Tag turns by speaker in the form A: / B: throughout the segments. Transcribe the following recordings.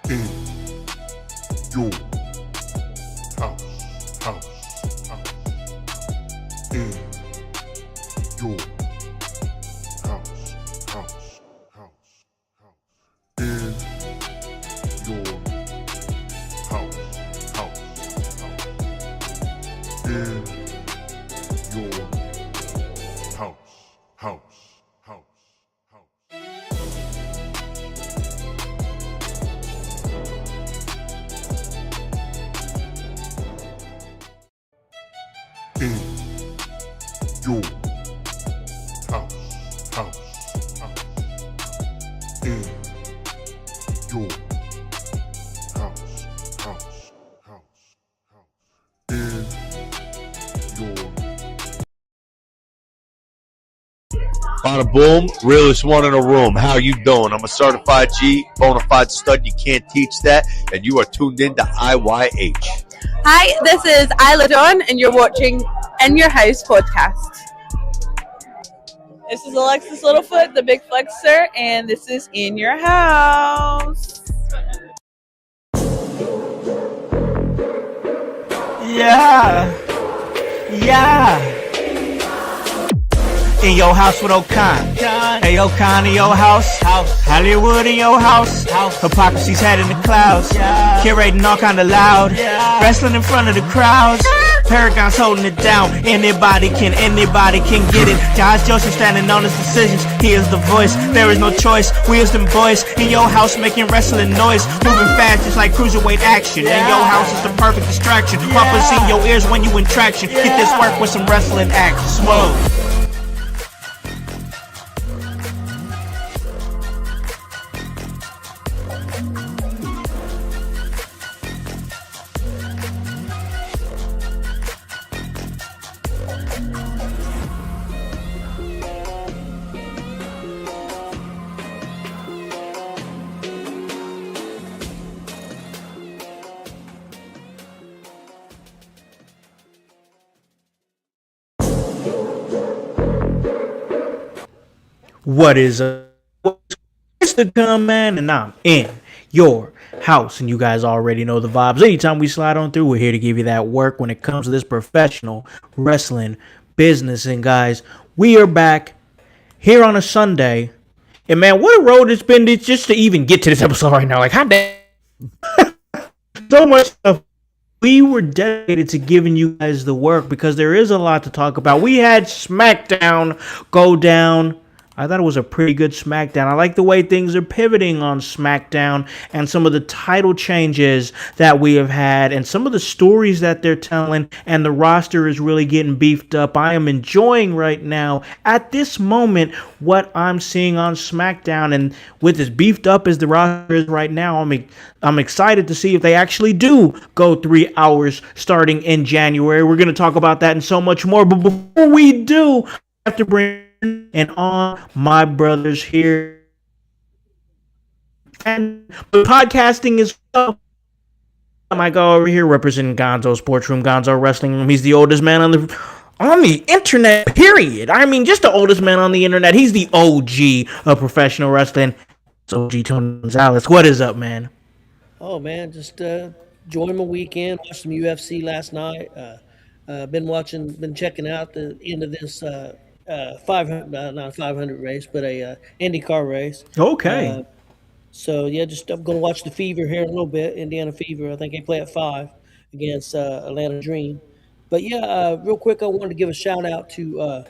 A: in your house, in your house, in your house, in your house. In your house, in your house, in your.
B: Bada boom, realest one in the room. How you doing? I'm a certified G, bona fide stud. You can't teach that. And you are tuned in to IYH.
C: Hi, this is Isla Dawn, and you're watching In Your House podcast. This is Alexis Littlefoot, the Big Flexer, and this is In Your House.
D: Yeah. In your house with O'Con. Hey, O'Con in your house. Hollywood in your house. Hypocrisy's head in the clouds. Curating all kind of loud. Wrestling in front of the crowds. Paragon's holding it down. Anybody can get it. Josh Joseph standing on his decisions. He is the voice. There is no choice. We is them boys in your house making wrestling noise. Moving fast just like cruiserweight action. In your house is the perfect distraction. Poppers in your ears when you in traction. Get this work with some wrestling action. Smoke. What is it's the come man, and I'm in your house, and you guys already know the vibes. Anytime we slide on through, we're here to give you that work when it comes to this professional wrestling business. And guys, we are back here on a Sunday, and man, what a road it's been just to even get to this episode right now. Like, how damn so much stuff. We were dedicated to giving you guys the work because there is a lot to talk about. We had SmackDown go down. I thought it was a pretty good SmackDown. I like the way things are pivoting on SmackDown and some of the title changes that we have had and some of the stories that they're telling, and the roster is really getting beefed up. I am enjoying right now, at this moment, what I'm seeing on SmackDown, and with as beefed up as the roster is right now, I'm excited to see if they actually do go 3 hours starting in January. We're going to talk about that and so much more, but before we do, I have to bring and on my brothers here, and podcasting is I go over here representing Gonzo Sports Room, Gonzo Wrestling. He's the oldest man on the internet, period. I mean, just the oldest man on the internet. He's the OG of professional wrestling. It's OG Tony Gonzalez. What is up, man?
E: Oh man, just enjoying my weekend. Watched some UFC last night. Been checking out the end of this 500, not a 500 race, but a IndyCar race.
D: Okay.
E: So yeah, I'm going to watch the Fever here in a little bit. Indiana Fever. I think they play at 5 against Atlanta Dream. But yeah, real quick, I wanted to give a shout out to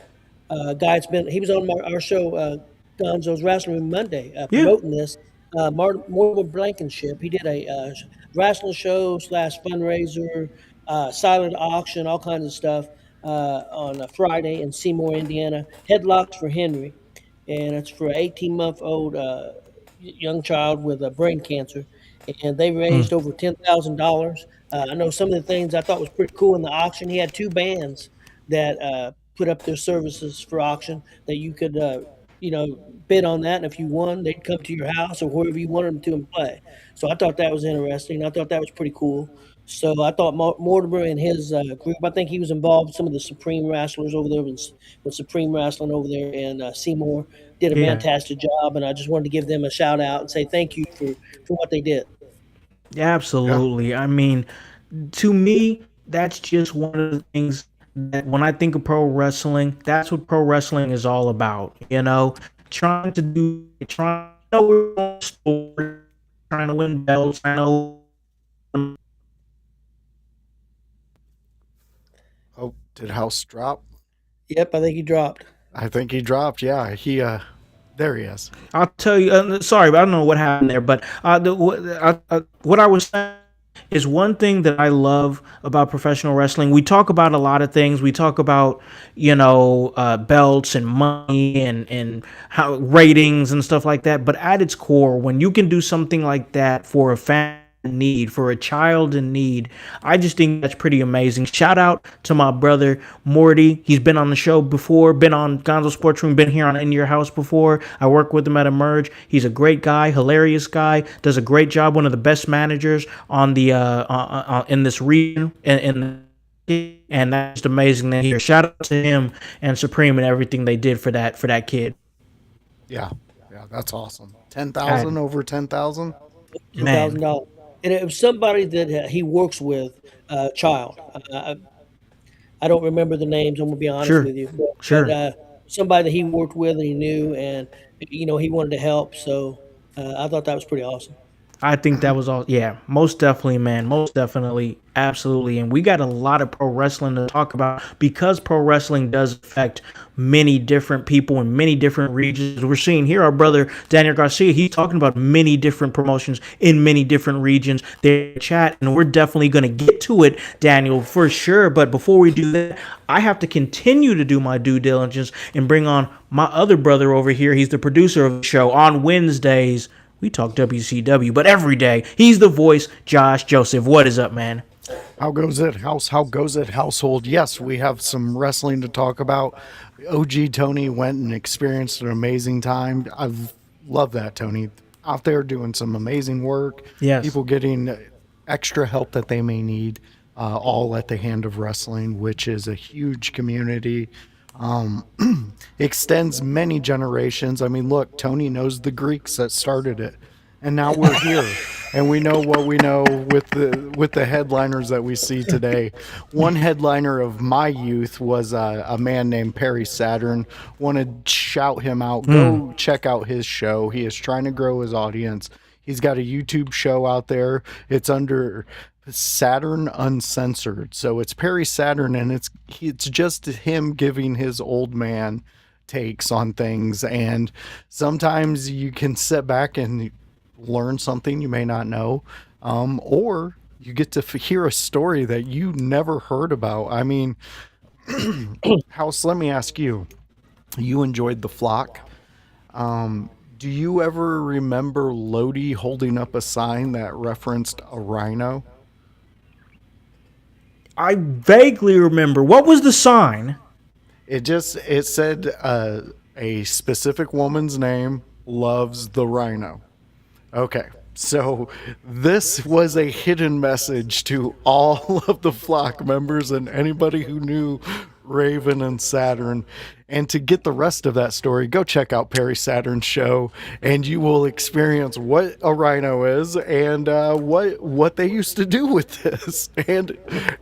E: a guy. He was on our show, Gonzo's Wrestling Room Monday, promoting this. Morgan Blankenship. He did a wrestling show / fundraiser, silent auction, all kinds of stuff on a Friday in Seymour, Indiana. Headlocks for Henry, and it's for an 18-month-old young child with brain cancer. And they raised over $10,000. I know some of the things I thought was pretty cool in the auction. He had 2 bands that put up their services for auction that you could bid on that, and if you won, they'd come to your house or wherever you wanted them to and play. So I thought that was interesting. I thought that was pretty cool. So I thought Mortimer and his group, I think he was involved with some of the Supreme wrestlers over there with Supreme Wrestling over there in Seymour, did a fantastic job, and I just wanted to give them a shout out and say thank you for what they did.
D: Absolutely. I mean, to me, that's just one of the things that when I think of pro wrestling, that's what pro wrestling is all about. Trying to know story, trying to win belts, trying to
F: Oh, did House drop?
E: Yep, I think he dropped.
F: I think he dropped. Yeah, there he is.
D: I'll tell you. Sorry, but I don't know what happened there. But what I was saying is one thing that I love about professional wrestling. We talk about a lot of things. We talk about belts and money and how ratings and stuff like that. But at its core, when you can do something like that for a fan in need, for a child in need, I just think that's pretty amazing. Shout out to my brother Morty. He's been on the show before, been on Gonzo Sports Room, been here on In Your House before. I work with him at Emerge. He's a great guy, hilarious guy, does a great job, one of the best managers on the in this region, and that's just amazing to hear. Shout out to him and Supreme and everything they did for that kid.
F: Yeah, that's awesome. 10,000 over 10,000.
E: $10,000, and it was somebody that he works with, child. I don't remember the names. I'm gonna be honest
D: Sure.
E: with you.
D: Sure.
E: Somebody that he worked with and he knew, and he wanted to help. So I thought that was pretty awesome.
D: I think that was all. Yeah, most definitely, man. Most definitely. Absolutely. And we got a lot of pro wrestling to talk about because pro wrestling does affect many different people in many different regions. We're seeing here our brother Daniel Garcia. He's talking about many different promotions in many different regions. They chat, and we're definitely going to get to it, Daniel, for sure. But before we do that, I have to continue to do my due diligence and bring on my other brother over here. He's the producer of the show. On Wednesdays, we talk WCW, but every day, he's the voice, Josh Joseph. What is up, man?
F: How goes it, house? How goes it, household? Yes, we have some wrestling to talk about. OG Tony went and experienced an amazing time. I love that, Tony. Out there doing some amazing work.
D: Yes.
F: People getting extra help that they may need, all at the hand of wrestling, which is a huge community. Extends many generations. I mean, look, Tony knows the Greeks that started it, and now we're here, and we know what we know with the headliners that we see today. One headliner of my youth was a man named Perry Saturn. Want to shout him out. Go check out his show. He is trying to grow his audience. He's got a YouTube show out there. It's under Saturn Uncensored. So it's Perry Saturn, and it's just him giving his old man takes on things. And sometimes you can sit back and learn something you may not know, or you get to hear a story that you never heard about. I mean, House, let me ask you, you enjoyed The Flock. Do you ever remember Lodi holding up a sign that referenced a rhino?
D: I vaguely remember. What was the sign?
F: It said a specific woman's name loves the rhino. Okay, so this was a hidden message to all of the Flock members and anybody who knew Raven and Saturn. And to get the rest of that story, go check out Perry Saturn's show, and you will experience what a rhino is and what they used to do with this. And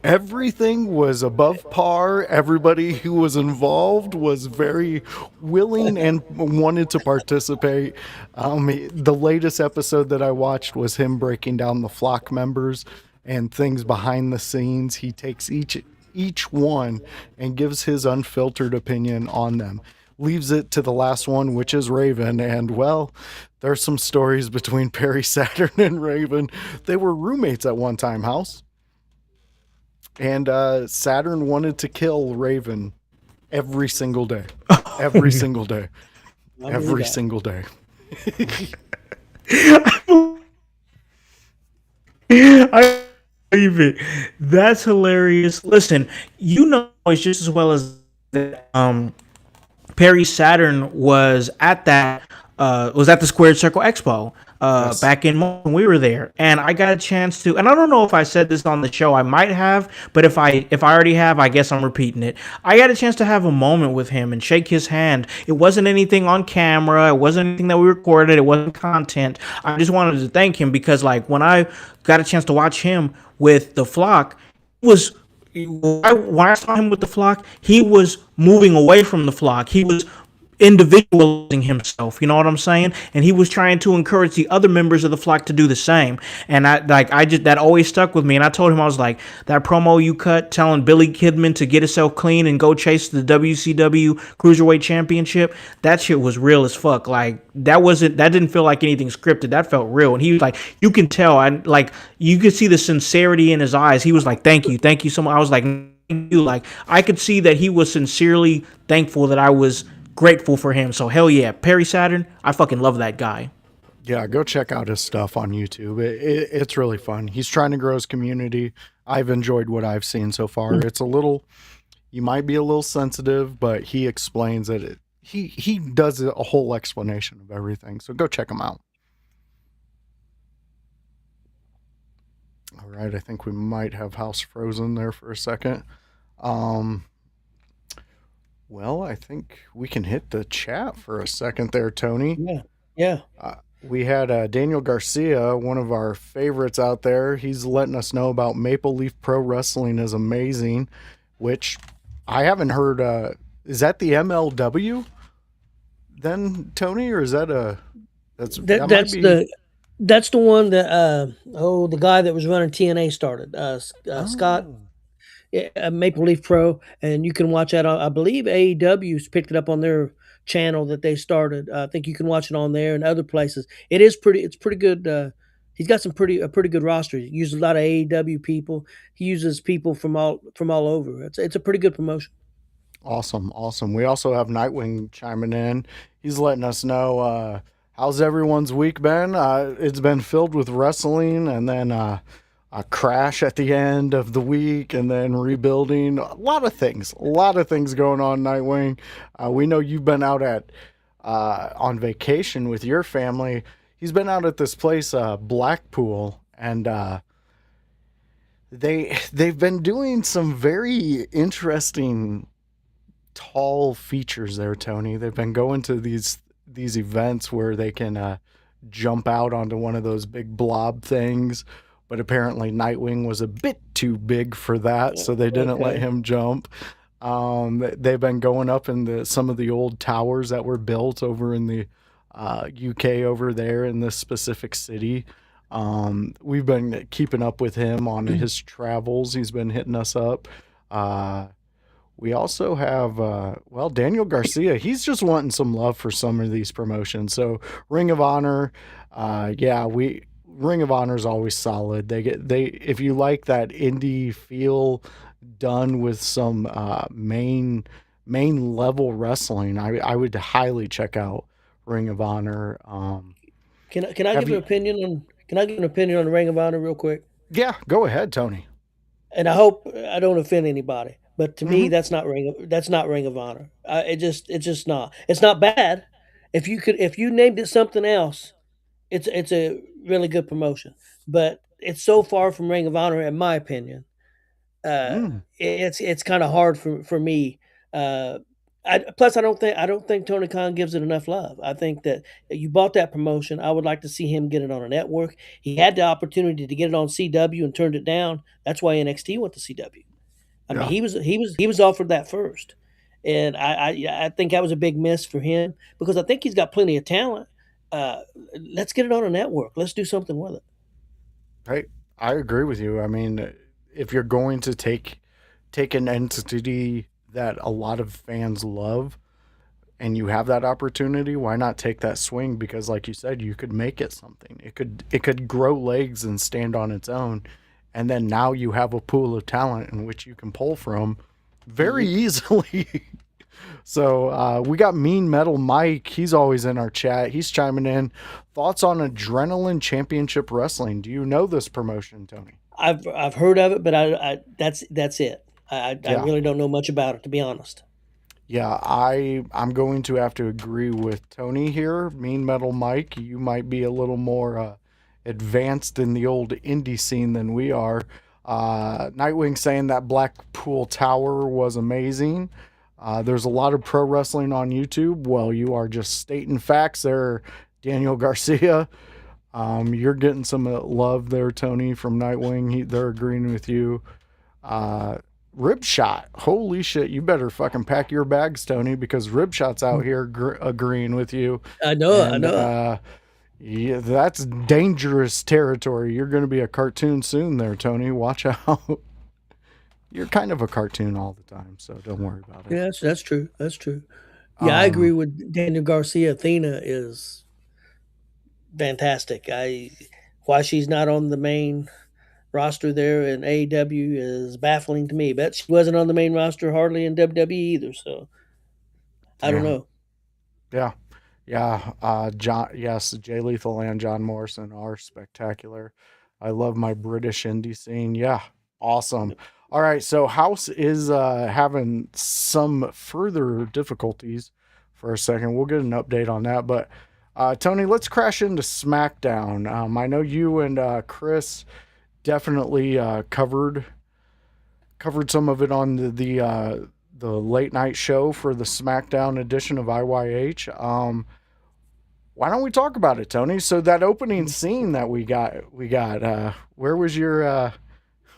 F: everything was above par. Everybody who was involved was very willing and wanted to participate. The latest episode that I watched was him breaking down the Flock members and things behind the scenes. He takes each one and gives his unfiltered opinion on them, leaves it to the last one, which is Raven. And well, there's some stories between Perry Saturn and Raven. They were roommates at one time, House, and Saturn wanted to kill Raven every single day. Every single day. Every single day.
D: I believe it. That's hilarious. Listen, it's just as well as that. Perry Saturn was at that was at the Squared Circle Expo
F: Yes.
D: back in March when we were there, and I got a chance to. And I don't know if I said this on the show. I might have, but if I already have, I guess I'm repeating it. I got a chance to have a moment with him and shake his hand. It wasn't anything on camera. It wasn't anything that we recorded. It wasn't content. I just wanted to thank him because, like, when I got a chance to watch him with the flock, it was. When I saw him with the flock, he was moving away from the flock. He was individualizing himself, you know what I'm saying? And he was trying to encourage the other members of the flock to do the same. And I just that always stuck with me. And I told him, I was like, that promo you cut telling Billy Kidman to get himself clean and go chase the WCW Cruiserweight Championship, that shit was real as fuck. Like that didn't feel like anything scripted. That felt real. And he was like, you can tell, you could see the sincerity in his eyes. He was like, thank you so much. I was like, like I could see that he was sincerely thankful that I was grateful for him. So hell yeah, Perry Saturn, I fucking love that guy.
F: Yeah, go check out his stuff on YouTube. It's really fun. He's trying to grow his community. I've enjoyed what I've seen so far. It's a little, you might be a little sensitive, but he explains it. He does a whole explanation of everything. So go check him out. All right, I think we might have Howse frozen there for a second. Well, I think we can hit the chat for a second there, Tony.
E: Yeah.
F: We had Daniel Garcia, one of our favorites out there. He's letting us know about Maple Leaf Pro Wrestling is amazing, which I haven't heard. Is that the MLW then, Tony, or is that that's
E: the one that the guy that was running TNA started, Scott. Maple Leaf Pro, and you can watch that. I believe AEW's picked it up on their channel that they started. I think you can watch it on there and other places. It's pretty good. He's got a pretty good roster. He uses a lot of AEW people. He uses people from all over. It's a pretty good promotion.
F: Awesome. We also have Nightwing chiming in. He's letting us know how's everyone's week been. It's been filled with wrestling, and then a crash at the end of the week, and then rebuilding. A lot of things going on, Nightwing. We know you've been out on vacation with your family. He's been out at this place, Blackpool, and they've been doing some very interesting tall features there, Tony. They've been going to these events where they can jump out onto one of those big blob things. But apparently Nightwing was a bit too big for that, so they didn't let him jump. They've been going up in some of the old towers that were built over in the UK over there in this specific city. We've been keeping up with him on his travels. He's been hitting us up. We also have, Daniel Garcia. He's just wanting some love for some of these promotions. So Ring of Honor, Ring of Honor is always solid. If you like that indie feel done with some main level wrestling, I would highly check out Ring of Honor.
E: Can I give an opinion on? Can I give an opinion on the Ring of Honor real quick?
F: Yeah, go ahead, Tony.
E: And I hope I don't offend anybody, but to me, that's not Ring of Honor. It's just not. It's not bad. If you named it something else, it's a really good promotion, but it's so far from Ring of Honor, in my opinion. It's kind of hard for me. Plus, I don't think Tony Khan gives it enough love. I think that you bought that promotion. I would like to see him get it on a network. He had the opportunity to get it on CW and turned it down. That's why NXT went to CW. I mean, he was offered that first, and I think that was a big miss for him because I think he's got plenty of talent. Let's get it on a network. Let's do something with it.
F: Right. I agree with you. I mean, if you're going to take an entity that a lot of fans love and you have that opportunity, why not take that swing? Because like you said, you could make it something. It could grow legs and stand on its own. And then now you have a pool of talent in which you can pull from very easily. So we got Mean Metal Mike. He's always in our chat. He's chiming in. Thoughts on Adrenaline Championship Wrestling? Do you know this promotion, Tony?
E: I've heard of it, but that's it. I really don't know much about it, to be honest.
F: Yeah, I'm going to have to agree with Tony here. Mean Metal Mike, you might be a little more advanced in the old indie scene than we are. Nightwing saying that Blackpool Tower was amazing. There's a lot of pro wrestling on YouTube. Well, you are just stating facts there, Daniel Garcia. You're getting some love there, Tony, from Nightwing. They're agreeing with you. Rib Shot. Holy shit, you better fucking pack your bags, Tony, because Rib Shot's out here agreeing with you.
E: I know it. I
F: And
E: know it.
F: yeah, that's dangerous territory. You're going to be a cartoon soon there, Tony. Watch out. You're kind of a cartoon all the time, so don't worry about it.
E: Yeah, that's true. That's true. Yeah, I agree with Daniel Garcia. Athena is fantastic. Why she's not on the main roster there in AEW is baffling to me. But she wasn't on the main roster hardly in WWE either. So I don't
F: Yeah.
E: know.
F: Yeah. Yeah. Yes, Jay Lethal and John Morrison are spectacular. I love my British indie scene. Yeah. Awesome. All right. So House is having some further difficulties for a second. We'll get an update on that. But Tony, let's crash into SmackDown. I know you and Chris definitely covered some of it on the late night show for the SmackDown edition of IYH. Why don't we talk about it, Tony? So that opening scene that we got. Where was your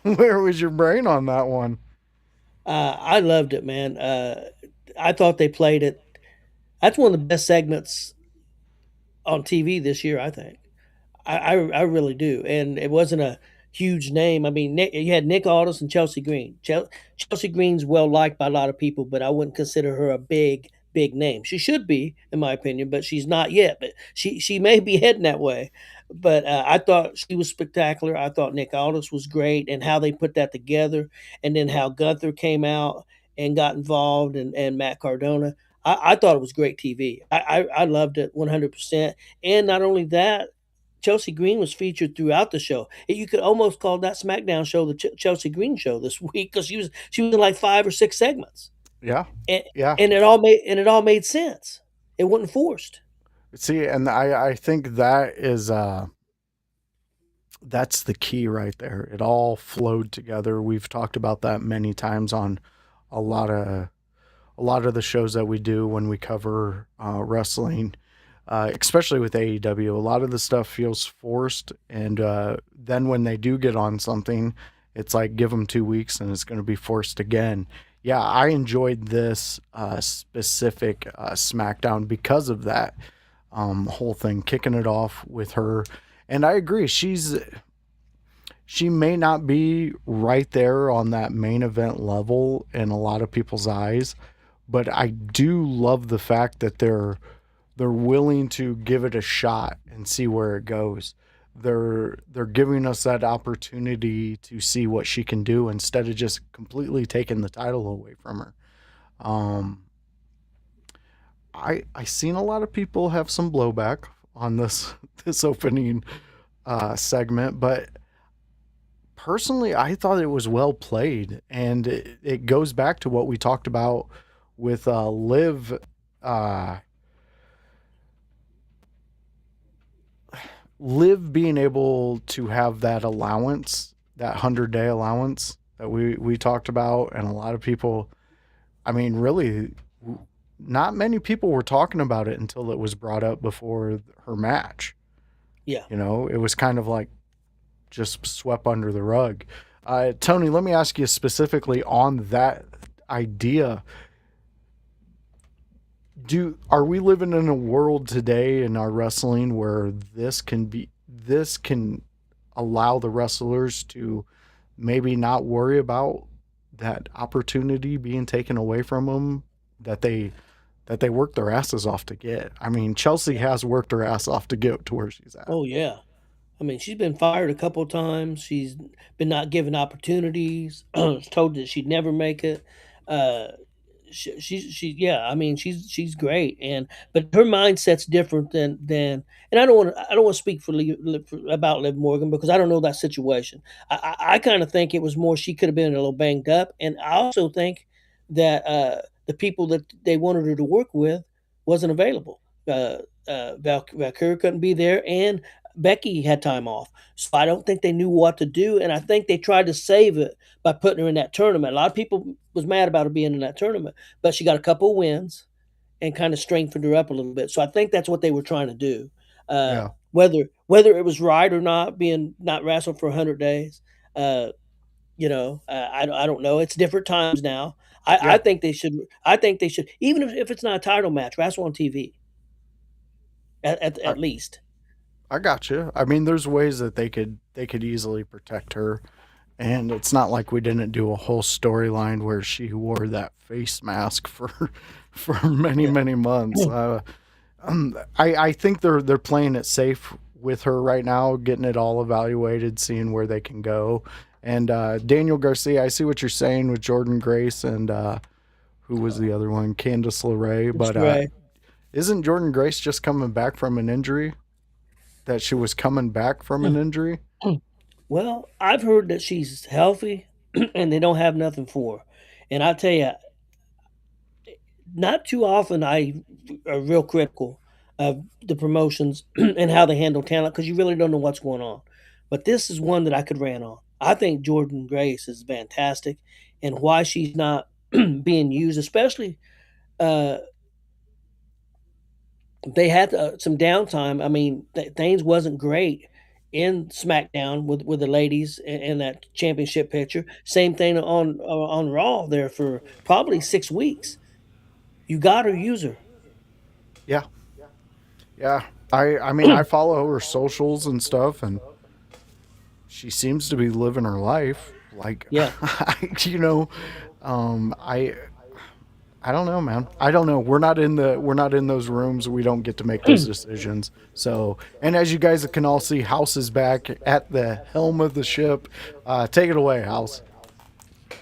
F: where was your brain on that one?
E: I loved it, man. I thought they played it. That's one of the best segments on TV this year, I think. I really do. And it wasn't a huge name. I mean, you had Nick Aldis and Chelsea Green. Chelsea Green's well liked by a lot of people, but I wouldn't consider her a big name. She should be, in my opinion, but she's not yet. But she may be heading that way. But I thought she was spectacular. I thought Nick Aldis was great, and how they put that together, and then how Gunther came out and got involved, and Matt Cardona. I thought it was great TV. I loved it 100%. And not only that, Chelsea Green was featured throughout the show. You could almost call that SmackDown show the Chelsea Green show this week, because she was in like 5 or 6 segments,
F: Yeah.
E: and
F: Yeah.
E: it all made sense. It wasn't forced.
F: See, and I think that is that's the key right there. It all flowed together. We've talked about that many times on a lot of the shows that we do when we cover wrestling, especially with AEW. A lot of the stuff feels forced, and then when they do get on something, it's like give them 2 weeks and it's going to be forced again. Yeah, I enjoyed this specific SmackDown because of that whole thing, kicking it off with her. And I agree, she may not be right there on that main event level in a lot of people's eyes, but I do love the fact that they're willing to give it a shot and see where it goes. They're giving us that opportunity to see what she can do instead of just completely taking the title away from her. I seen a lot of people have some blowback on this opening segment, but personally, I thought it was well played, and it goes back to what we talked about with Liv. Liv being able to have that allowance, that 100-day allowance that we talked about, and a lot of people, I mean, really, not many people were talking about it until it was brought up before her match.
E: Yeah.
F: You know, it was kind of like just swept under the rug. Tony, let me ask you specifically on that idea. Are we living in a world today in our wrestling where this can allow the wrestlers to maybe not worry about that opportunity being taken away from them that they worked their asses off to get? I mean, Chelsea has worked her ass off to get to where she's at.
E: Oh yeah. I mean, she's been fired a couple of times. She's been not given opportunities. Told that she'd never make it. Yeah. I mean, she's great, but her mindset's different than. And I don't want to speak about Liv Morgan, because I don't know that situation. I kind of think it was more she could have been a little banged up, and I also think that the people that they wanted her to work with wasn't available. Valkyrie couldn't be there, and Becky had time off. So I don't think they knew what to do, and I think they tried to save it by putting her in that tournament. A lot of people was mad about her being in that tournament, but she got a couple of wins and kind of strengthened her up a little bit. So I think that's what they were trying to do.
F: Yeah.
E: Whether it was right or not, being not wrestled for 100 days, I don't know. It's different times now. I think they should. I think they should, even if it's not a title match, wrestle on TV. At least.
F: I got you. I mean, there's ways that they could easily protect her, and it's not like we didn't do a whole storyline where she wore that face mask for many months. I think they're playing it safe with her right now, getting it all evaluated, seeing where they can go. And Daniel Garcia, I see what you're saying with Jordan Grace and who was the other one, Candice LeRae, but isn't Jordan Grace just coming back from an injury? That she was coming back from an injury?
E: Well, I've heard that she's healthy and they don't have nothing for her. And I tell you, not too often I are real critical of the promotions and how they handle talent, because you really don't know what's going on. But this is one that I could rant on. I think Jordan Grace is fantastic, and why she's not being used, especially they had some downtime. I mean, things wasn't great in SmackDown with the ladies in that championship picture. Same thing on Raw there for probably 6 weeks. You got to use her.
F: Yeah. I mean, I follow her socials and stuff, and she seems to be living her life. Like,
E: Yeah.
F: I don't know, man. I don't know. We're not in those rooms. We don't get to make those decisions. So, and as you guys can all see, Howse is back at the helm of the ship. Take it away, Howse.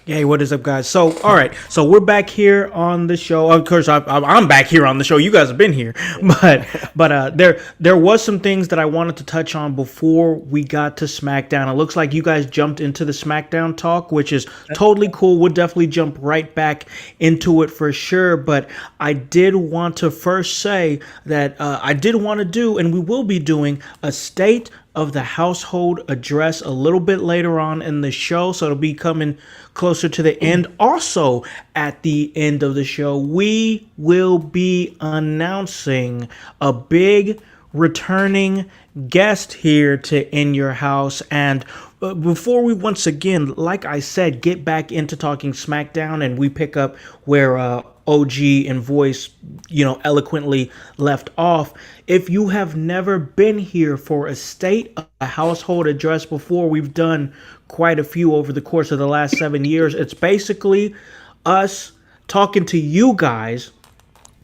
D: Hey, what is up, guys? So, all right, so we're back here on the show. Of course, I'm back here on the show. You guys have been here, but there was some things that I wanted to touch on before we got to SmackDown. It looks like you guys jumped into the SmackDown talk, which is totally cool. We'll definitely jump right back into it for sure. But I did want to first say that I did want to do, and we will be doing, a state of the household address a little bit later on in the show, so it'll be coming closer to the end. Also, at the end of the show, we will be announcing a big returning guest here to In Your House. And before we once again, like I said, get back into talking SmackDown, and we pick up where OG and Voice, eloquently left off. If you have never been here for a state of a household address before, we've done quite a few over the course of the last 7 years. It's basically us talking to you guys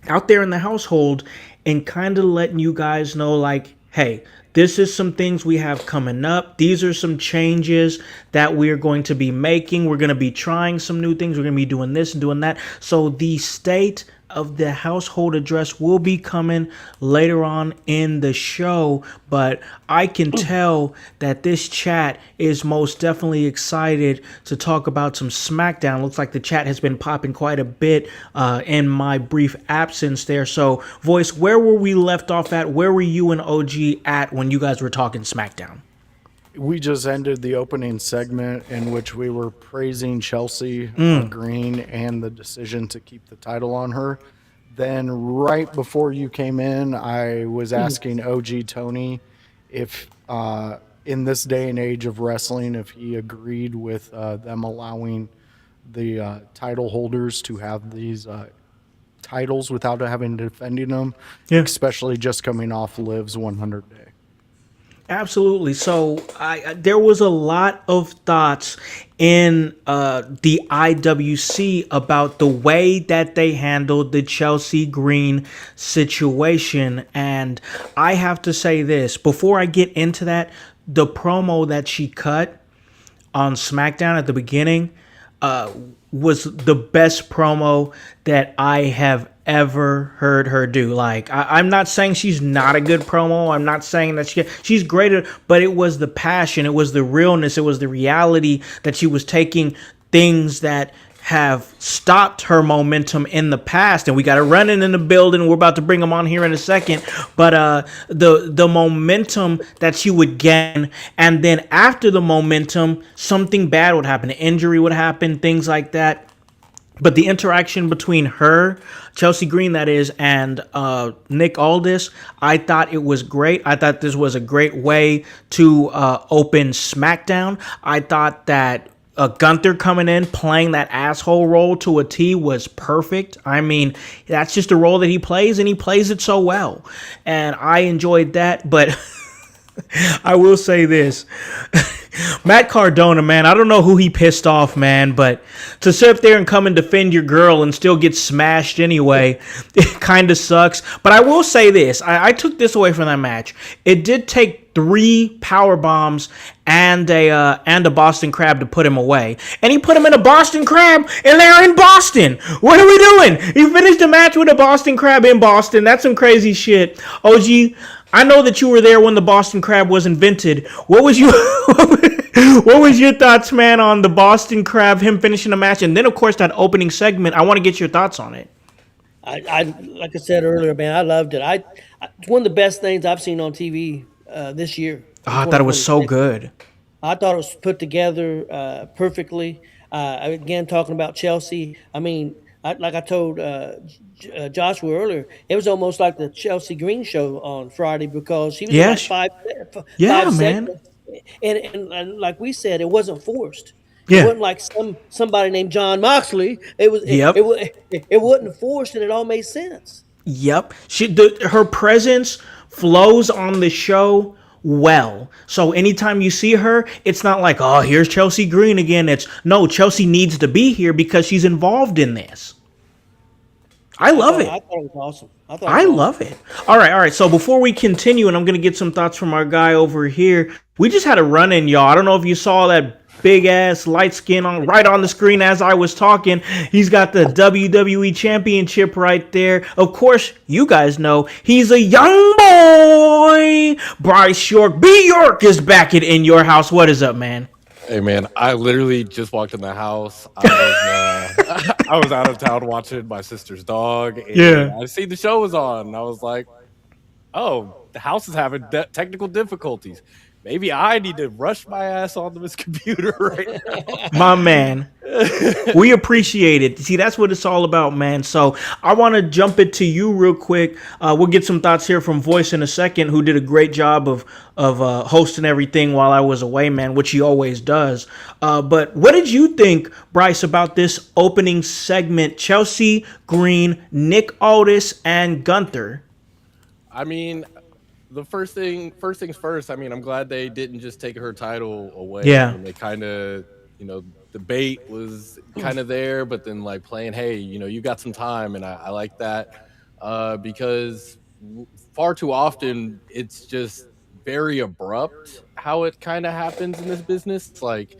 D: out there in the household and kind of letting you guys know, like, hey, this is some things we have coming up. These are some changes that we're going to be making. We're going to be trying some new things. We're going to be doing this and doing that. So the state of the household address will be coming later on in the show, but I can tell that this chat is most definitely excited to talk about some SmackDown. Looks like the chat has been popping quite a bit in my brief absence there. So, Voice, where were we left off at? Where were you and OG at when you guys were talking SmackDown?
F: We just ended the opening segment in which we were praising Chelsea Green and the decision to keep the title on her. Then right before you came in, I was asking OG Tony if in this day and age of wrestling, if he agreed with them allowing the title holders to have these titles without having to defending them, especially just coming off Liv's 100 day.
D: Absolutely. So there was a lot of thoughts in the IWC about the way that they handled the Chelsea Green situation. And I have to say this, before I get into that, the promo that she cut on SmackDown at the beginning was the best promo that I have ever heard her do. Like, I'm not saying she's not a good promo. I'm not saying that she's great, but it was the passion, it was the realness, it was the reality that she was taking things that have stopped her momentum in the past, and we got a running in the building. We're about to bring them on here in a second, but the momentum that she would gain, and then after the momentum, something bad would happen, an injury would happen, things like that. But the interaction between her, Chelsea Green, that is, and Nick Aldis, I thought it was great. I thought this was a great way to open SmackDown. I thought that Gunther coming in, playing that asshole role to a T was perfect. I mean, that's just a role that he plays, and he plays it so well. And I enjoyed that, but I will say this. Matt Cardona, man, I don't know who he pissed off, man, but to sit up there and come and defend your girl and still get smashed anyway, it kind of sucks. But I will say this. I took this away from that match. It did take 3 power bombs and a Boston Crab to put him away. And he put him in a Boston Crab, and they're in Boston. What are we doing? He finished the match with a Boston Crab in Boston. That's some crazy shit. OG, I know that you were there when the Boston Crab was invented. What was your thoughts, man, on the Boston Crab, him finishing the match, and then of course that opening segment? I want to get your thoughts on it.
E: I like I said earlier, man, I loved it. It's one of the best things I've seen on TV this year.
D: I thought it was so good.
E: I thought it was put together perfectly. Again, talking about Chelsea, I mean, like I told Joshua earlier, it was almost like the Chelsea Green show on Friday, because she was in like five
D: man.
E: segments. And like we said, it wasn't forced.
D: Yeah.
E: It wasn't like somebody named John Moxley. It was. It wasn't forced, and it all made sense.
D: Yep. Her presence flows on the show well. So anytime you see her, it's not like, oh, here's Chelsea Green again. It's no, Chelsea needs to be here because she's involved in this. I love it.
E: I thought it was awesome.
D: I love it. All right. So before we continue, and I'm going to get some thoughts from our guy over here, we just had a run-in, y'all. I don't know if you saw that big-ass light skin right on the screen as I was talking. He's got the WWE Championship right there. Of course, you guys know he's a young boy. Bryce York. B. York is back in your house. What is up, man?
G: Hey, man, I literally just walked in the house. I was out of town watching my sister's dog. And I see the show was on. And I was like, oh, the house is having technical difficulties. Maybe I need to rush my ass onto this computer right now.
D: My man. We appreciate it. See, that's what it's all about, man. So I want to jump it to you real quick. We'll get some thoughts here from Voice in a second, who did a great job of hosting everything while I was away, man, which he always does. But what did you think, Bryce, about this opening segment? Chelsea Green, Nick Aldis, and Gunther.
G: I mean, the first things first. I mean, I'm glad they didn't just take her title away.
D: Yeah.
G: I mean, they kind of, the bait was kind of there, but then like playing, hey, you got some time, and I like that because far too often it's just very abrupt how it kind of happens in this business. It's like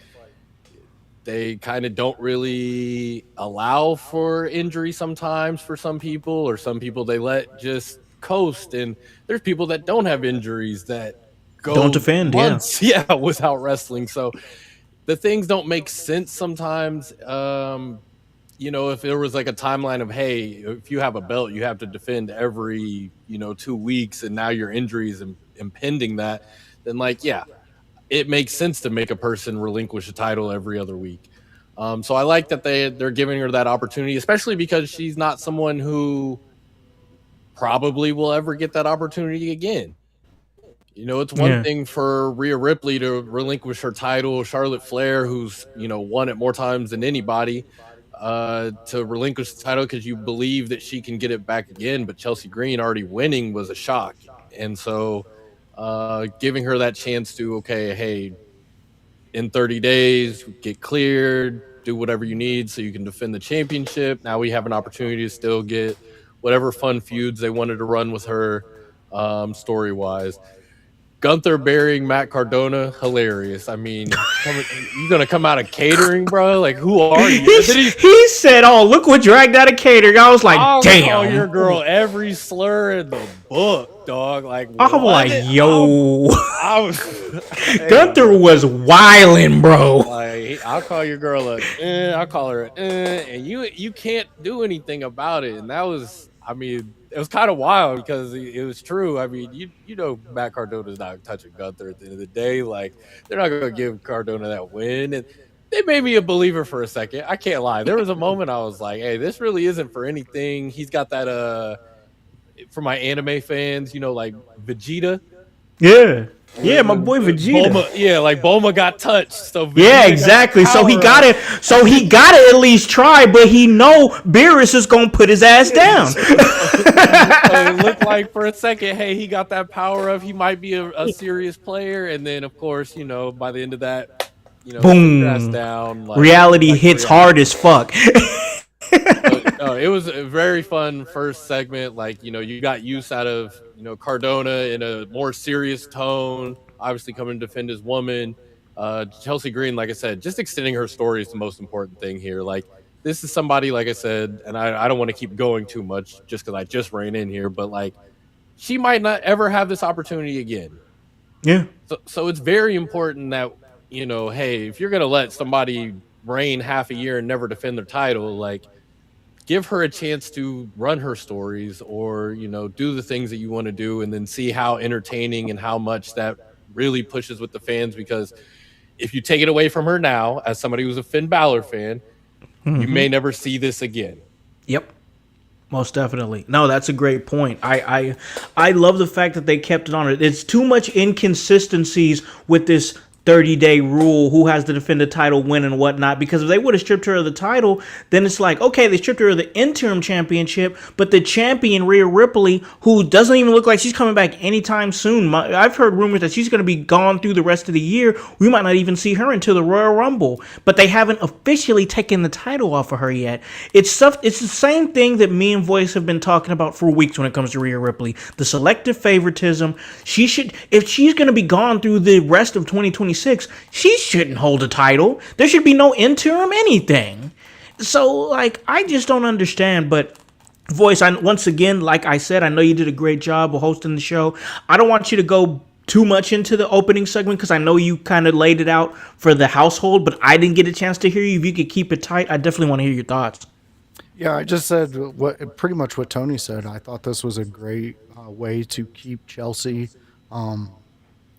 G: they kind of don't really allow for injury sometimes for some people, or some people they let just coast, and there's people that don't have injuries that don't defend months without wrestling. So the things don't make sense sometimes. If there was like a timeline of, hey, if you have a belt, you have to defend every 2 weeks, and now your injury is impending that, then it makes sense to make a person relinquish a title every other week. So I like that they're giving her that opportunity, especially because she's not someone who probably will ever get that opportunity again. It's one thing for Rhea Ripley to relinquish her title, Charlotte Flair, who's won it more times than anybody, to relinquish the title because you believe that she can get it back again. But Chelsea Green already winning was a shock, and so giving her that chance to, okay, hey, in 30 days get cleared, do whatever you need so you can defend the championship. Now we have an opportunity to still get whatever fun feuds they wanted to run with her, story-wise. Gunther burying Matt Cardona, hilarious. I mean, you gonna come out of catering, bro? Like, who are you?
D: He said, "Oh, look what dragged out of catering." I was like, "Damn!"
G: Call your girl every slur in the book, dog. Like,
D: I'm like, "Yo."
G: I was
D: Gunther was wildin', bro.
G: Like, I'll call your girl I'll call her and you can't do anything about it. And that was, I mean, it was kind of wild because it was true. I mean, you know, Matt Cardona's not touching Gunther at the end of the day. Like, they're not going to give Cardona that win. And they made me a believer for a second. I can't lie. There was a moment I was like, hey, this really isn't for anything. He's got that, for my anime fans, you know, like Vegeta.
D: Yeah. Yeah, my boy Vegeta.
G: Bulma, like Bulma got touched. So Vegeta
D: yeah, exactly. So he got it. So he got to at least try, but he know Beerus is gonna put his ass down.
G: So it looked like for a second, hey, he got that power of he might be a serious player, and then of course, you know, by the end of that, you know,
D: boom,
G: down. Like,
D: reality hits hard as fuck.
G: It was a very fun first segment. Like, you know, you got use out of, you know, Cardona in a more serious tone, obviously coming to defend his woman. Chelsea Green, like I said, just extending her story is the most important thing here. Like, this is somebody, like I said, and I don't want to keep going too much just because I just ran in here, but like, she might not ever have this opportunity again.
D: Yeah.
G: So it's very important that, you know, hey, if you're going to let somebody reign half a year and never defend their title, like, give her a chance to run her stories or, you know, do the things that you want to do and then see how entertaining and how much that really pushes with the fans. Because if you take it away from her now, as somebody who's a Finn Balor fan, you may never see this again.
D: Yep. Most definitely. No, that's a great point. I love the fact that they kept it on it. It's too much inconsistencies with this 30-day rule, who has to defend the title, win, and whatnot. Because if they would have stripped her of the title, then it's like, okay, they stripped her of the interim championship, but the champion, Rhea Ripley, who doesn't even look like she's coming back anytime soon. I've heard rumors that she's going to be gone through the rest of the year. We might not even see her until the Royal Rumble, but they haven't officially taken the title off of her yet. It's the same thing that me and Voice have been talking about for weeks when it comes to Rhea Ripley. The selective favoritism. She should, if she's going to be gone through the rest of 2026, she shouldn't hold a title. There should be no interim anything. So, like, I just don't understand. But Voice, once again, like I said, I know you did a great job of hosting the show. I don't want you to go too much into the opening segment because I know you kind of laid it out for the household, but I didn't get a chance to hear you. If you could keep it tight, I definitely want to hear your thoughts.
F: Yeah, I just said pretty much what Tony said. I thought this was a great way to keep Chelsea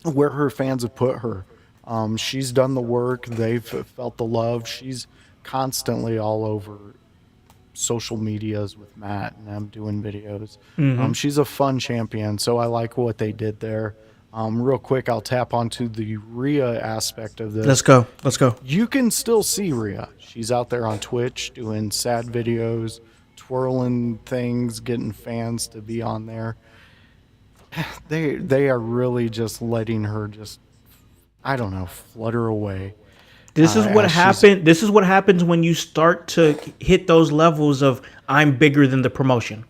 F: where her fans have put her. She's done the work. They've felt the love. She's constantly all over social medias with Matt and them doing videos. She's a fun champion, so I like what they did there. Real quick, I'll tap onto the Rhea aspect of this.
D: Let's go.
F: You can still see Rhea. She's out there on Twitch doing sad videos, twirling things, getting fans to be on there. They are really just letting her just, I don't know, flutter away.
D: This is what happened. This is what happens when you start to hit those levels of I'm bigger than the promotion.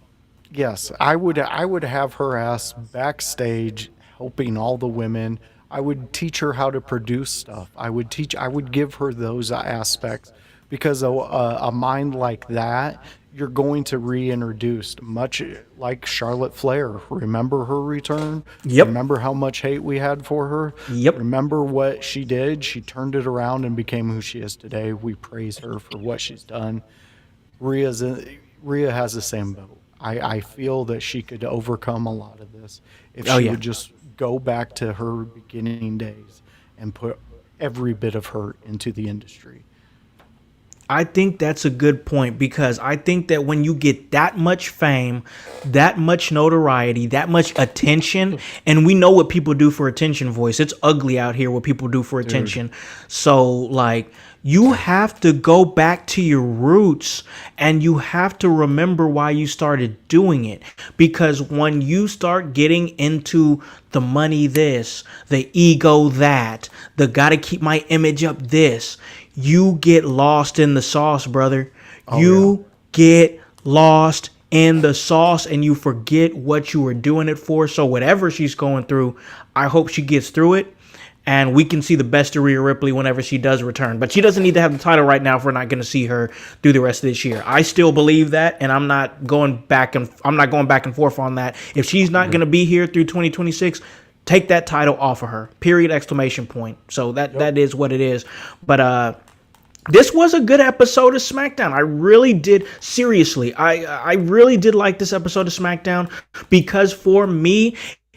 F: Yes, I would have her ass backstage helping all the women. I would teach her how to produce stuff. I would give her those aspects because a mind like that, you're going to reintroduce, much like Charlotte Flair. Remember her return?
D: Yep.
F: Remember how much hate we had for her?
D: Yep.
F: Remember what she did? She turned it around and became who she is today. We praise her for what she's done. Rhea has the same boat. I feel that she could overcome a lot of this if she would just go back to her beginning days and put every bit of her into the industry.
D: I think that's a good point because I think that when you get that much fame, that much notoriety, that much attention, and we know what people do for attention, Voice. It's ugly out here what people do for attention. So, like, you have to go back to your roots and you have to remember why you started doing it. Because when you start getting into the money this, the ego that, the gotta keep my image up this, you get lost in the sauce, brother. You get lost in the sauce and you forget what you were doing it for. So whatever she's going through, I hope she gets through it. And we can see the best of Rhea Ripley whenever she does return. But she doesn't need to have the title right now if we're not going to see her through the rest of this year. I still believe that, and I'm not going back and forth on that. If she's not going to be here through 2026, Take that title off of her. Period. Exclamation point. So that is what it is. But this was a good episode of SmackDown. I really did. Seriously, I really did like this episode of SmackDown because for me,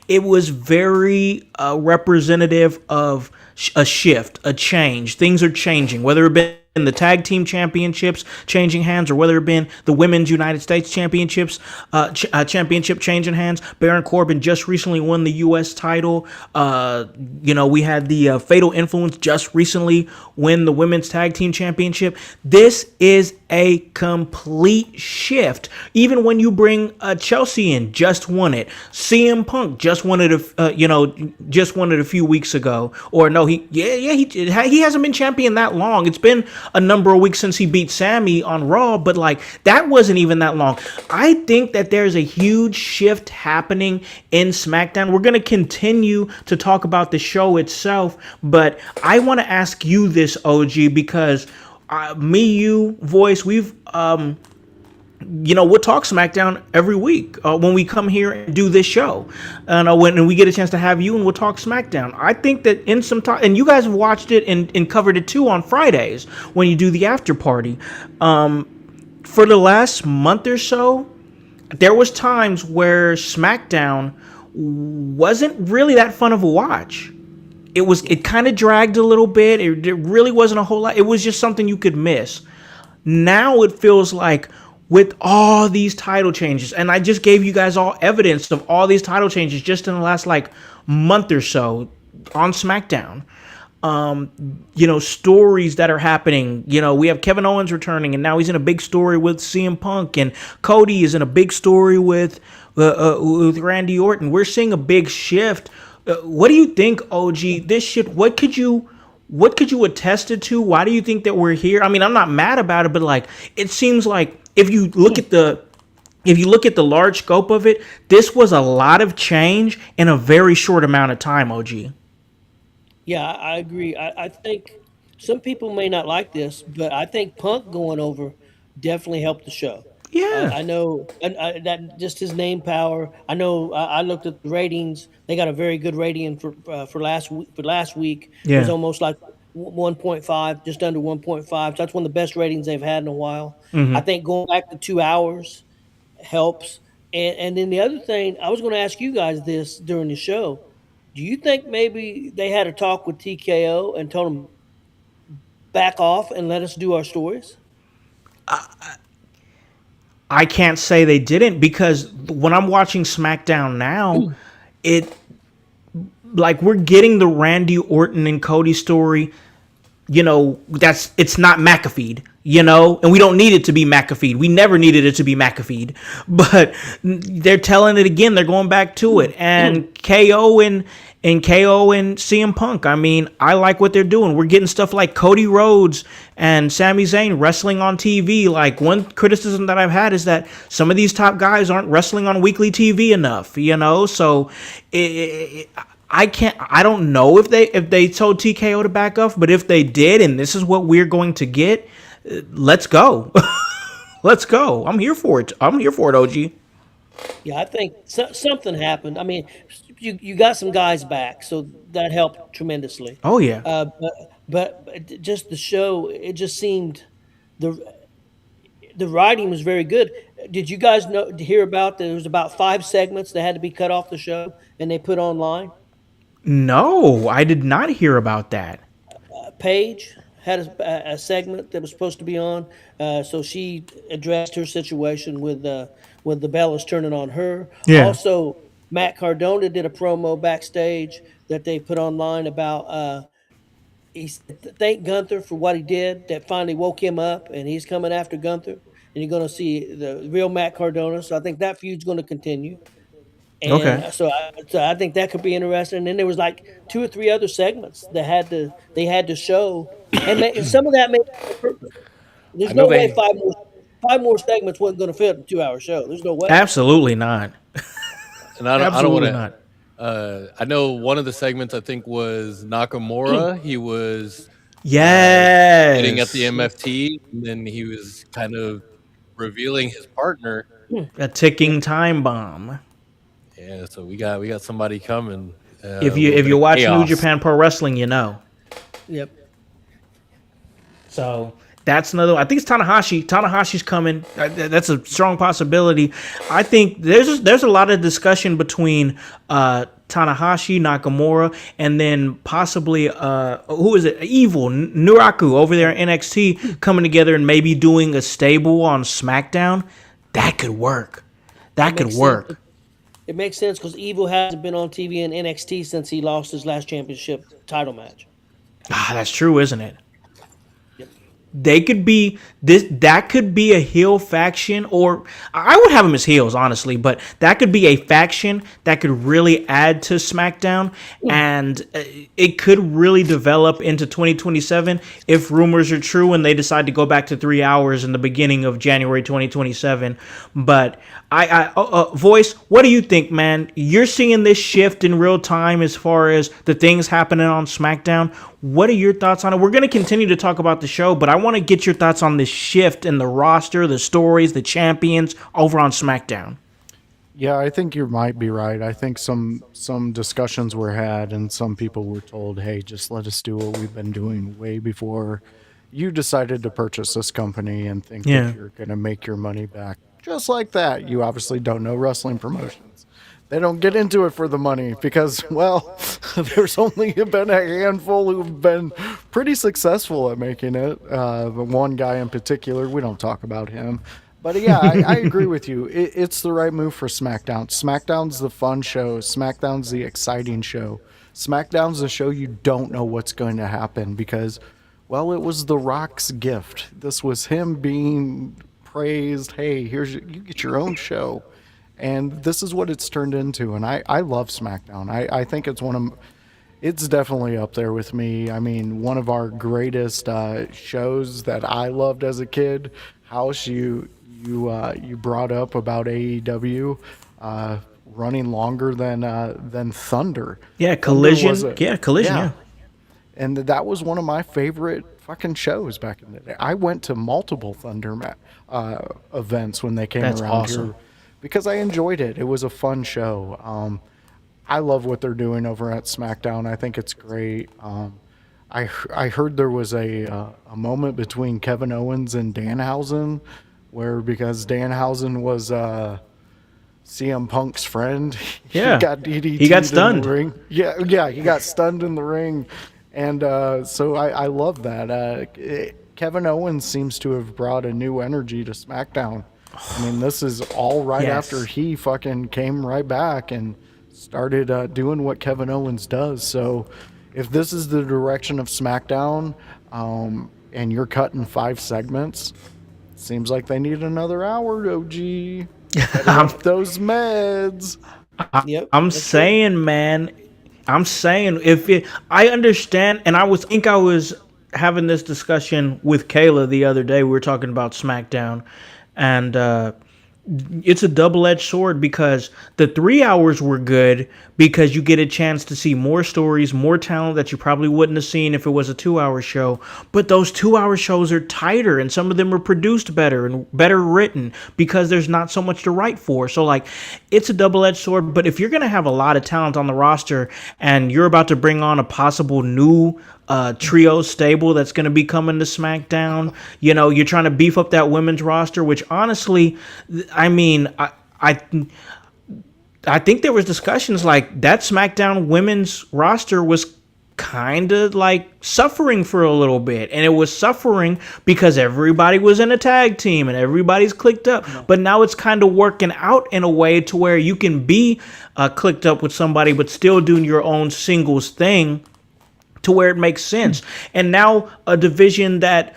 D: it was very representative of a shift, a change. Things are changing, whether it been in the tag team championships changing hands, or whether it been the women's United States championships championship changing hands. Baron Corbin just recently won the U.S. title. We had the Fatal Influence just recently win the women's tag team championship. This is a complete shift. Even when you bring Chelsea in, just won it. CM Punk just won it. Just won it a few weeks ago. Or no, he hasn't been champion that long. It's been a number of weeks since he beat Sammy on Raw, but like that wasn't even that long. I think that there's a huge shift happening in SmackDown. We're going to continue to talk about the show itself, but I want to ask you this, OG, because Voice, we've we'll talk SmackDown every week when we come here and do this show, and when we get a chance to have you, and we'll talk SmackDown. I think that in some time, and you guys have watched it and covered it too on Fridays when you do the after party. For the last month or so, there was times where SmackDown wasn't really that fun of a watch. It kind of dragged a little bit. It really wasn't a whole lot. It was just something you could miss. Now it feels like, with all these title changes, and I just gave you guys all evidence of all these title changes just in the last month or so on SmackDown. Stories that are happening. We have Kevin Owens returning, and now he's in a big story with CM Punk, and Cody is in a big story with Randy Orton. We're seeing a big shift. What do you think, OG? This shit. What could you attest it to? Why do you think that we're here? I mean, I'm not mad about it, but it seems like if you look at the large scope of it, this was a lot of change in a very short amount of time, OG.
E: Yeah, I agree. I think some people may not like this, but I think Punk going over definitely helped the show.
D: Yeah.
E: I know that just his name power. I know I looked at the ratings. They got a very good rating for last week. For last week, it was almost like 1.5, just under 1.5. So that's one of the best ratings they've had in a while. I think going back to 2 hours helps. And then the other thing, I was going to ask you guys this during the show. Do you think maybe they had a talk with TKO and told them back off and let us do our stories?
D: I can't say they didn't, because when I'm watching SmackDown now, we're getting the Randy Orton and Cody story. It's not McAfee'd, and we don't need it to be McAfee'd. We never needed it to be McAfee'd, but they're telling it again. They're going back to it. And KO and CM Punk. I mean, I like what they're doing. We're getting stuff like Cody Rhodes and Sami Zayn wrestling on TV. One criticism that I've had is that some of these top guys aren't wrestling on weekly TV enough, so I don't know if they told TKO to back off, but if they did, and this is what we're going to get, let's go. Let's go. I'm here for it. OG.
E: Yeah, I think something happened. I mean, you got some guys back, so that helped tremendously.
D: Oh yeah.
E: But just the show, it just seemed the writing was very good. Did you guys hear about there was about 5 segments that had to be cut off the show and they put online?
D: No, I did not hear about that.
E: Paige had a segment that was supposed to be on, so she addressed her situation with the Bellas turning on her.
D: Yeah.
E: Also, Matt Cardona did a promo backstage that they put online about he thanked Gunther for what he did that finally woke him up, and he's coming after Gunther, and you're going to see the real Matt Cardona. So I think that feud's going to continue. And
D: Okay.
E: so I think that could be interesting. And then there was 2 or 3 other segments that they had to show, and some of that made purpose. There's no way 5 more segments wasn't going to fit in a 2-hour show. There's no way.
D: Absolutely not.
G: And I don't
D: Absolutely
G: want
D: not.
G: I know one of the segments I think was Nakamura. He was hitting at the MFT, and then he was kind of revealing his partner.
D: A ticking time bomb.
G: Yeah, so we got somebody coming.
D: If you watch New
G: chaos.
D: Japan Pro Wrestling, you know.
E: Yep.
D: So that's another. I think it's Tanahashi. Tanahashi's coming. That's a strong possibility. I think there's a lot of discussion between Tanahashi, Nakamura, and then possibly who is it? Evil Nuraku over there in NXT coming together and maybe doing a stable on SmackDown. That could work. That could work.
E: It makes sense because Evil hasn't been on TV in NXT since he lost his last championship title match.
D: That's true, isn't it? They could be this. That could be a heel faction, or I would have them as heels, honestly. But that could be a faction that could really add to SmackDown, and it could really develop into 2027 if rumors are true and they decide to go back to 3 hours in the beginning of January 2027. But Voice, what do you think, man? You're seeing this shift in real time as far as the things happening on SmackDown. What are your thoughts on it? We're going to continue to talk about the show, but I want to get your thoughts on this shift in the roster, the stories, the champions over on SmackDown.
F: Yeah, I think you might be right. I think some discussions were had and some people were told, hey, just let us do what we've been doing way before you decided to purchase this company and think that you're going to make your money back. Just like that. You obviously don't know wrestling promotions. They don't get into it for the money because, well, there's only been a handful who've been pretty successful at making it. One guy in particular, we don't talk about him. But yeah, I agree with you. It's the right move for SmackDown. SmackDown's the fun show. SmackDown's the exciting show. SmackDown's the show you don't know what's going to happen because, well, it was The Rock's gift. This was him being praised. Hey, you get your own show. And this is what it's turned into, and I love SmackDown. I think it's definitely up there with me. I mean, one of our greatest shows that I loved as a kid. Howse, you brought up about AEW running longer than Thunder.
D: Yeah, Collision. Collision. Yeah.
F: And that was one of my favorite fucking shows back in the day. I went to multiple Thunder events when they came around here. Because I enjoyed it. It was a fun show. I love what they're doing over at SmackDown. I think it's great. I heard there was a moment between Kevin Owens and Danhausen where because Danhausen was CM Punk's friend, he got DDT'd.
D: He got stunned.
F: In the ring. Yeah, he got stunned in the ring. And so I love that. Kevin Owens seems to have brought a new energy to SmackDown. I mean, this is all right after he fucking came right back and started doing what Kevin Owens does. So if this is the direction of SmackDown and you're cutting 5 segments, seems like they need another hour, OG. Up those meds.
D: I'm saying, man. I'm saying I understand, and I was having this discussion with Kayla the other day. We were talking about SmackDown. And it's a double-edged sword because the 3 hours were good because you get a chance to see more stories, more talent that you probably wouldn't have seen if it was a 2-hour show. But those 2-hour shows are tighter and some of them are produced better and better written because there's not so much to write for. So, like, it's a double-edged sword. But if you're going to have a lot of talent on the roster and you're about to bring on a possible new trio stable that's going to be coming to SmackDown, you're trying to beef up that women's roster, which honestly, I mean, I think there was discussions like that SmackDown women's roster was kind of like suffering for a little bit, and it was suffering because everybody was in a tag team and everybody's clicked up. But now it's kind of working out in a way to where you can be clicked up with somebody but still doing your own singles thing to where it makes sense. And now a division that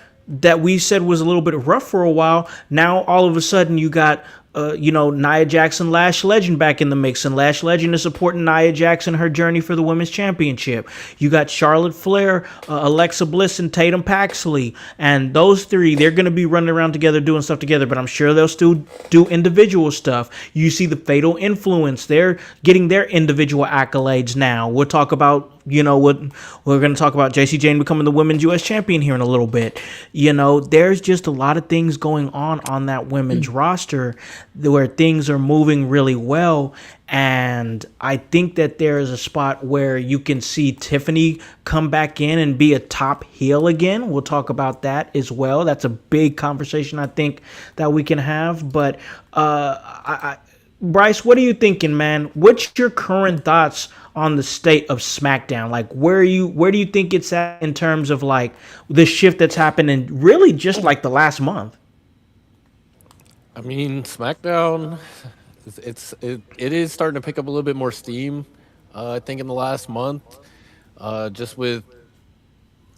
D: we said was a little bit rough for a while, now all of a sudden you got Nia Jackson, Lash Legend back in the mix, and Lash Legend is supporting Nia Jackson her journey for the women's championship. You got Charlotte Flair, Alexa Bliss, and Tatum Paxley, and those three, they're going to be running around together doing stuff together, but I'm sure they'll still do individual stuff. You see the Fatal Influence, they're getting their individual accolades now. We'll talk about we're going to talk about Jacy Jayne becoming the women's U.S. champion here in a little bit. There's just a lot of things going on that women's roster where things are moving really well. And I think that there is a spot where you can see Tiffany come back in and be a top heel again. We'll talk about that as well. That's a big conversation I think that we can have. But Bryce, what are you thinking, man? What's your current thoughts on the state of SmackDown? Like, where do you think it's at in terms of like the shift that's happened in really just like the last month?
G: I mean, SmackDown, it is starting to pick up a little bit more steam. I think in the last month, just with,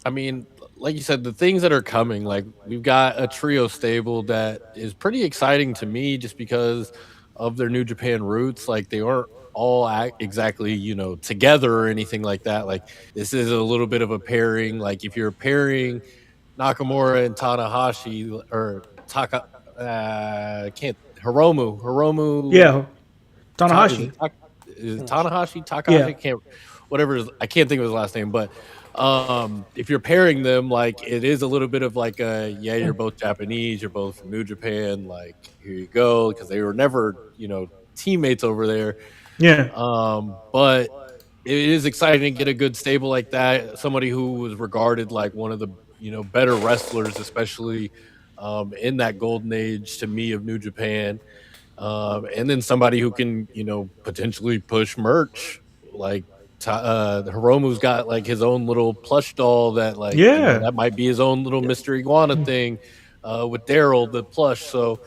G: I mean, like you said, the things that are coming. Like we've got a trio stable that is pretty exciting to me, just because of their New Japan roots. Like they aren't all exactly together or anything like that. Like this is a little bit of a pairing. Like if you're pairing Nakamura and Tanahashi or can't Hiromu.
D: Yeah,
G: Is
D: Tanahashi.
G: it Tanahashi? Takahashi?
D: Yeah.
G: Can't whatever. I can't think of his last name, but if you're pairing them, like it is a little bit of like you're both Japanese, you're both from New Japan, like here you go, because they were never teammates over there.
D: Yeah.
G: But it is exciting to get a good stable like that. Somebody who was regarded like one of the better wrestlers, especially in that golden age to me of New Japan. And then somebody who can potentially push merch. Like Hiromu's got like his own little plush doll that like
D: Yeah.
G: that might be his own little Mr. Iguana thing with Daryl the plush. So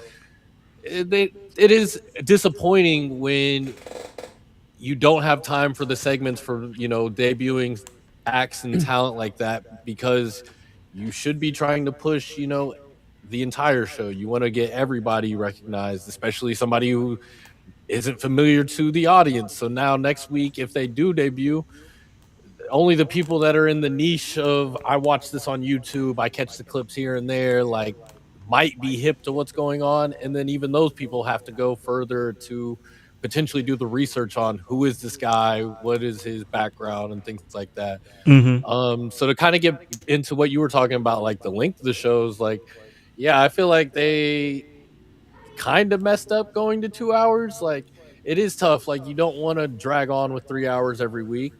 G: it is disappointing when you don't have time for the segments for debuting acts and talent like that, because you should be trying to push the entire show. You want to get everybody recognized, especially somebody who isn't familiar to the audience. So now next week, if they do debut, only the people that are in the niche of I watch this on YouTube, I catch the clips here and there, like might be hip to what's going on. And then even those people have to go further to potentially do the research on who is this guy, what is his background, and things like that. So to kind of get into what you were talking about, like the length of the shows, like I feel like they kind of messed up going to 2 hours. Like it is tough. Like you don't want to drag on with 3 hours every week.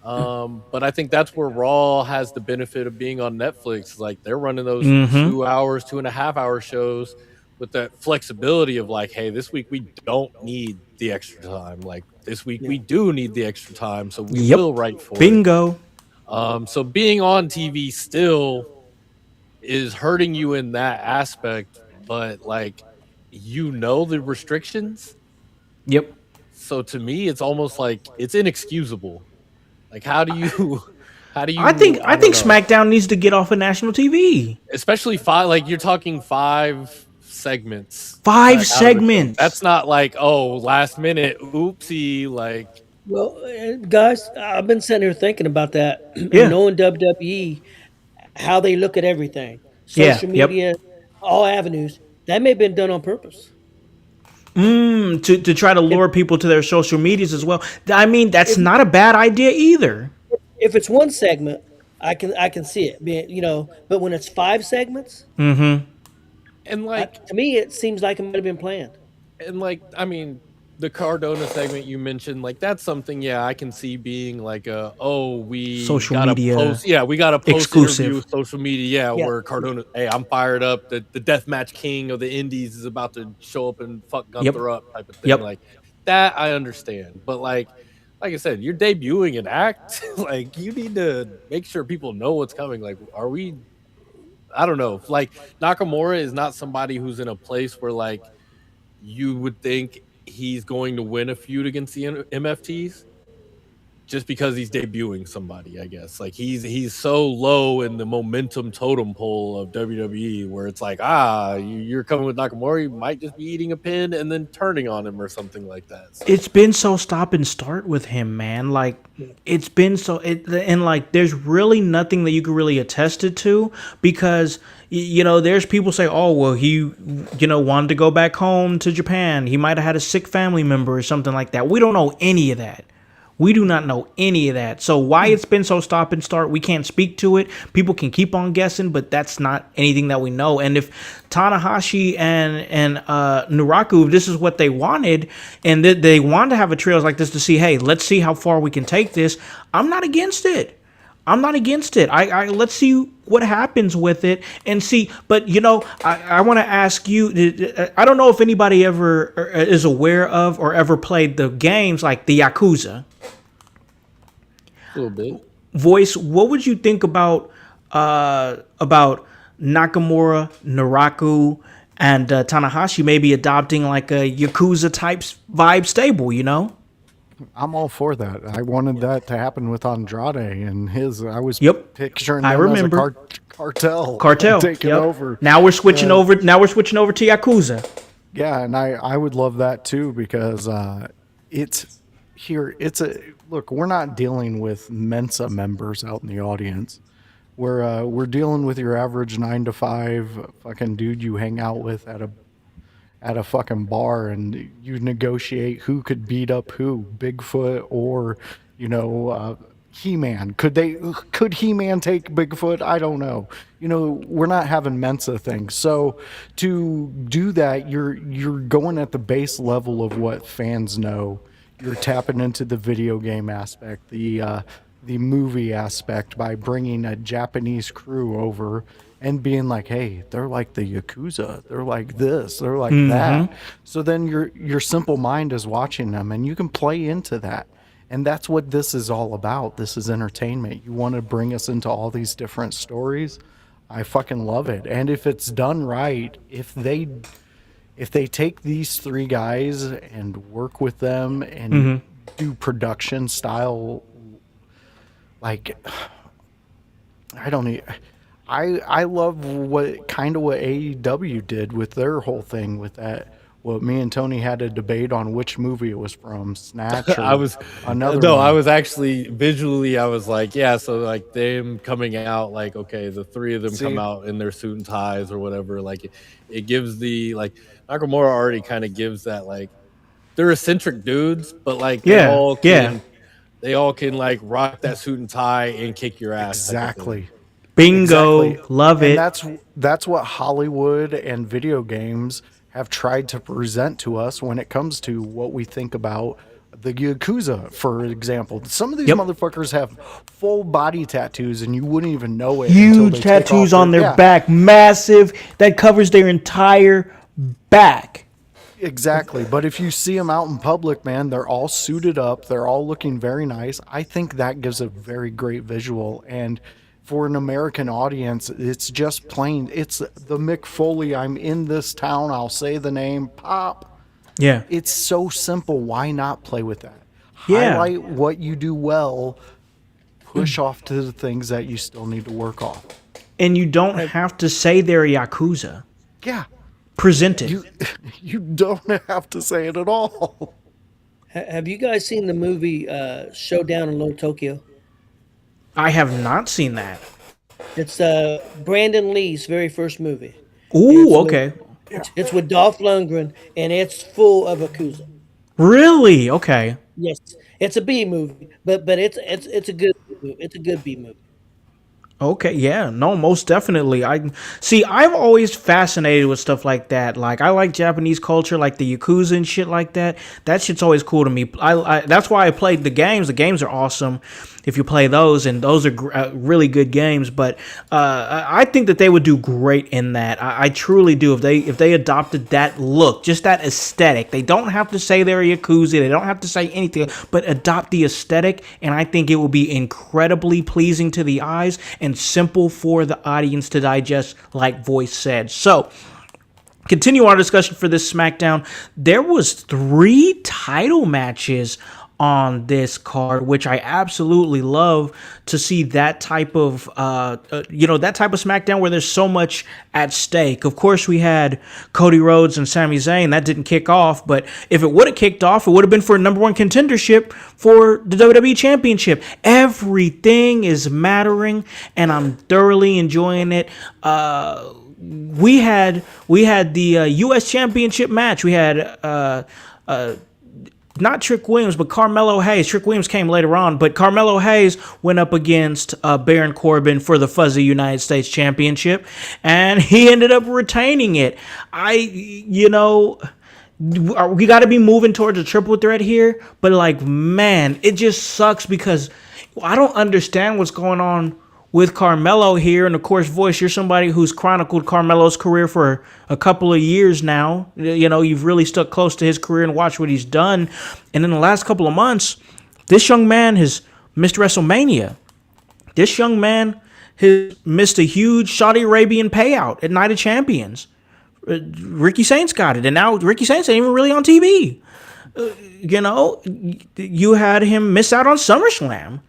G: But I think that's where Raw has the benefit of being on Netflix. Like they're running those 2 hours, 2.5 hour shows with that flexibility of like, hey, this week we don't need the extra time. Like this week we do need the extra time, so we will write for
D: Bingo.
G: it. So being on TV still is hurting you in that aspect, but like the restrictions.
D: Yep.
G: So to me, it's almost like it's inexcusable. Like how do you
D: I think
G: don't know.
D: SmackDown needs to get off of national TV.
G: Especially 5, like you're talking 5 segments.
D: 5 segments.
G: That's not like, oh, last minute, oopsie, like.
E: Well, guys, I've been sitting here thinking about that.
D: Yeah.
E: Knowing WWE, how they look at everything,
D: Yeah,
E: social
D: yep.
E: media, all avenues, that may have been done on purpose.
D: To try to lure people to their social medias as well. I mean, that's not a bad idea either.
E: If it's one segment, I can see it being, but when it's 5 segments,
G: and like
E: to me, it seems like it might have been planned.
G: And like, I mean, the Cardona segment you mentioned, like that's something, I can see being like we
D: Social
G: gotta
D: media
G: post, we got to post
D: exclusive.
G: interview social media, where Cardona, hey, I'm fired up. The deathmatch king of the Indies is about to show up and fuck Gunther up type of thing. Like that, I understand, but like I said, you're debuting an act. Like you need to make sure people know what's coming. Like, I don't know. Like Nakamura is not somebody who's in a place where like you would think he's going to win a feud against the MFTs just because he's debuting somebody, I guess. Like he's so low in the momentum totem pole of WWE where it's like, you're coming with Nakamura, you might just be eating a pin and then turning on him or something like that. So.
D: It's been so stop and start with him, man. Like it's been so and like there's really nothing that you can really attest it to, because there's people say, oh well, he wanted to go back home to Japan, he might have had a sick family member or something like that. We don't know any of that. We do not know any of that. So why it's been so stop and start, we can't speak to it. People can keep on guessing, but that's not anything that we know. And if Tanahashi and Naraku, this is what they wanted, and they wanted to have a trios like this to see, hey, let's see how far we can take this. I'm not against it. I let's see what happens with it and see. But I want to ask you. I don't know if anybody ever is aware of or ever played the games like the Yakuza.
G: A little bit.
D: Voice, what would you think about Nakamura, Naraku, and Tanahashi maybe adopting like a Yakuza type vibe stable?
F: I'm all for that. I wanted that to happen with Andrade and his. I was picturing
D: I
F: them
D: remember.
F: as a cartel taking
D: Yep.
F: over.
D: Now we're switching over. Now we're switching over to Yakuza.
F: Yeah, and I would love that too because look. We're not dealing with Mensa members out in the audience. We're dealing with your average 9 to 5 fucking dude you hang out with at a fucking bar, and you negotiate who could beat up who, Bigfoot or He-Man. Could He-Man take Bigfoot? I don't know. We're not having Mensa things. So to do that, you're going at the base level of what fans know. You're tapping into the video game aspect, the movie aspect by bringing a Japanese crew over and being like, hey, they're like the Yakuza. They're like this. They're like that. So then your simple mind is watching them, and you can play into that. And that's what this is all about. This is entertainment. You want to bring us into all these different stories. I fucking love it. And if it's done right, if they take these 3 guys and work with them and do production style, like, I love what AEW did with their whole thing with that. Well, me and Tony had a debate on which movie it was from, Snatch or
G: I was actually visually, I was like, yeah, so like them coming out, like, okay, the 3 of them come out in their suit and ties or whatever, like it gives the, like, Nakamura already kind of gives that, like, they're eccentric dudes, but like they all can like rock that suit and tie and kick your ass.
F: Exactly.
D: Bingo.
F: Exactly.
D: Love it.
F: That's what Hollywood and video games have tried to present to us when it comes to what we think about the Yakuza, for example. Some of these motherfuckers have full body tattoos and you wouldn't even know it.
D: Huge tattoos on their back, massive, that covers their entire back.
F: Exactly. But if you see them out in public, man, they're all suited up. They're all looking very nice. I think that gives a very great visual. And for an American audience, it's just plain. It's the Mick Foley, I'm in this town, I'll say the name, pop.
D: Yeah.
F: It's so simple. Why not play with that?
D: Yeah.
F: Highlight what you do well. Push off to the things that you still need to work off.
D: And you don't have to say they're Yakuza.
F: Yeah.
D: Present it.
F: You don't have to say it at all.
E: Have you guys seen the movie Showdown in Little Tokyo?
D: I have not seen that.
E: It's Brandon Lee's very first movie.
D: Ooh, okay.
E: It's with Dolph Lundgren, and it's full of Yakuza.
D: Really? Okay.
E: Yes, it's a B movie, but it's a good B movie.
D: Okay, yeah, no, most definitely. I'm always fascinated with stuff like that. Like, I like Japanese culture, like the Yakuza and shit like that. That shit's always cool to me. That's why I played the games. The games are awesome if you play those, and those are really good games. But I think that they would do great in that. I truly do. If they adopted that look, just that aesthetic. They don't have to say they're a Yakuza. They don't have to say anything, but adopt the aesthetic, and I think it will be incredibly pleasing to the eyes and simple for the audience to digest, like Voice said. So, continue our discussion for this SmackDown. There was 3 title matches on this card, which I absolutely love to see that type of, that type of SmackDown where there's so much at stake. Of course, we had Cody Rhodes and Sami Zayn. That didn't kick off, but if it would have kicked off, it would have been for a number 1 contendership for the WWE Championship. Everything is mattering, and I'm thoroughly enjoying it. We had the U.S. Championship match. We had not Trick Williams, but Carmelo Hayes. Trick Williams came later on, but Carmelo Hayes went up against Baron Corbin for the fuzzy United States Championship, and he ended up retaining it. We got to be moving towards a triple threat here, but like, man, it just sucks because I don't understand what's going on with Carmelo here. And of course, Voice, you're somebody who's chronicled Carmelo's career for a couple of years now. You've really stuck close to his career and watched what he's done. And in the last couple of months, this young man has missed WrestleMania. This young man has missed a huge Saudi Arabian payout at Night of Champions. Ricky Saints got it, and now Ricky Saints ain't even really on TV. You had him miss out on SummerSlam.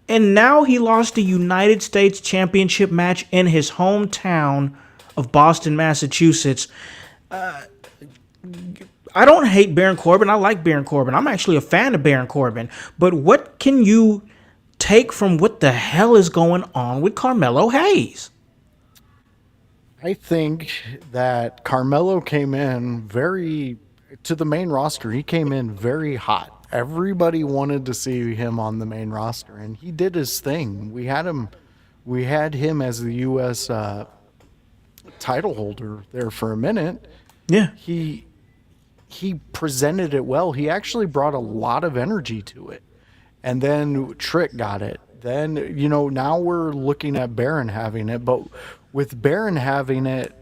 D: And now he lost the United States Championship match in his hometown of Boston, Massachusetts. I don't hate Baron Corbin. I like Baron Corbin. I'm actually a fan of Baron Corbin. But what can you take from what the hell is going on with Carmelo Hayes?
F: I think that Carmelo came in to the main roster. He came in very hot. Everybody wanted to see him on the main roster, and he did his thing. We had him as the U.S. Title holder there for a minute.
D: Yeah.
F: He presented it well. He actually brought a lot of energy to it. And then Trick got it. Then, now we're looking at Baron having it, but with Baron having it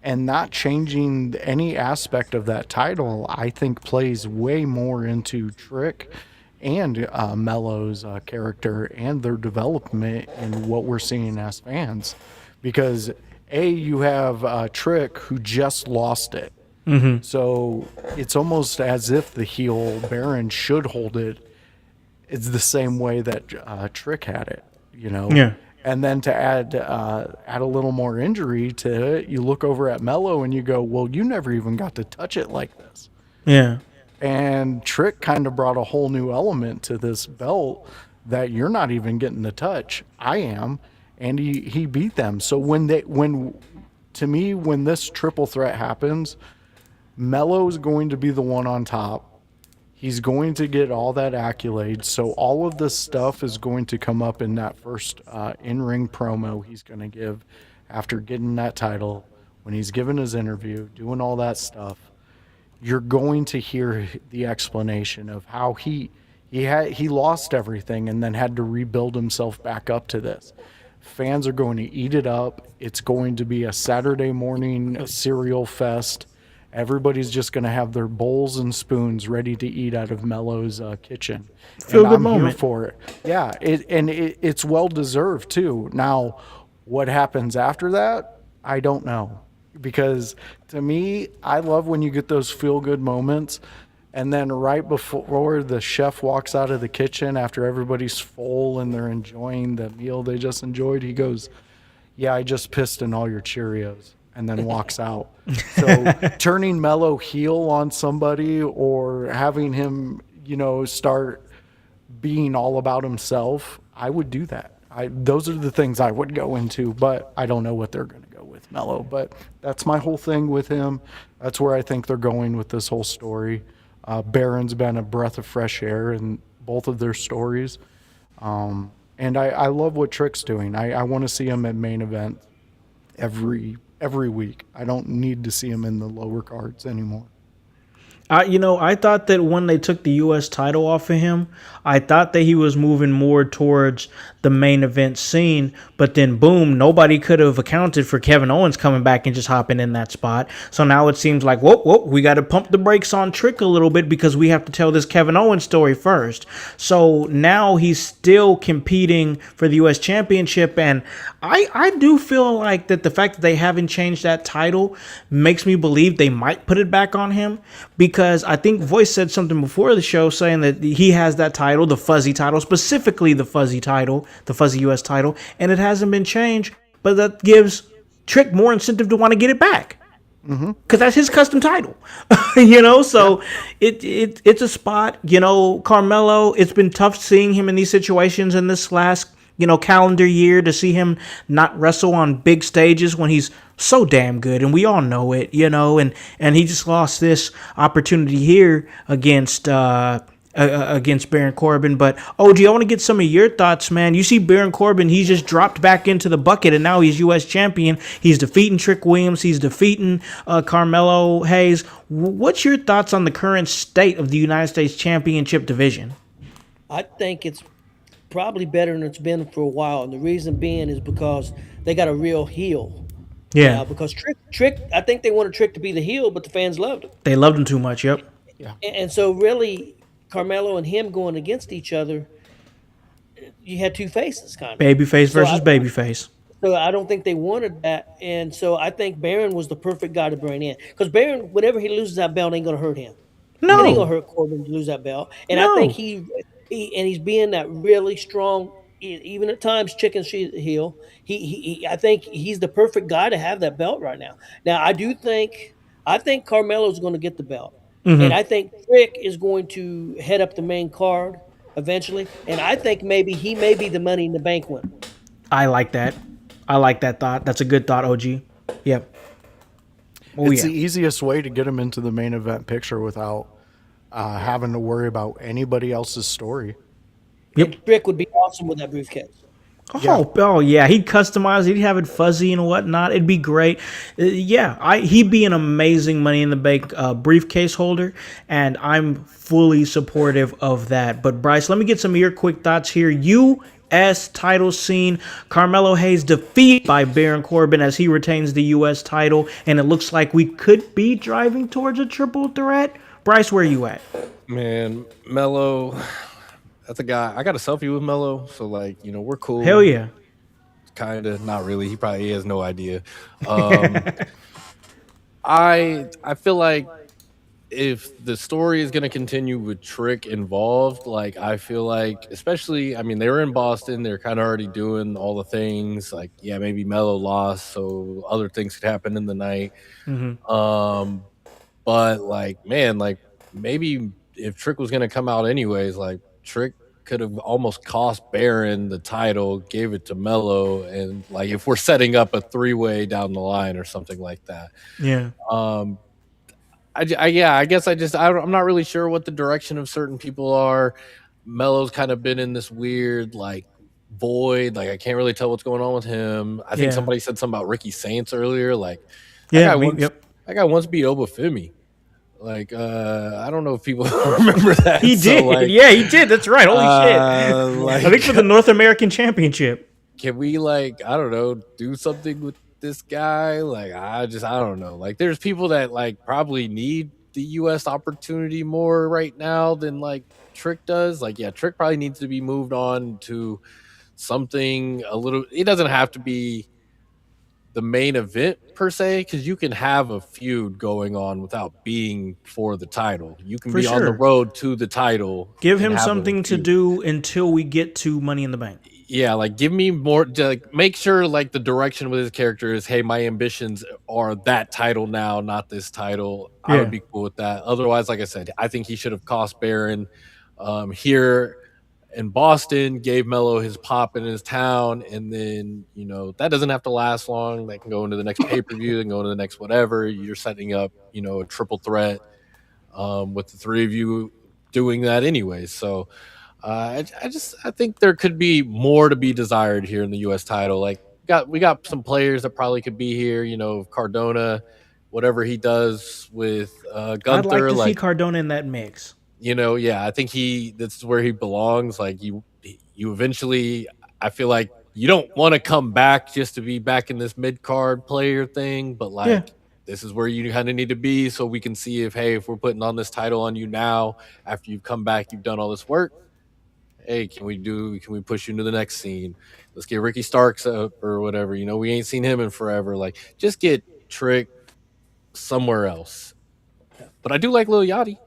F: and not changing any aspect of that title, I think plays way more into Trick and Melo's character and their development and what we're seeing as fans. Because, you have Trick who just lost it.
D: Mm-hmm.
F: So it's almost as if the heel Baron should hold it. It's the same way that Trick had it,
D: Yeah.
F: And then to add a little more injury to it, you look over at Melo and you go, well, you never even got to touch it like this.
D: Yeah.
F: And Trick kind of brought a whole new element to this belt that you're not even getting to touch. I am. And he beat them. So when this triple threat happens, Melo's going to be the one on top. He's going to get all that accolades. So all of this stuff is going to come up in that first in-ring promo he's going to give after getting that title, when he's giving his interview, doing all that stuff. You're going to hear the explanation of how he lost everything and then had to rebuild himself back up to this. Fans are going to eat it up. It's going to be a Saturday morning cereal fest. Everybody's just going to have their bowls and spoons ready to eat out of Melo's kitchen.
D: Feel
F: and
D: good
F: I'm
D: moment.
F: here for it. Yeah, it's well deserved too. Now, what happens after that, I don't know. Because to me, I love when you get those feel good moments, and then right before the chef walks out of the kitchen after everybody's full and they're enjoying the meal they just enjoyed, he goes, "Yeah, I just pissed in all your Cheerios," and then walks out. So turning Melo heel on somebody or having him, start being all about himself, I would do that. Those are the things I would go into, but I don't know what they're going to go with Melo. But that's my whole thing with him. That's where I think they're going with this whole story. Baron's been a breath of fresh air in both of their stories. And I love what Trick's doing. I want to see him at main event every week. I don't need to see him in the lower cards anymore.
D: I thought that when they took the U.S. title off of him, I thought that he was moving more towards the main event scene. But then, boom, nobody could have accounted for Kevin Owens coming back and just hopping in that spot. So now it seems like, whoa, we got to pump the brakes on Trick a little bit because we have to tell this Kevin Owens story first. So now he's still competing for the U.S. Championship. And I do feel like that the fact that they haven't changed that title makes me believe they might put it back on him, because I think Voice said something before the show saying that he has that title, the fuzzy title, specifically the fuzzy title, the fuzzy U.S. title, and it hasn't been changed, but that gives Trick more incentive to want to get it back. Because that's his custom title. So it's a spot. Carmelo, it's been tough seeing him in these situations in this last calendar year to see him not wrestle on big stages when he's so damn good, and we all know it, and he just lost this opportunity here against Baron Corbin. But OG, I want to get some of your thoughts, man. You see Baron Corbin, he's just dropped back into the bucket, and now he's U.S. champion. He's defeating Trick Williams. He's defeating Carmelo Hayes. What's your thoughts on the current state of the United States Championship division?
E: I think it's probably better than it's been for a while, and the reason being is because they got a real heel.
D: Yeah.
E: Because Trick, I think they wanted Trick to be the heel, but the fans loved him.
D: They loved him too much, yep.
F: Yeah.
E: And so really, Carmelo and him going against each other, you had two faces, kind of.
D: Babyface versus babyface.
E: So I don't think they wanted that, and so I think Baron was the perfect guy to bring in. Because Baron, whenever he loses that belt, ain't gonna hurt him.
D: No.
E: It ain't gonna hurt Corbin to lose that belt. And I think he's being that really strong, even at times chicken heel. I think he's the perfect guy to have that belt right now. Now I think Carmelo's going to get the belt, and I think Trick is going to head up the main card eventually. And I think maybe he may be the Money in the Bank winner.
D: I like that. I like that thought. That's a good thought, OG. Yep.
F: It's the easiest way to get him into the main event picture without having to worry about anybody else's story.
D: Yep.
E: And Trick would be awesome with that briefcase.
D: Oh yeah, he'd customize it, he'd have it fuzzy and whatnot. It'd be great. He'd be an amazing Money in the Bank briefcase holder, and I'm fully supportive of that. But Bryce, let me get some of your quick thoughts here. U.S. title scene. Carmelo Hayes defeated by Baron Corbin as he retains the U.S. title, and it looks like we could be driving towards a triple threat. Bryce, where you at?
G: Man, Melo, that's a guy. I got a selfie with Melo, so we're cool.
D: Hell yeah.
G: Kind of, not really. He probably has no idea. I feel like if the story is going to continue with Trick involved, I feel like, especially, they were in Boston. They're kind of already doing all the things. Maybe Melo lost, so other things could happen in the night. But maybe if Trick was going to come out anyways, Trick could have almost cost Baron the title, gave it to Melo, and if we're setting up a three-way down the line or something like that.
D: Yeah.
G: I guess I'm not really sure what the direction of certain people are. Melo's kind of been in this weird void. I can't really tell what's going on with him. I think somebody said something about Ricky Saints earlier. That guy once beat Obafemi. I don't know if people remember that.
D: He did. He did. That's right. Holy shit. I think for the North American Championship.
G: Can we I don't know, do something with this guy? I don't know. There's people that probably need the US opportunity more right now than Trick does. Trick probably needs to be moved on to something a little. It doesn't have to be the main event per se, because you can have a feud going on without being for the title. You can be on the road to the title.
D: Give him something to do until we get to Money in the Bank.
G: Yeah, give me more. Make sure the direction with his character is, hey, my ambitions are that title now, not this title. I would be cool with that. Otherwise, like I said, I think he should have cost Baron here in Boston, gave Melo his pop in his town, and then that doesn't have to last long. They can go into the next pay-per-view, they can go into the next whatever. You're setting up a triple threat with the three of you doing that anyway. So I think there could be more to be desired here in the US title. We got some players that probably could be here, Cardona, whatever he does with Gunther.
D: I'd like to see Cardona in that mix.
G: I think this is where he belongs. You eventually, I feel like you don't want to come back just to be back in this mid-card player thing, but this is where you kind of need to be, so we can see if we're putting on this title on you now, after you've come back, you've done all this work. Hey, can we push you into the next scene? Let's get Ricky Starks up or whatever. We ain't seen him in forever. Just get Trick somewhere else. But I do like Lil Yachty.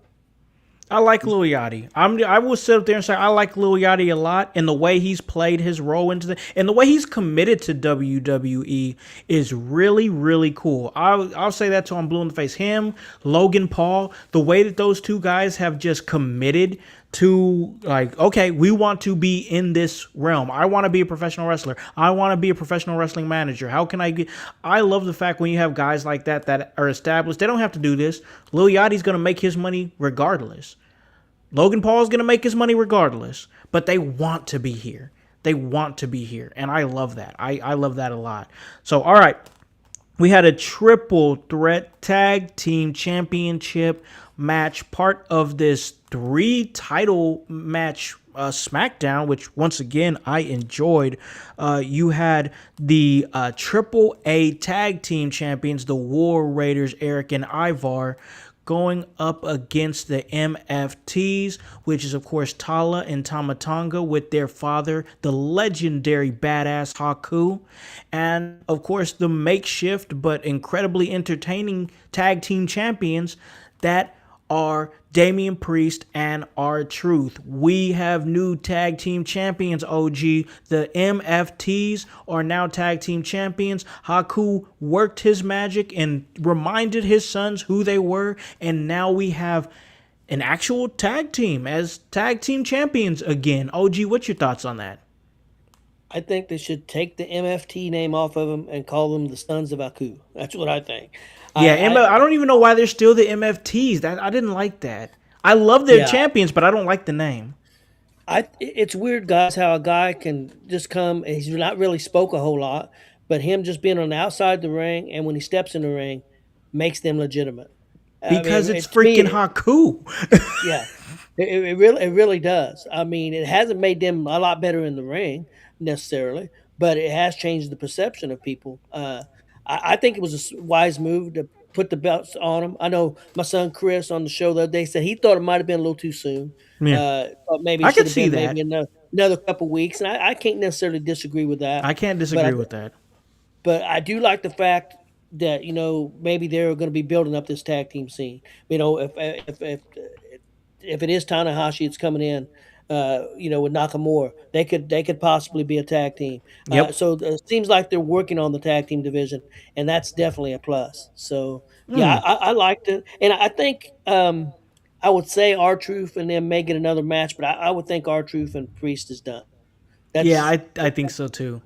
D: I like Lil Yachty. I will sit up there and say I like Lil Yachty a lot, and the way he's played his role and the way he's committed to WWE is really, really cool. I'll say that till I'm blue in the face. Him, Logan Paul, the way that those two guys have just committed to like, okay, we want to be in this realm. I want to be a professional wrestler. I want to be a professional wrestling manager. How can I get? I love the fact when you have guys like that that are established. They don't have to do this. Lil Yachty's gonna make his money regardless. Logan Paul's gonna make his money regardless. But they want to be here. They want to be here, and I love that. I love that a lot. So, all right. We had a triple threat tag team championship match, part of this 3-title match SmackDown, which once again I enjoyed. You had the triple A tag team champions, the War Raiders, Eric and Ivar, going up against the MFTs, which is, of course, Tala and Tama Tonga with their father, the legendary badass Haku. And, of course, the makeshift but incredibly entertaining tag team champions that are Damian Priest and R-Truth. We have new tag team champions, OG. The MFTs are now tag team champions. Haku worked his magic and reminded his sons who they were, and now we have an actual tag team as tag team champions again. OG, what's your thoughts on that?
E: I think they should take the MFT name off of them and call them the Sons of Haku. That's what I think.
D: Yeah, I don't even know why they're still the MFTs. That I didn't like that. I love their champions, but I don't like the name.
E: It's weird, guys, how a guy can just come and he's not really spoke a whole lot, but him just being on the outside the ring and when he steps in the ring makes them legitimate.
D: Because it's freaking Haku.
E: Yeah, it really does. I mean, it hasn't made them a lot better in the ring necessarily, but it has changed the perception of people. I think it was a wise move to put the belts on them. I know my son Chris on the show the other day said he thought it might have been a little too soon.
D: Yeah.
E: But maybe
D: I
E: it should
D: could
E: have
D: see
E: been
D: that.
E: maybe another couple weeks, and I can't necessarily disagree with that.
D: I can't disagree with that.
E: But I do like the fact that maybe they're going to be building up this tag team scene. If it is Tanahashi, it's coming in. With Nakamura, they could possibly be a tag team.
D: Yep.
E: So it seems like they're working on the tag team division, and that's definitely a plus. So I liked it, and I think I would say R-Truth and them may get another match, but I would think R-Truth and Priest is done.
D: I think so too.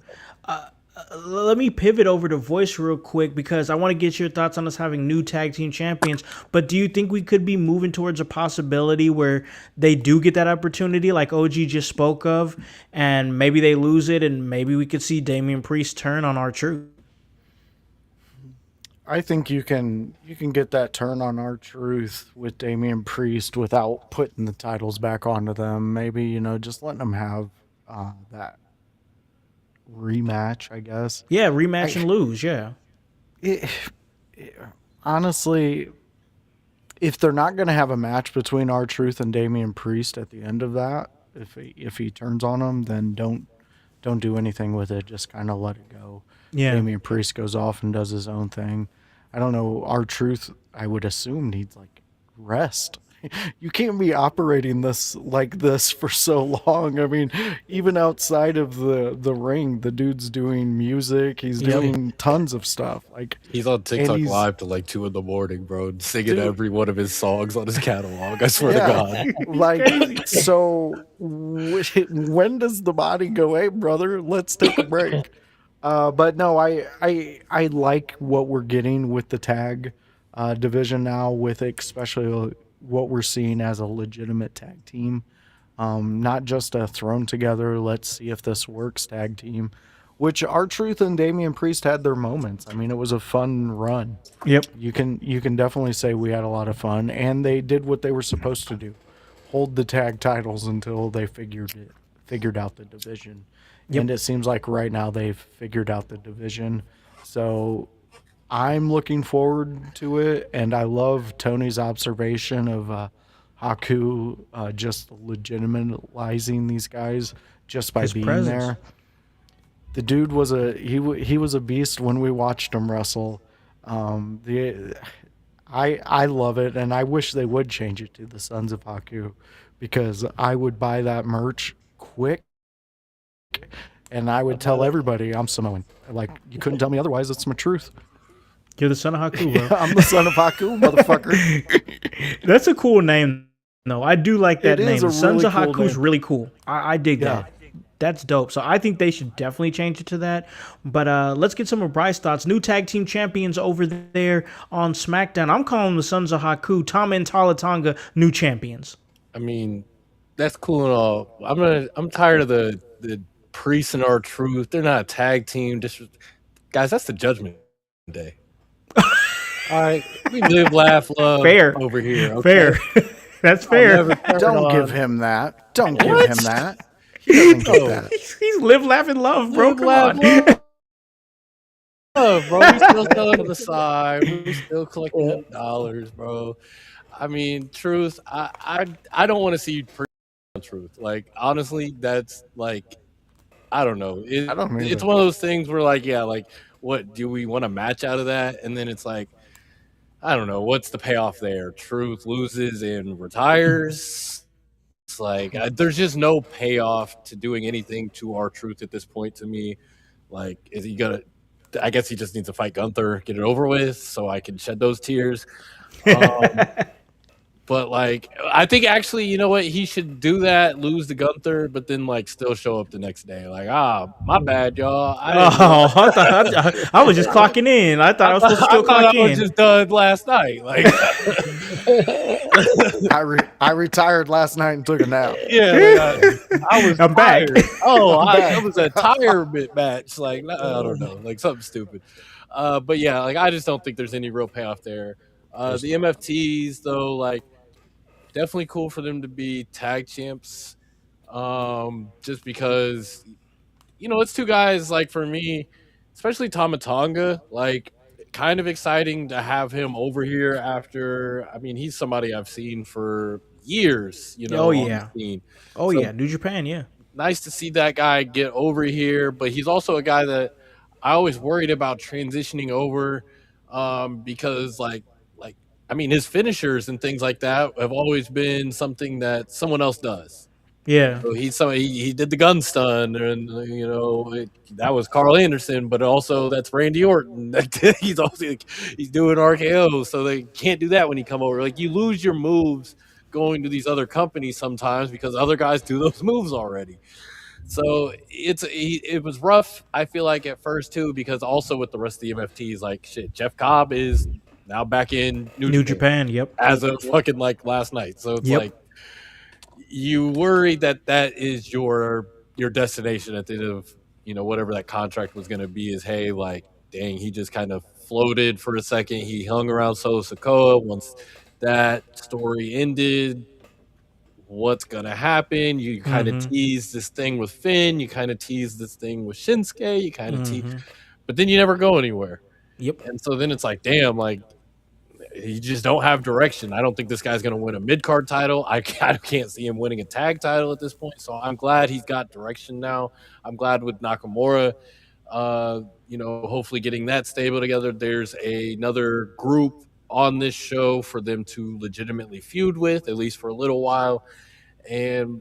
D: Let me pivot over to Voice real quick because I want to get your thoughts on us having new tag team champions. But do you think we could be moving towards a possibility where they do get that opportunity like OG just spoke of, and maybe they lose it, and maybe we could see Damian Priest turn on R-Truth?
F: I think you can get that turn on R-Truth with Damian Priest without putting the titles back onto them. Maybe, just letting them have that rematch, I guess.
D: Yeah, rematch and lose, yeah.
F: Honestly, if they're not going to have a match between R-Truth and Damian Priest at the end of that, if he turns on them, then don't do anything with it. Just kind of let it go.
D: Yeah.
F: Damian Priest goes off and does his own thing. I don't know. R-Truth, I would assume, needs rest. You can't be operating like this for so long. I mean, even outside of the ring, the dude's doing music. He's doing tons of stuff.
G: He's on TikTok live till 2 a.m, bro, singing every one of his songs on his catalog. I swear to God.
F: So when does the body go, hey, brother, let's take a break? But no, I like what we're getting with the tag division now, with especially what we're seeing as a legitimate tag team, not just a thrown together, let's see if this works tag team, which R-Truth and Damian Priest had their moments. I mean, it was a fun run.
D: Yep.
F: You can definitely say we had a lot of fun, and they did what they were supposed to do, hold the tag titles until they figured out the division. Yep. And it seems like right now they've figured out the division. So I'm looking forward to it, and I love Tony's observation of Haku just legitimizing these guys just by being there. The dude was he was a beast when we watched him wrestle. I love it, and I wish they would change it to the Sons of Haku, because I would buy that merch quick. And I would tell everybody I'm Samoan. You couldn't tell me otherwise. It's my truth.
D: You're the son of Haku, bro.
F: I'm the son of Haku, motherfucker.
D: That's a cool name. No, I do like that
F: It
D: name.
F: is a
D: The Sons
F: really
D: of
F: cool
D: Haku's
F: name.
D: really cool. I dig
F: Yeah.
D: that. That's dope. So I think they should definitely change it to that. But let's get some of Bryce's thoughts. New tag team champions over there on SmackDown. I'm calling the Sons of Haku, Tama and Talla Tonga, new champions.
G: I mean, that's cool and all. I'm tired of the Priest and R-Truth. They're not a tag team. Guys, that's the Judgment Day. All right, we live, laugh, love
D: Fair.
G: over here. Okay?
D: Fair. That's
G: I'll
D: fair.
G: never turn
F: Don't
G: on-
F: give him that. Don't give
G: What?
F: him that. He doesn't get that.
D: He's live, laugh, and love, bro.
G: Live,
D: Come
G: laugh,
D: on.
G: love, bro. We still selling on the side. We still collecting them dollars, bro. I mean, truth. I don't want to see truth. Like, honestly, that's like, I don't know.
F: I don't
G: It's
F: either.
G: one of those things where, like, yeah, like, what do we want a match out of that? And then it's like, I don't know, what's the payoff there? Truth loses and retires. It's like there's just no payoff to doing anything to R-Truth at this point. To me, like, is he gonna? I guess he just needs to fight Gunther, get it over with, so I can shed those tears. But like, I think actually, you know what? He should do that, lose to Gunther, but then like still show up the next day. Like, my bad, y'all.
D: I was just clocking in. I thought I was supposed to still clock
G: I was
D: in.
G: just done last night. Like,
F: I retired last night and took a nap.
G: yeah, I was
D: I'm back.
G: tired. Oh, it was a retirement match. Like, I don't know, like something stupid. But yeah, like I just don't think there's any real payoff there. The MFTs though, like, definitely cool for them to be tag champs. Just because, it's two guys, like, for me, especially Tama Tonga, like, kind of exciting to have him over here after, I mean, he's somebody I've seen for years,
D: Oh,
G: on
D: yeah.
G: the scene.
D: Oh,
G: So,
D: yeah. New Japan, yeah.
G: nice to see that guy get over here, but he's also a guy that I always worried about transitioning over, because I mean, his finishers and things like that have always been something that someone else does.
D: Yeah.
G: So he did the gun stun, and that was Carl Anderson, but also that's Randy Orton. He's also he's doing RKO, so they can't do that when he come over. Like, you lose your moves going to these other companies sometimes because other guys do those moves already. So it was rough, I feel like, at first too, because also with the rest of the MFTs, like, shit, Jeff Cobb is now back in New
D: Japan, yep.
G: as of fucking like last night. So it's like, you worry that is your destination at the end of whatever that contract was going to be. Is, hey, like, dang, he just kind of floated for a second. He hung around Solo Sikoa. Once that story ended, what's gonna happen? You kind of tease this thing with Finn, you kind of tease this thing with Shinsuke, you kind of tease, but then you never go anywhere.
D: Yep.
G: And so then it's like, damn, like, you just don't have direction. I don't think this guy's gonna win a mid-card title. I can't see him winning a tag title at this point. So I'm glad he's got direction now. I'm glad with Nakamura, hopefully getting that stable together. There's another group on this show for them to legitimately feud with, at least for a little while. And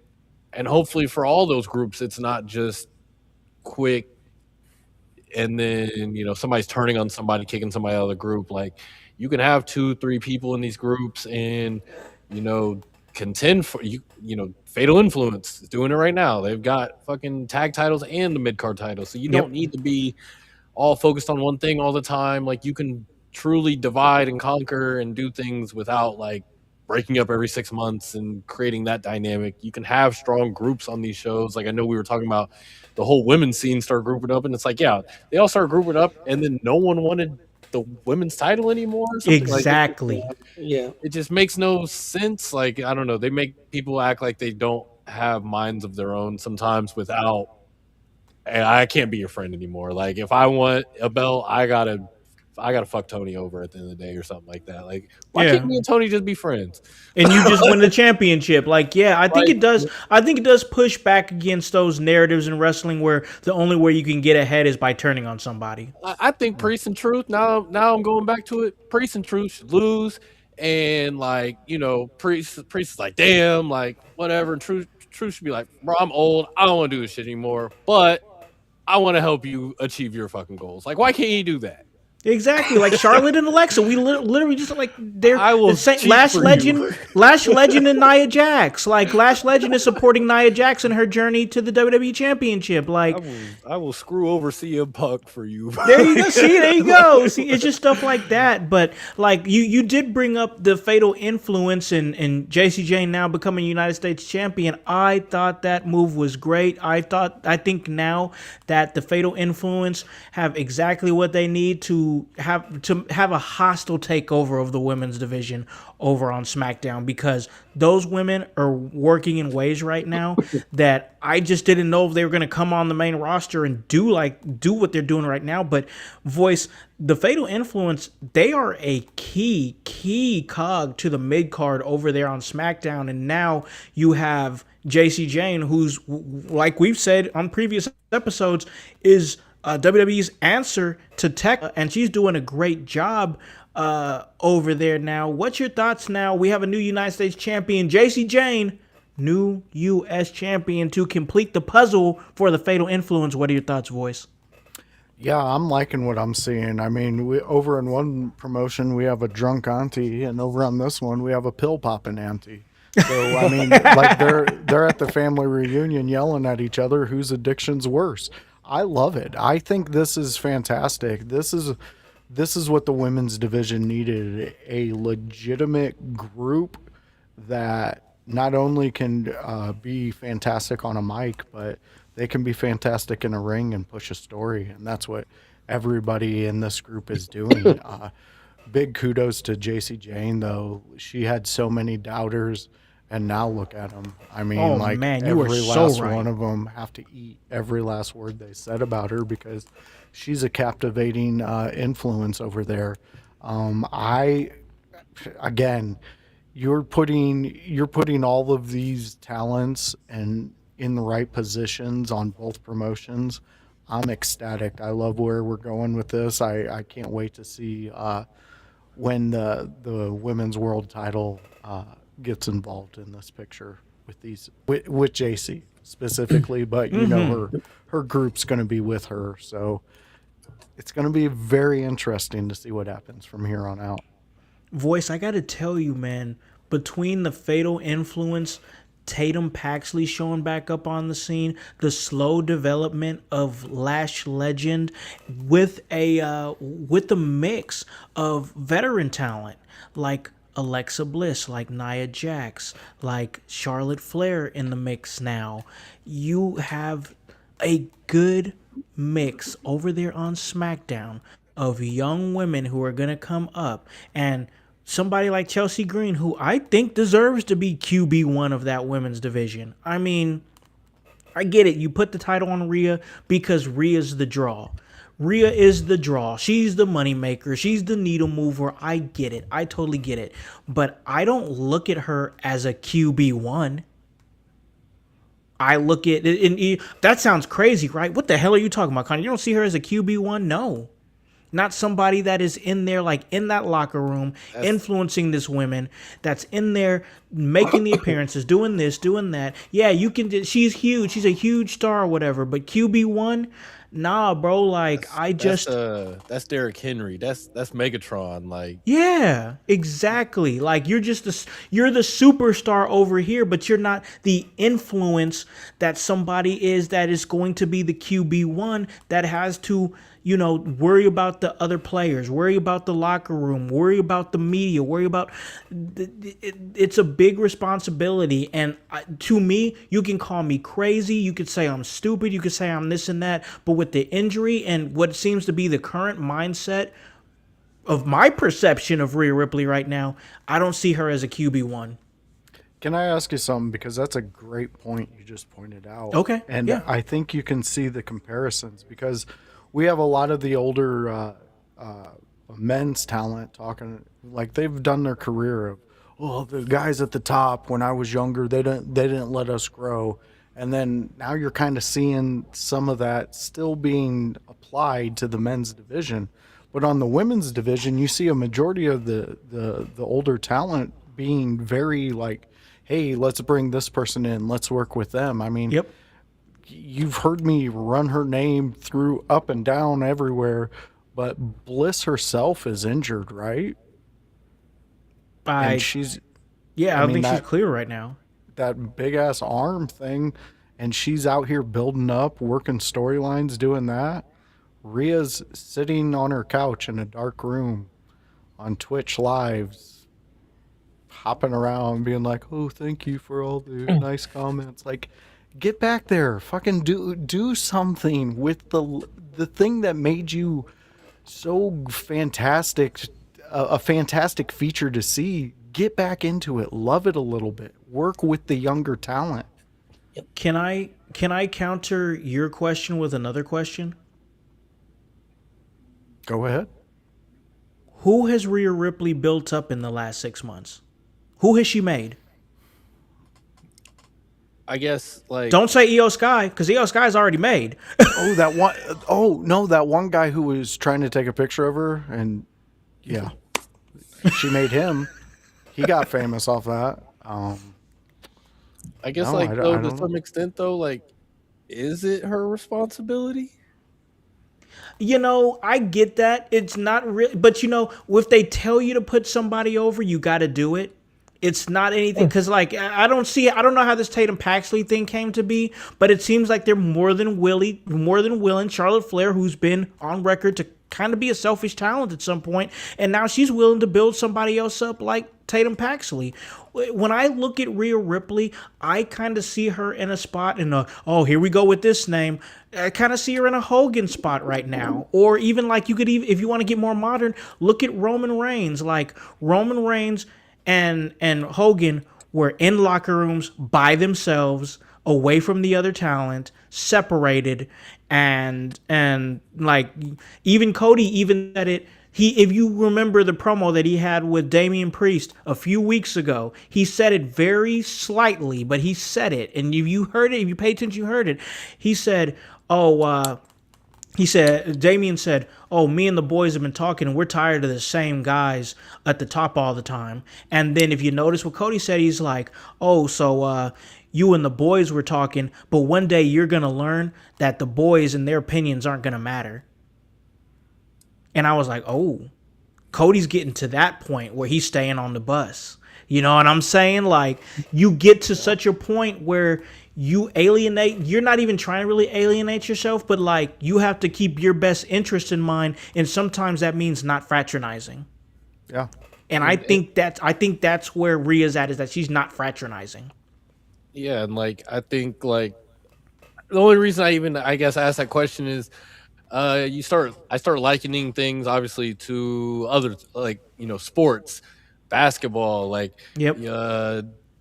G: hopefully for all those groups, it's not just quick and then, somebody's turning on somebody, kicking somebody out of the group. Like, you can have 2-3 people in these groups and, contend for, Fatal Influence is doing it right now. They've got fucking tag titles and the mid-card title. So you don't need to be all focused on one thing all the time. Like, you can truly divide and conquer and do things without, like, breaking up every 6 months and creating that dynamic. You can have strong groups on these shows. Like, I know we were talking about the whole women's scene start grouping up, and it's like, yeah, they all start grouping up, and then no one wanted the women's title anymore.
D: Exactly.
G: Like, it just makes no sense. Like, I don't know. They make people act like they don't have minds of their own sometimes without, and I can't be your friend anymore. Like, if I want a belt, I gotta fuck Tony over at the end of the day or something like that. Like, why can't me and Tony just be friends?
D: And you just win the championship. Like, yeah, I think it does. I think it does push back against those narratives in wrestling where the only way you can get ahead is by turning on somebody.
G: I think Priest and Truth, now I'm going back to it. Priest and Truth should lose. And, like, Priest is like, damn, like, whatever. And Truth should be like, bro, I'm old. I don't want to do this shit anymore. But I want to help you achieve your fucking goals. Like, why can't you do that?
D: Exactly, like Charlotte and Alexa. We literally just like they're
G: I will
D: the same.
G: cheat
D: Lash
G: for
D: Legend,
G: you.
D: Lash Legend, and Nia Jax. Like Lash Legend is supporting Nia Jax in her journey to the WWE Championship. Like
G: I will screw over CM Punk for you.
D: there you go. See, there you go. See, it's just stuff like that. But like you did bring up the fatal influence and Jacy Jayne now becoming United States champion. I thought that move was great. I think now that the fatal influence have exactly what they need to have a hostile takeover of the women's division over on SmackDown, because those women are working in ways right now that I just didn't know if they were going to come on the main roster and do what they're doing right now. But Voice, the fatal influence, they are a key cog to the mid card over there on SmackDown. And now you have Jacy Jayne, who's, like we've said on previous episodes, is WWE's answer to Tech, and she's doing a great job over there now. What's your thoughts now? We have a new United States champion, Jacy Jayne, new U.S. champion to complete the puzzle for the fatal influence. What are your thoughts, Voice?
F: Yeah, I'm liking what I'm seeing. I mean, over in one promotion, we have a drunk auntie, and over on this one, we have a pill-popping auntie. So, I mean, like they're at the family reunion yelling at each other, whose addiction's worse. I love it. I think this is fantastic. This is what the women's division needed, a legitimate group that not only can be fantastic on a mic, but they can be fantastic in a ring and push a story. And that's what everybody in this group is doing. Big kudos to Jacy Jayne, though. She had so many doubters, and now look at them. I mean, every last one of them have to eat every last word they said about her, because she's a captivating influence over there. Again, you're putting all of these talents and in the right positions on both promotions. I'm ecstatic. I love where we're going with this. I can't wait to see when the women's world title gets involved in this picture with Jacy specifically, but you know her group's going to be with her, so it's going to be very interesting to see what happens from here on out.
D: Voice, I got to tell you, man, between the fatal influence, Tatum Paxley showing back up on the scene, the slow development of Lash Legend with the mix of veteran talent like Alexa Bliss, like Nia Jax, like Charlotte Flair in the mix now. You have a good mix over there on SmackDown of young women who are going to come up, and somebody like Chelsea Green, who I think deserves to be QB1 of that women's division. I mean, I get it. You put the title on Rhea because Rhea's the draw. Rhea is the draw. She's the moneymaker. She's the needle mover. I get it. I totally get it. But I don't look at her as a QB1. I look at it, and that sounds crazy, right? What the hell are you talking about, Connie? You don't see her as a QB1? No. Not somebody that is in there, like in that locker room, influencing this women, that's in there making the appearances, doing this, doing that. Yeah, you can. She's huge. She's a huge star or whatever. But QB1, nah, bro. Like
G: that's Derrick Henry. That's Megatron. Like,
D: yeah, exactly. Like you're the superstar over here, but you're not the influence that somebody is that is going to be the QB1 that has to, you know, worry about the other players, worry about the locker room, worry about the media, worry about it's a big responsibility. And to me, you can call me crazy, you could say I'm stupid, you could say I'm this and that, but with the injury and what seems to be the current mindset of my perception of Rhea Ripley right now, I don't see her as a QB1.
F: Can I ask you something? Because that's a great point you just pointed out.
D: Okay.
F: And
D: yeah.
F: I think you can see the comparisons, because we have a lot of the older men's talent talking like they've done their career of, oh, the guys at the top when I was younger, they didn't let us grow. And then now you're kind of seeing some of that still being applied to the men's division. But on the women's division, you see a majority of the older talent being very like, hey, let's bring this person in, let's work with them. I mean,
D: yep.
F: You've heard me run her name through up and down everywhere. but Bliss herself is injured, right? And she's
D: I don't think she's
F: that
D: clear right now.
F: that big ass arm thing, and she's out here building up, working storylines, doing that. Rhea's sitting on her couch in a dark room on Twitch lives, hopping around, being like, "Oh, thank you for all the nice comments." Like, get back there, fucking do something with the thing that made you so fantastic, a fantastic feature to see. Get back into it, love it a little bit, work with the younger talent.
D: Can I counter your question with another question?
F: Go ahead.
D: Who has Rhea Ripley built up in the last 6 months? Who has she made?
G: I guess like
D: Don't say Io Sky, because Io Sky's already made.
F: Oh, that one oh no, that one guy who was trying to take a picture of her, and yeah, she made him. He got famous off that.
G: I guess
F: No,
G: like
F: I
G: though,
F: don't
G: to some extent though, like is it her responsibility?
D: You know, I get that. It's not really, but you know, if they tell you to put somebody over, you got to do it. It's not anything, because like I don't know how this Tatum Paxley thing came to be, but it seems like they're more than willing. Charlotte Flair, who's been on record to kind of be a selfish talent at some point, and now she's willing to build somebody else up like Tatum Paxley. When I look at Rhea Ripley, I kind of see her in a spot in a, oh, here we go with this name. I kind of see her in a Hogan spot right now. Or even like you could even, if you want to get more modern, look at Roman Reigns. Like Roman Reigns and Hogan were in locker rooms by themselves, away from the other talent, separated, and like even Cody even said it. If you remember the promo that he had with Damian Priest a few weeks ago, he said it very slightly, but he said it. And if you heard it, if you pay attention, you heard it. He said, Damian said, "Oh, me and the boys have been talking, and we're tired of the same guys at the top all the time." And then if you notice what Cody said, he's like, "Oh, so you and the boys were talking, but one day you're going to learn that the boys and their opinions aren't going to matter." And I was like, oh, Cody's getting to that point where he's staying on the bus. You know what I'm saying? Like, you get to such a point where you alienate, you're not even trying to really alienate yourself, but like, you have to keep your best interest in mind. And sometimes that means not fraternizing.
F: Yeah.
D: And I think that's where Rhea's at, is that she's not fraternizing.
G: Yeah, and like I think like the only reason I guess asked that question is I start likening things obviously to other, like, you know, sports, basketball, like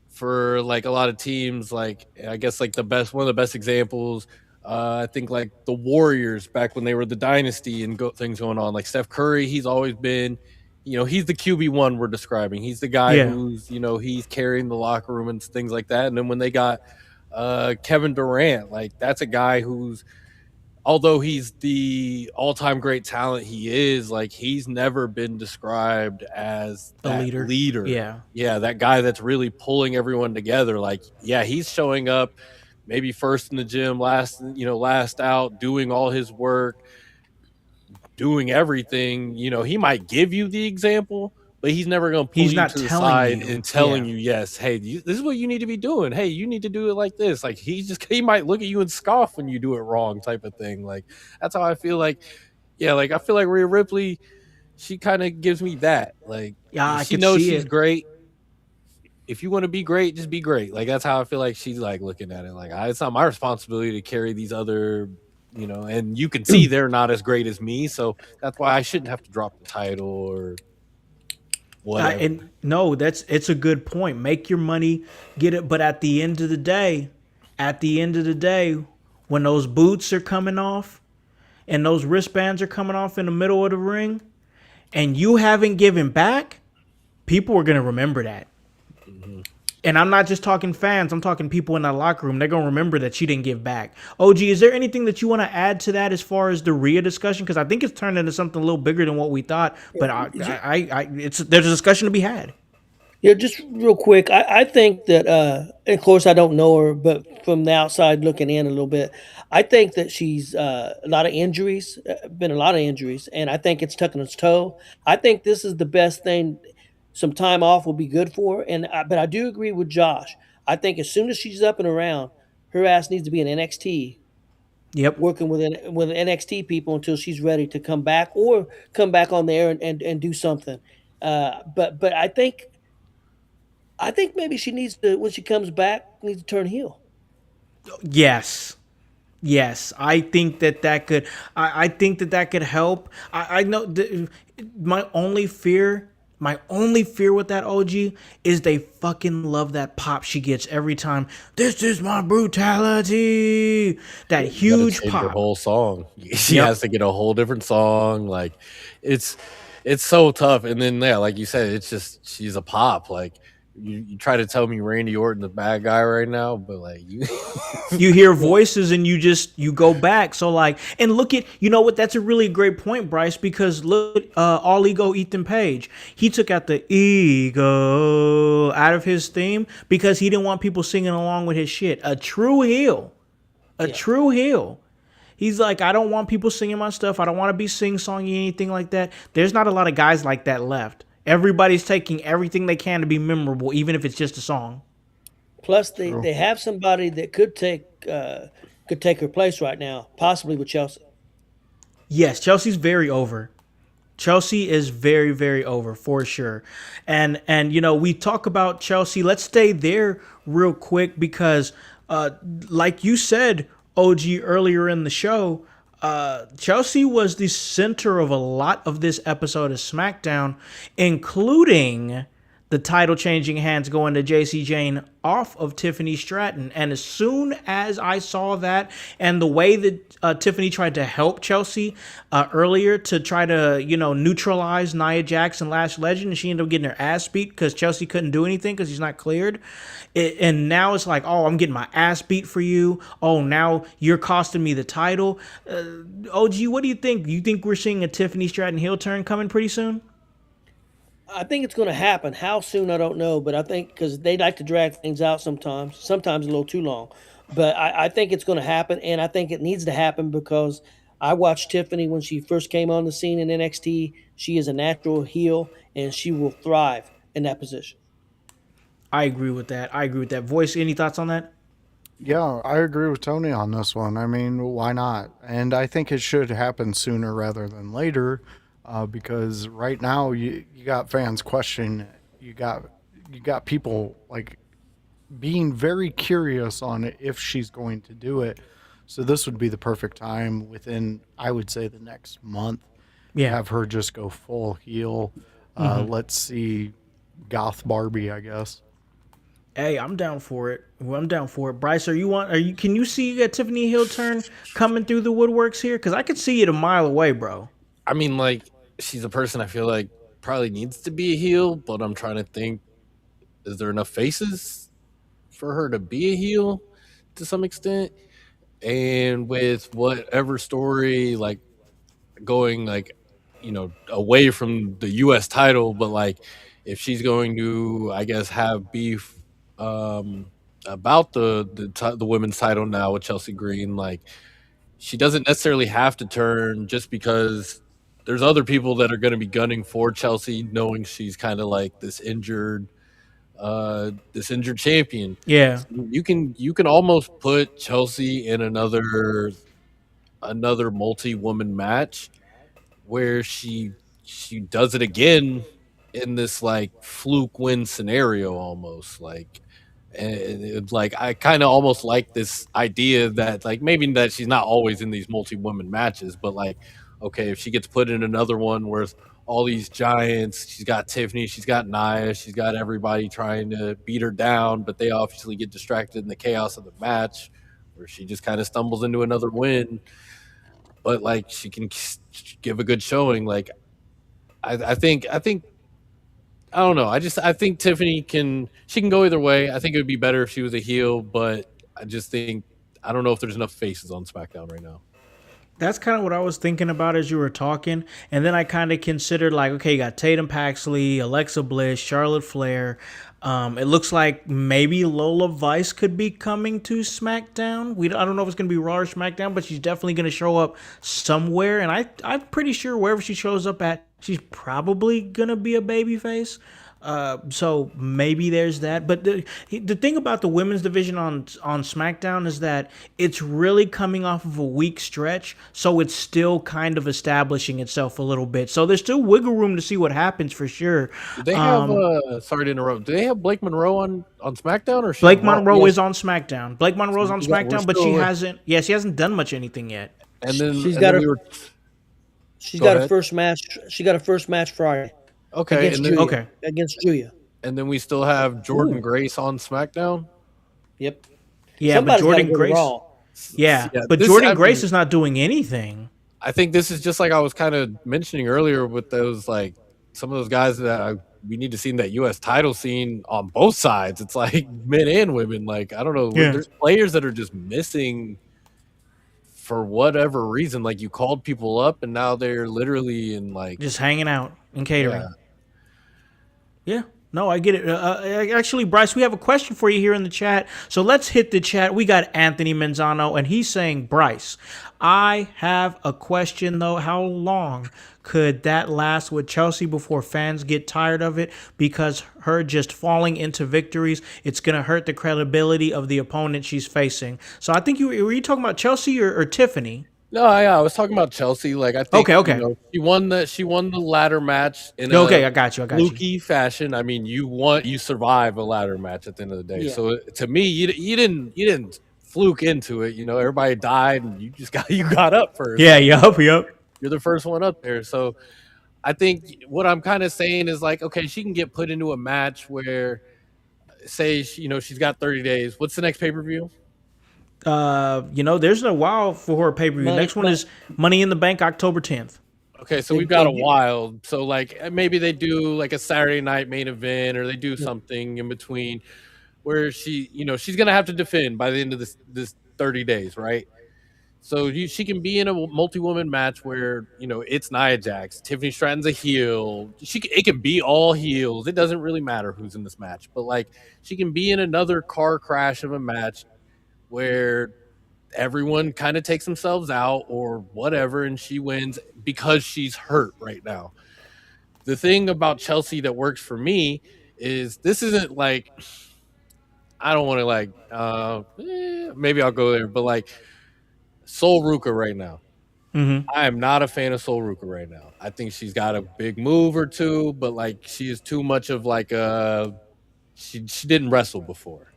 G: for like a lot of teams, like I guess like one of the best examples, I think like the Warriors back when they were the dynasty and things going on, like Steph Curry, he's always been, you know, he's the QB1 we're describing. He's the guy who's, you know, he's carrying the locker room and things like that. And then when they got Kevin Durant, like that's a guy who's, although he's the all-time great talent he is, like he's never been described as that leader. Yeah, that guy that's really pulling everyone together. Like, yeah, he's showing up maybe first in the gym, last out, doing all his work, doing everything. You know, he might give you the example, but he's never going to pull you to the side and telling you, yes, hey, this is what you need to be doing. Hey, you need to do it like this. Like he might look at you and scoff when you do it wrong, type of thing. Like that's how I feel like. Yeah, like I feel like Rhea Ripley, she kind of gives me that. Like, she knows she's great. If you want to be great, just be great. Like that's how I feel like she's like looking at it. Like it's not my responsibility to carry these other, you know, and you can see they're not as great as me, so that's why I shouldn't have to drop the title or whatever.
D: And no, it's a good point. Make your money, get it. But at the end of the day, when those boots are coming off and those wristbands are coming off in the middle of the ring and you haven't given back, people are going to remember that. Mm-hmm. And I'm not just talking fans. I'm talking people in that locker room. They're going to remember that she didn't give back. OG, is there anything that you want to add to that as far as the Rhea discussion? Because I think it's turned into something a little bigger than what we thought. But there's a discussion to be had.
E: Yeah, just real quick. I think that, and of course, I don't know her, but from the outside looking in a little bit, I think that she's a lot of injuries, been a lot of injuries, and I think it's tucking its toe. I think this is the best thing. Some time off will be good for her, but I do agree with Josh. I think as soon as she's up and around, her ass needs to be in NXT
D: Yep.
E: working with NXT people until she's ready to come back or come back on there and do something. But I think maybe she needs to when she comes back needs to turn heel.
D: Yes. Yes, I think that could. I think that could help. I know my only fear with that OG is they fucking love that pop she gets every time. This is my brutality. That
G: You got to
D: huge
G: change her
D: pop.
G: whole song. She
D: Yep.
G: has to get a whole different song. Like it's it's so tough. And then yeah, like you said, it's just she's a pop. Like you try to tell me Randy Orton's the bad guy right now, but like you
D: You hear voices and you go back. So like, and look at, you know what? That's a really great point, Bryce, because look, All Ego Ethan Page, he took out the ego out of his theme because he didn't want people singing along with his shit. A true heel, a
E: Yeah.
D: true heel. He's like, I don't want people singing my stuff. I don't want to be sing-songy, anything like that. There's not a lot of guys like that left. Everybody's taking everything they can to be memorable, even if it's just a song.
E: Plus,
F: True.
E: they have somebody that could take her place right now, possibly with Chelsea.
D: Yes, Chelsea's very over. Chelsea is very, very over for sure. And you know, we talk about Chelsea. Let's stay there real quick because like you said, OG, earlier in the show, Chelsea was the center of a lot of this episode of SmackDown, including the title changing hands going to Jacy Jayne off of Tiffany Stratton. And as soon as I saw that and the way that Tiffany tried to help Chelsea earlier to try to, you know, neutralize Nia Jax and Lash Legend, and she ended up getting her ass beat because Chelsea couldn't do anything because he's not cleared. And now it's like, oh, I'm getting my ass beat for you. Oh, now you're costing me the title. OG, what do you think? You think we're seeing a Tiffany Stratton heel turn coming pretty soon?
E: I think it's going to happen. How soon, I don't know, but I think because they like to drag things out sometimes a little too long. But I think it's going to happen, and I think it needs to happen because I watched Tiffany when she first came on the scene in NXT. She is a natural heel, and she will thrive in that position.
D: I agree with that. I agree with that. Voice, any thoughts on that?
F: Yeah, I agree with Tony on this one. I mean, why not? And I think it should happen sooner rather than later, because right now you got fans questioning it. You got people like being very curious on it if she's going to do it. So this would be the perfect time within, I would say, the next month,
D: Yeah.
F: have her just go full heel. Let's see, Goth Barbie, I guess.
D: Hey, I'm down for it. Well, I'm down for it. Bryce, can you see a Tiffany Hill turn coming through the woodworks here? Because I could see it a mile away, bro.
G: I mean, like she's a person I feel like probably needs to be a heel, but I'm trying to think, is there enough faces for her to be a heel to some extent? And with whatever story like going like away from the US title, but like if she's going to I guess have beef um about the women's title now with Chelsea Green, like she doesn't necessarily have to turn just because there's other people that are going to be gunning for Chelsea, knowing she's kind of like this injured champion.
D: Yeah.
G: So you can almost put Chelsea in another multi-woman match where she does it again in this like fluke win scenario almost like. And it's like I kind of almost like this idea that like maybe that she's not always in these multi-woman matches, but like okay, if she gets put in another one where it's all these giants, she's got Tiffany, she's got Nia, she's got everybody trying to beat her down, but they obviously get distracted in the chaos of the match where she just kind of stumbles into another win, but like she can give a good showing. Like I think I don't know. I think Tiffany can go either way. I think it would be better if she was a heel, but I just think I don't know if there's enough faces on SmackDown right now.
D: That's kind of what I was thinking about as you were talking. And then I kind of considered like, okay, you got Tatum Paxley, Alexa Bliss, Charlotte Flair. It looks like maybe Lola Vice could be coming to SmackDown. I don't know if it's going to be Raw or SmackDown, but she's definitely going to show up somewhere. And I'm pretty sure wherever she shows up at, she's probably going to be a babyface. So maybe there's that. But the thing about the women's division on SmackDown is that it's really coming off of a weak stretch, so it's still kind of establishing itself a little bit. So there's still wiggle room to see what happens for sure.
G: Do they have sorry to interrupt. Do they have Blake Monroe on SmackDown or
D: Blake Monroe is on SmackDown. Blake Monroe's on
G: we got- we're
D: SmackDown, but
G: still
D: she
G: with-
D: hasn't. Yeah, she hasn't done much anything yet.
G: And then
E: She's
G: and
E: got
G: then
E: her-
G: we were-
E: She's
G: Go
E: got
G: ahead.
E: a first match. She got a first match Friday
G: okay,
E: against
G: and then,
E: Julia.
D: Okay.
E: Against Julia.
G: and then we still have Jordan
E: Ooh.
G: Grace on SmackDown.
E: Yep.
D: Yeah,
E: Somebody's
D: but
E: gotta
D: Jordan
E: go to
D: Grace.
E: Raw.
D: Yeah,
G: Yeah,
D: but
G: this-
D: Jordan
G: I
D: Grace
G: mean-
D: is not doing anything.
G: I think this is just like I was kind of mentioning earlier with those like some of those guys that we need to see in that U.S. title scene on both sides. It's like men and women. Like I don't know,
D: Yeah.
G: there's players that are just missing for whatever reason. Like you called people up and now they're literally in like
D: Just hanging out and catering.
G: Yeah.
D: Yeah. No, I get it. Actually, Bryce, we have a question for you here in the chat. So let's hit the chat. We got Anthony Menzano, and he's saying, Bryce, I have a question, though. How long could that last with Chelsea before fans get tired of it? Because her just falling into victories, it's going to hurt the credibility of the opponent she's facing. So I think were you talking about Chelsea or Tiffany?
G: No, yeah, I was talking about Chelsea. Like I think
D: Okay.
G: you know, she won the ladder match in
D: Okay,
G: a
D: I got you.
G: fluky fashion. I mean, you survive a ladder match at the end of the day.
E: Yeah.
G: So to me, you didn't fluke into it. You know, everybody died and you got up first.
D: Yeah, yup.
G: You're the first one up there. So I think what I'm kind of saying is like, okay, she can get put into a match where say she's got 30 days. What's the next pay-per-view?
D: There's a while for her pay-per-view. Next one is Money in the Bank, October 10th.
G: Okay, so we've got a while. So like maybe they do like a Saturday night main event, or they do something in between where she's gonna have to defend by the end of this 30 days, right? So she can be in a multi-woman match where it's Nia Jax, Tiffany Stratton's a heel. It can be all heels. It doesn't really matter who's in this match, but like she can be in another car crash of a match where everyone kind of takes themselves out or whatever, and she wins because she's hurt right now. The thing about Chelsea that works for me is this isn't like, I don't want to like, maybe I'll go there, but like Sol Ruka right now.
D: Mm-hmm.
G: I am not a fan of Sol Ruka right now. I think she's got a big move or two, but like she is too much of like she didn't wrestle before.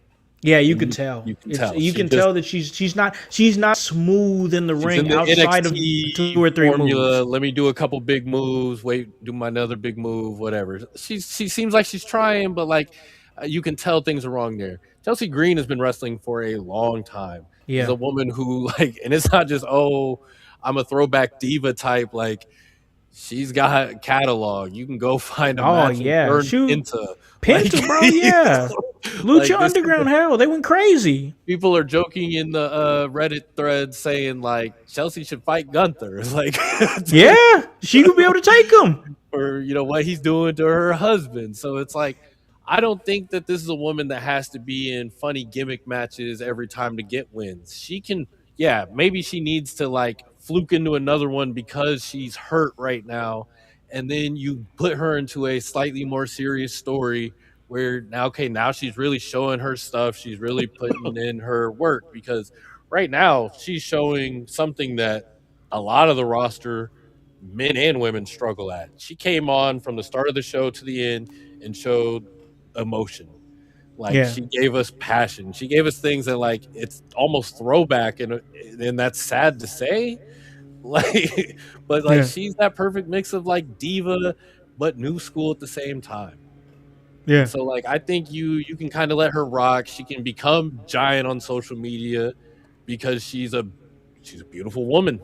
D: Yeah, you can tell.
G: You can tell.
D: You can tell that she's not smooth in the ring
G: in the
D: outside
G: NXT
D: of 2 or 3
G: formula.
D: moves.
G: Let me do a couple big moves. Wait, do my another big move. Whatever. She seems like she's trying, but like you can tell things are wrong there. Chelsea Green has been wrestling for a long time.
D: Yeah.
G: She's a woman who like, and it's not just I'm a throwback diva type. Like she's got a catalog. You can go find a match and turn into
D: Penta, bro. Yeah. Lucha Underground, hell, they went crazy.
G: People are joking in the Reddit thread saying like Chelsea should fight Gunther. Like,
D: yeah, she could be able to take him.
G: Or what he's doing to her husband. So it's like, I don't think that this is a woman that has to be in funny gimmick matches every time to get wins. She can, maybe she needs to like fluke into another one because she's hurt right now. And then you put her into a slightly more serious story where now she's really showing her stuff. She's really putting in her work, because right now she's showing something that a lot of the roster, men and women, struggle at. She came on from the start of the show to the end and showed emotion. She gave us passion. She gave us things that like it's almost throwback, and that's sad to say. She's that perfect mix of like diva but new school at the same time.
D: Yeah.
G: So like I think you can kind of let her rock. She can become giant on social media because she's a beautiful woman.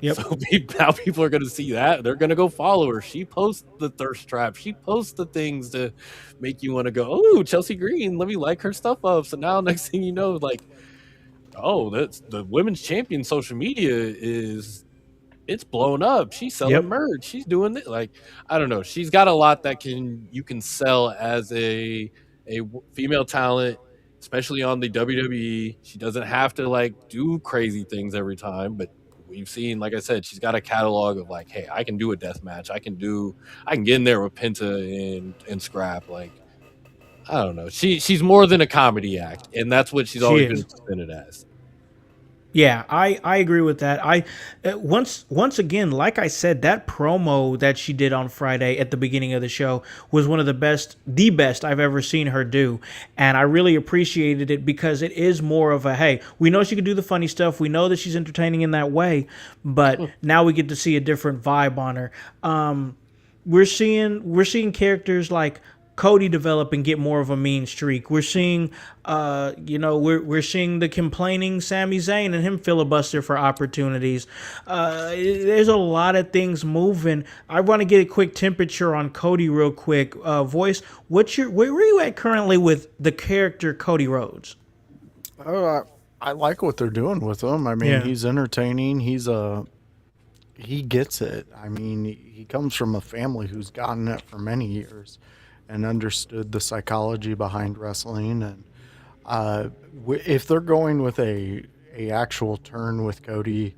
D: Yep.
G: So now people are going to see that. They're going to go follow her. She posts the thirst trap. She posts the things to make you want to go, oh, Chelsea Green, let me like her stuff up. So now next thing you know, like, oh, that's the women's champion social media is it's blown up. She's selling
D: Yep.
G: merch. She's doing it. Like, I don't know. She's got a lot that you can sell as a female talent, especially on the WWE. She doesn't have to like do crazy things every time, but we've seen, like I said, she's got a catalog of like, hey, I can do a death match. I can get in there with Penta and Scrap. Like, I don't know. She's more than a comedy act, and that's what she's always been presented as.
D: Yeah, I agree with that. Once again, like I said, that promo that she did on Friday at the beginning of the show was one of the best I've ever seen her do, and I really appreciated it because it is more of a, hey, we know she can do the funny stuff, we know that she's entertaining in that way, but now we get to see a different vibe on her. We're seeing characters like Cody develop and get more of a mean streak. We're seeing, we're seeing the complaining Sami Zayn and him filibuster for opportunities. There's a lot of things moving. I want to get a quick temperature on Cody real quick. Voice, where are you at currently with the character Cody Rhodes?
F: I like what they're doing with him. I mean, he's entertaining. He gets it. I mean, he comes from a family who's gotten it for many years and understood the psychology behind wrestling. And if they're going with a actual turn with Cody,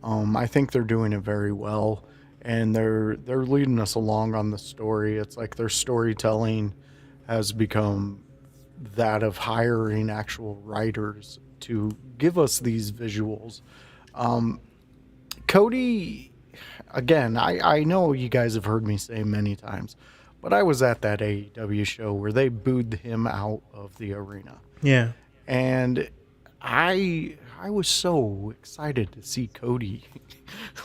F: I think they're doing it very well, and they're leading us along on the story. It's like their storytelling has become that of hiring actual writers to give us these visuals. Cody, again, I know you guys have heard me say many times, but I was at that AEW show where they booed him out of the arena.
D: Yeah.
F: And I was so excited to see Cody.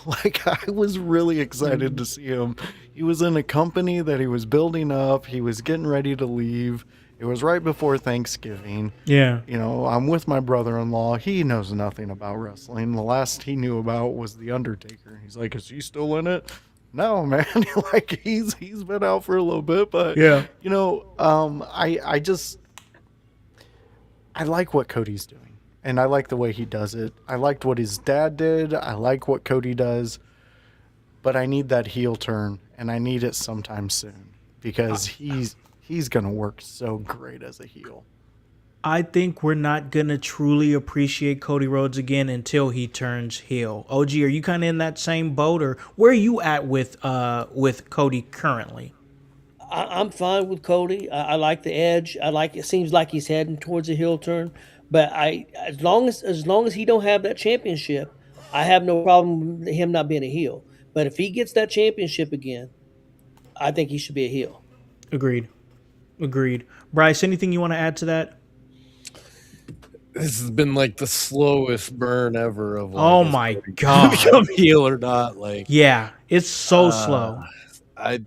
F: Like, I was really excited to see him. He was in a company that he was building up. He was getting ready to leave. It was right before Thanksgiving.
D: Yeah.
F: You know, I'm with my brother-in-law. He knows nothing about wrestling. The last he knew about was The Undertaker. He's like, is he still in it? No, man. Like, he's been out for a little bit, but you know, I like what Cody's doing, and I like the way he does it. I liked what his dad did. I like what Cody does, but I need that heel turn, and I need it sometime soon because he's gonna work so great as a heel.
D: I think we're not gonna truly appreciate Cody Rhodes again until he turns heel. OG, are you kind of in that same boat, or where are you at with Cody currently?
E: I'm fine with Cody. I like the edge. It seems like he's heading towards a heel turn. But as long as he don't have that championship, I have no problem with him not being a heel. But if he gets that championship again, I think he should be a heel.
D: Agreed. Bryce, anything you want to add to that?
G: This has been like the slowest burn ever of like,
D: oh my god,
G: become heel or not. Like,
D: yeah, it's so slow.
G: I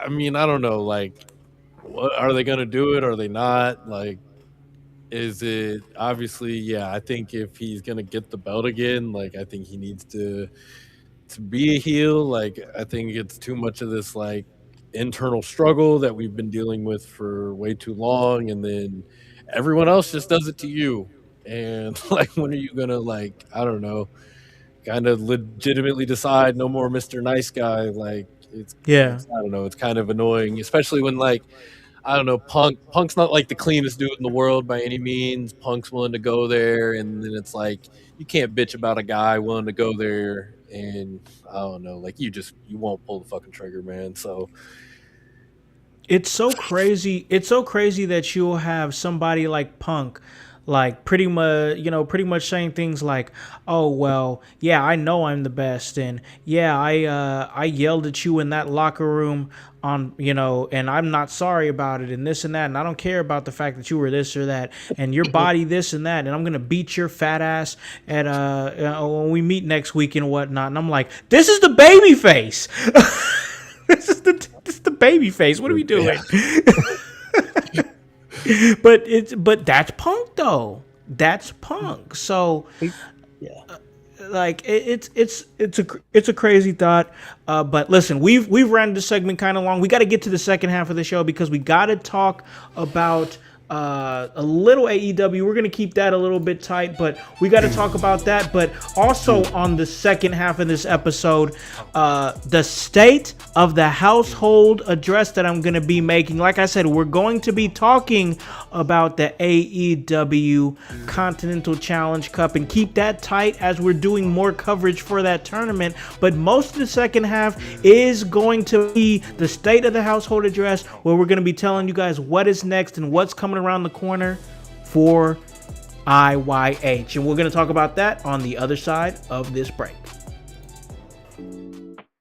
G: mean, I don't know. Like, what are they gonna do it? Or are they not? Like, is it obviously? Yeah, I think if he's gonna get the belt again, like, I think he needs to be a heel. Like, I think it's too much of this like internal struggle that we've been dealing with for way too long, and then everyone else just does it to you. And like, when are you gonna, like, I don't know, kind of legitimately decide no more Mr. Nice Guy? Like, it's I don't know, it's kind of annoying, especially when, like, I don't know, Punk's not like the cleanest dude in the world by any means. Punk's willing to go there, and then it's like, you can't bitch about a guy willing to go there, and I don't know, like, you won't pull the fucking trigger, man. So
D: it's so crazy. It's so crazy that you'll have somebody like Punk, like pretty much saying things like, "Oh well, yeah, I know I'm the best, and yeah, I yelled at you in that locker room on, and I'm not sorry about it, and this and that, and I don't care about the fact that you were this or that, and your body this and that, and I'm gonna beat your fat ass at when we meet next week and whatnot." And I'm like, this is the baby face. This is the baby face. What are we doing? But that's Punk though. That's Punk. So like it's a crazy thought. But listen, we've ran this segment kind of long. We got to get to the second half of the show because we got to talk about a little AEW. We're gonna keep that a little bit tight, but we got to talk about that. But also on the second half of this episode, the state of the household address that I'm gonna be making. Like I said, we're going to be talking about the AEW Continental Challenge Cup and keep that tight as we're doing more coverage for that tournament. But most of the second half is going to be the state of the household address, where we're going to be telling you guys what is next and what's coming around the corner for IYH. And we're going to talk about that on the other side of this break.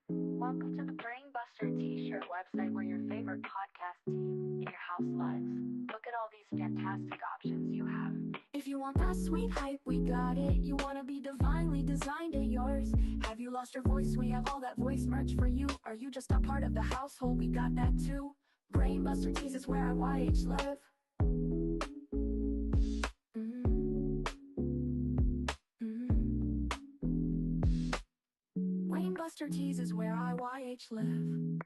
H: Welcome to the Brainbuster T-shirt website, where your favorite podcast team in your house lives. Look at all these fantastic options you have.
I: If you want that sweet hype, we got it. You want to be divinely designed at yours. Have you lost your voice? We have all that voice merch for you. Are you just a part of the household? We got that too. Brainbuster Tees is where IYH live. Brainbuster Tees is where IYH live.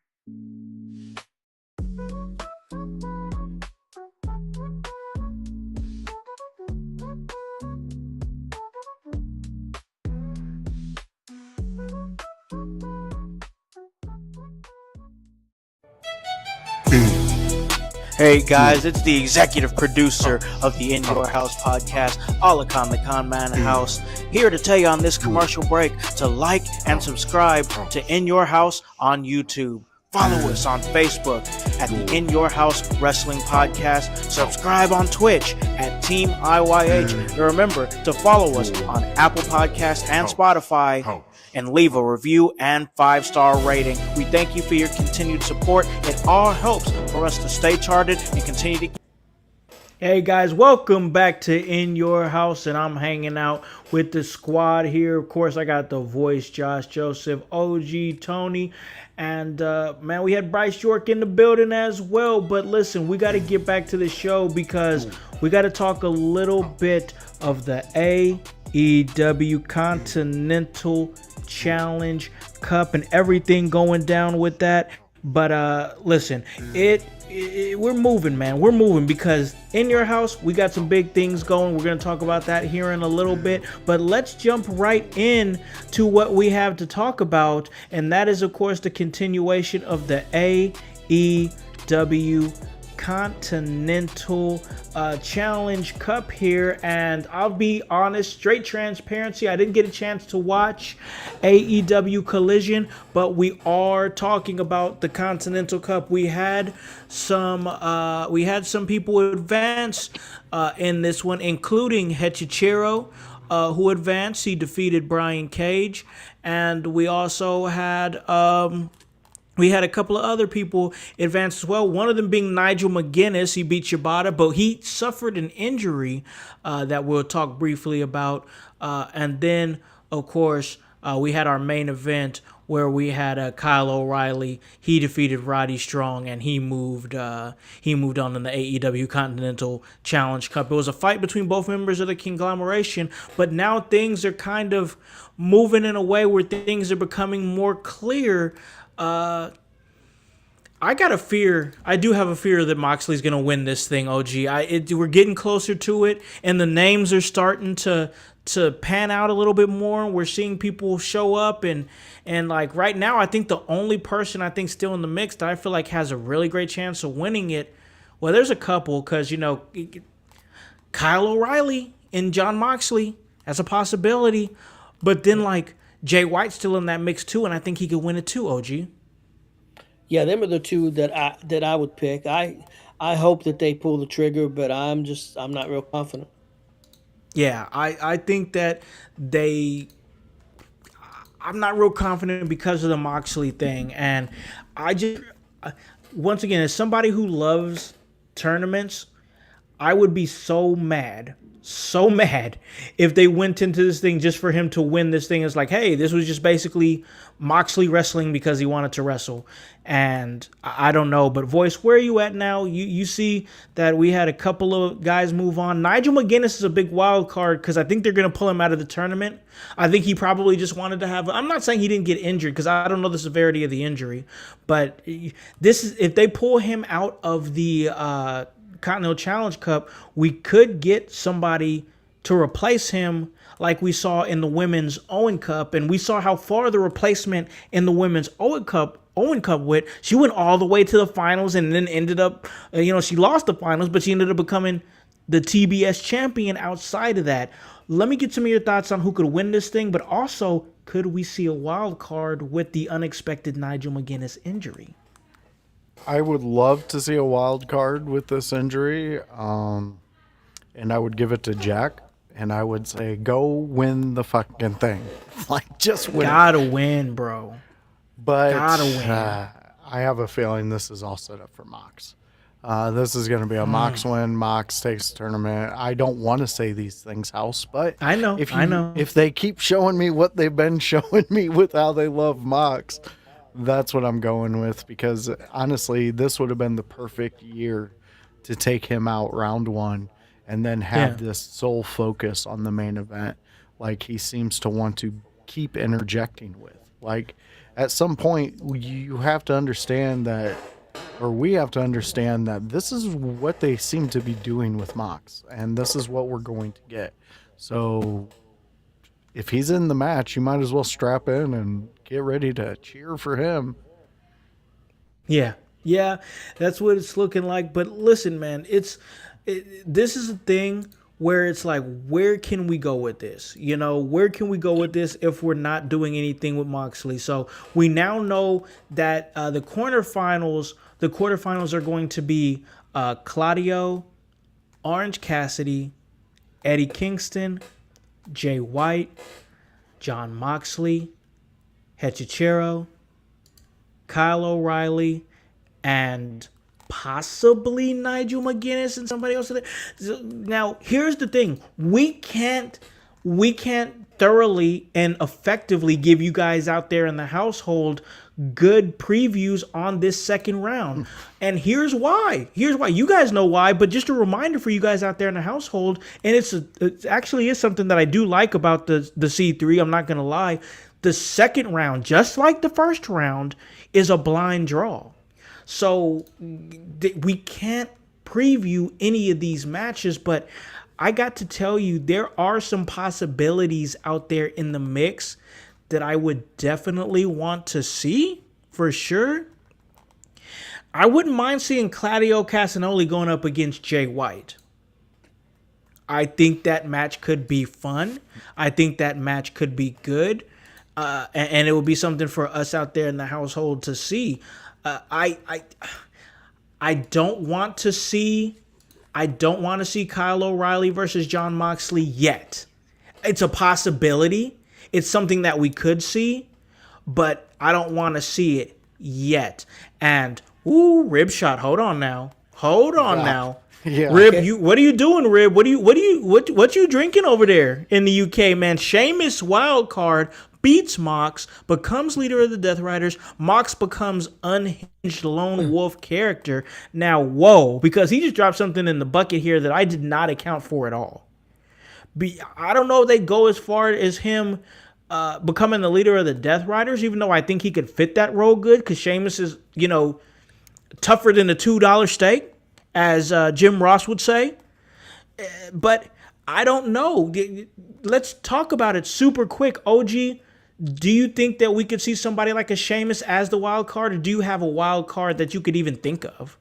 D: Hey guys, it's the executive producer of the In Your House podcast, Alakan the Con Man House, here to tell you on this commercial break to like and subscribe to In Your House on YouTube. Follow us on Facebook at the In Your House Wrestling Podcast. Subscribe on Twitch at Team IYH. And remember to follow us on Apple Podcasts and Spotify. And leave a review and 5-star rating. We thank you for your continued support. It all helps for us to stay charted and continue to. Hey guys, welcome back to In Your House, and I'm hanging out with the squad here. Of course, I got the voice, Josh, Joseph, OG, Tony, and man, we had Bryce York in the building as well. But listen, we got to get back to the show because we got to talk a little bit of the AEW Continental Challenge Cup and everything going down with that. But listen, we're moving, man. We're moving because In Your House, we got some big things going. We're going to talk about that here in a little bit. But let's jump right in to what we have to talk about. And that is, of course, the continuation of the AEW Continental Challenge Cup here. And I'll be honest, straight transparency, I didn't get a chance to watch AEW Collision, but we are talking about the Continental Cup. We had some people advance in this one, including Hechichiro, who advanced. He defeated Brian Cage, and we also had a couple of other people advance as well. One of them being Nigel McGuinness. He beat Shibata, but he suffered an injury that we'll talk briefly about. And then, of course, we had our main event where we had Kyle O'Reilly. He defeated Roddy Strong, and he moved on in the AEW Continental Challenge Cup. It was a fight between both members of the conglomeration, but now things are kind of moving in a way where things are becoming more clear. I got a fear. I do have a fear that Moxley's going to win this thing, OG. We're getting closer to it, and the names are starting to pan out a little bit more. We're seeing people show up, and like right now, I think the only person I think still in the mix that I feel like has a really great chance of winning it, well, there's a couple, because, Kyle O'Reilly and Jon Moxley, that's a possibility. But then, like, Jay White's still in that mix too, and I think he could win it too, OG.
E: Yeah, them are the two that I would pick. I hope that they pull the trigger, but I'm not real confident.
D: Yeah, I think that I'm not real confident because of the Moxley thing, and once again, as somebody who loves tournaments, I would be so mad if they went into this thing just for him to win this thing. It's like, hey, this was just basically Moxley wrestling because he wanted to wrestle. And I don't know, but Voice, where are you at now? You see that we had a couple of guys move on. Nigel McGuinness is a big wild card because I think they're going to pull him out of the tournament. I think he probably just wanted to I'm not saying he didn't get injured because I don't know the severity of the injury, but this is, if they pull him out of the Continental Challenge Cup, we could get somebody to replace him like we saw in the Women's Owen Cup. And we saw how far the replacement in the Women's Owen Cup went. She went all the way to the finals and then ended up, she lost the finals, but she ended up becoming the TBS champion outside of that. Let me get some of your thoughts on who could win this thing, but also, could we see a wild card with the unexpected Nigel McGuinness injury?
F: I would love to see a wild card with this injury, and I would give it to Jack, and I would say, go win the fucking thing. Like, just win.
D: Gotta win, bro.
F: But
D: Gotta win.
F: I have a feeling this is all set up for Mox. This is going to be a Mox win. Mox takes the tournament. I don't want to say these things, House, but
D: I know.
F: If they keep showing me what they've been showing me with how they love Mox, that's what I'm going with, because honestly, this would have been the perfect year to take him out round one and then have this sole focus on the main event like he seems to want to keep interjecting with. Like, at some point, you have to understand that, or we have to understand that this is what they seem to be doing with Mox, and this is what we're going to get. So if he's in the match, you might as well strap in and get ready to cheer for him.
D: Yeah, that's what it's looking like. But listen, man, this is a thing where it's like, where can we go with this? Where can we go with this if we're not doing anything with Moxley? So we now know that the quarterfinals are going to be Claudio, Orange Cassidy, Eddie Kingston, Jay White, Jon Moxley, Hechicero, Kyle O'Reilly, and possibly Nigel McGuinness and somebody else. Now, here's the thing. We can't thoroughly and effectively give you guys out there in the household good previews on this second round. And here's why. You guys know why, but just a reminder for you guys out there in the household, and it actually is something that I do like about the C3, I'm not going to lie. The second round, just like the first round, is a blind draw. So we can't preview any of these matches, but I got to tell you, there are some possibilities out there in the mix that I would definitely want to see, for sure. I wouldn't mind seeing Claudio Castagnoli going up against Jay White. I think that match could be fun. I think that match could be good. And it would be something for us out there in the household to see. I don't want to see Kyle O'Reilly versus Jon Moxley yet. It's a possibility. It's something that we could see, but I don't want to see it yet. And rib shot. Hold on now.
F: Yeah.
D: Rib, what are you doing, Rib? What you drinking over there in the UK, man? Sheamus wild card beats Mox, becomes leader of the Death Riders. Mox becomes unhinged lone wolf character. Now, whoa, because he just dropped something in the bucket here that I did not account for at all. I don't know if they go as far as him becoming the leader of the Death Riders, even though I think he could fit that role good, because Sheamus is, tougher than a $2 steak, as Jim Ross would say. But I don't know. Let's talk about it super quick. OG, do you think that we could see somebody like a Sheamus as the wild card, or do you have a wild card that you could even think of?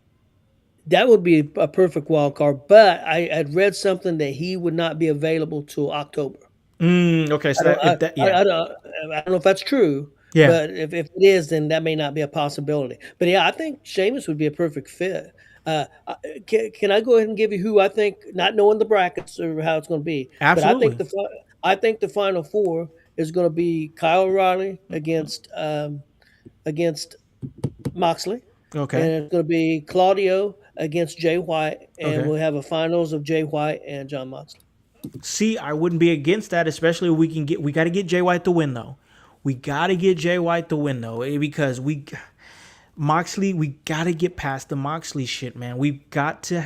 E: That would be a perfect wild card, but I had read something that he would not be available till October.
D: Okay, so
E: I don't know if that's true.
D: Yeah.
E: But if it is, then that may not be a possibility. But yeah, I think Sheamus would be a perfect fit. Can I go ahead and give you who I think, not knowing the brackets or how it's going to be?
D: Absolutely.
E: But I think the final four is going to be Kyle O'Reilly against Moxley.
D: Okay.
E: And it's going to be Claudio against Jay White, and
D: Okay.
E: we'll have a finals of Jay White and Jon Moxley.
D: See, I wouldn't be against that, especially if we got to get Jay White to win, though. We got to get Jay White to win, though, because Moxley, we got to get past the Moxley shit, man. We've got to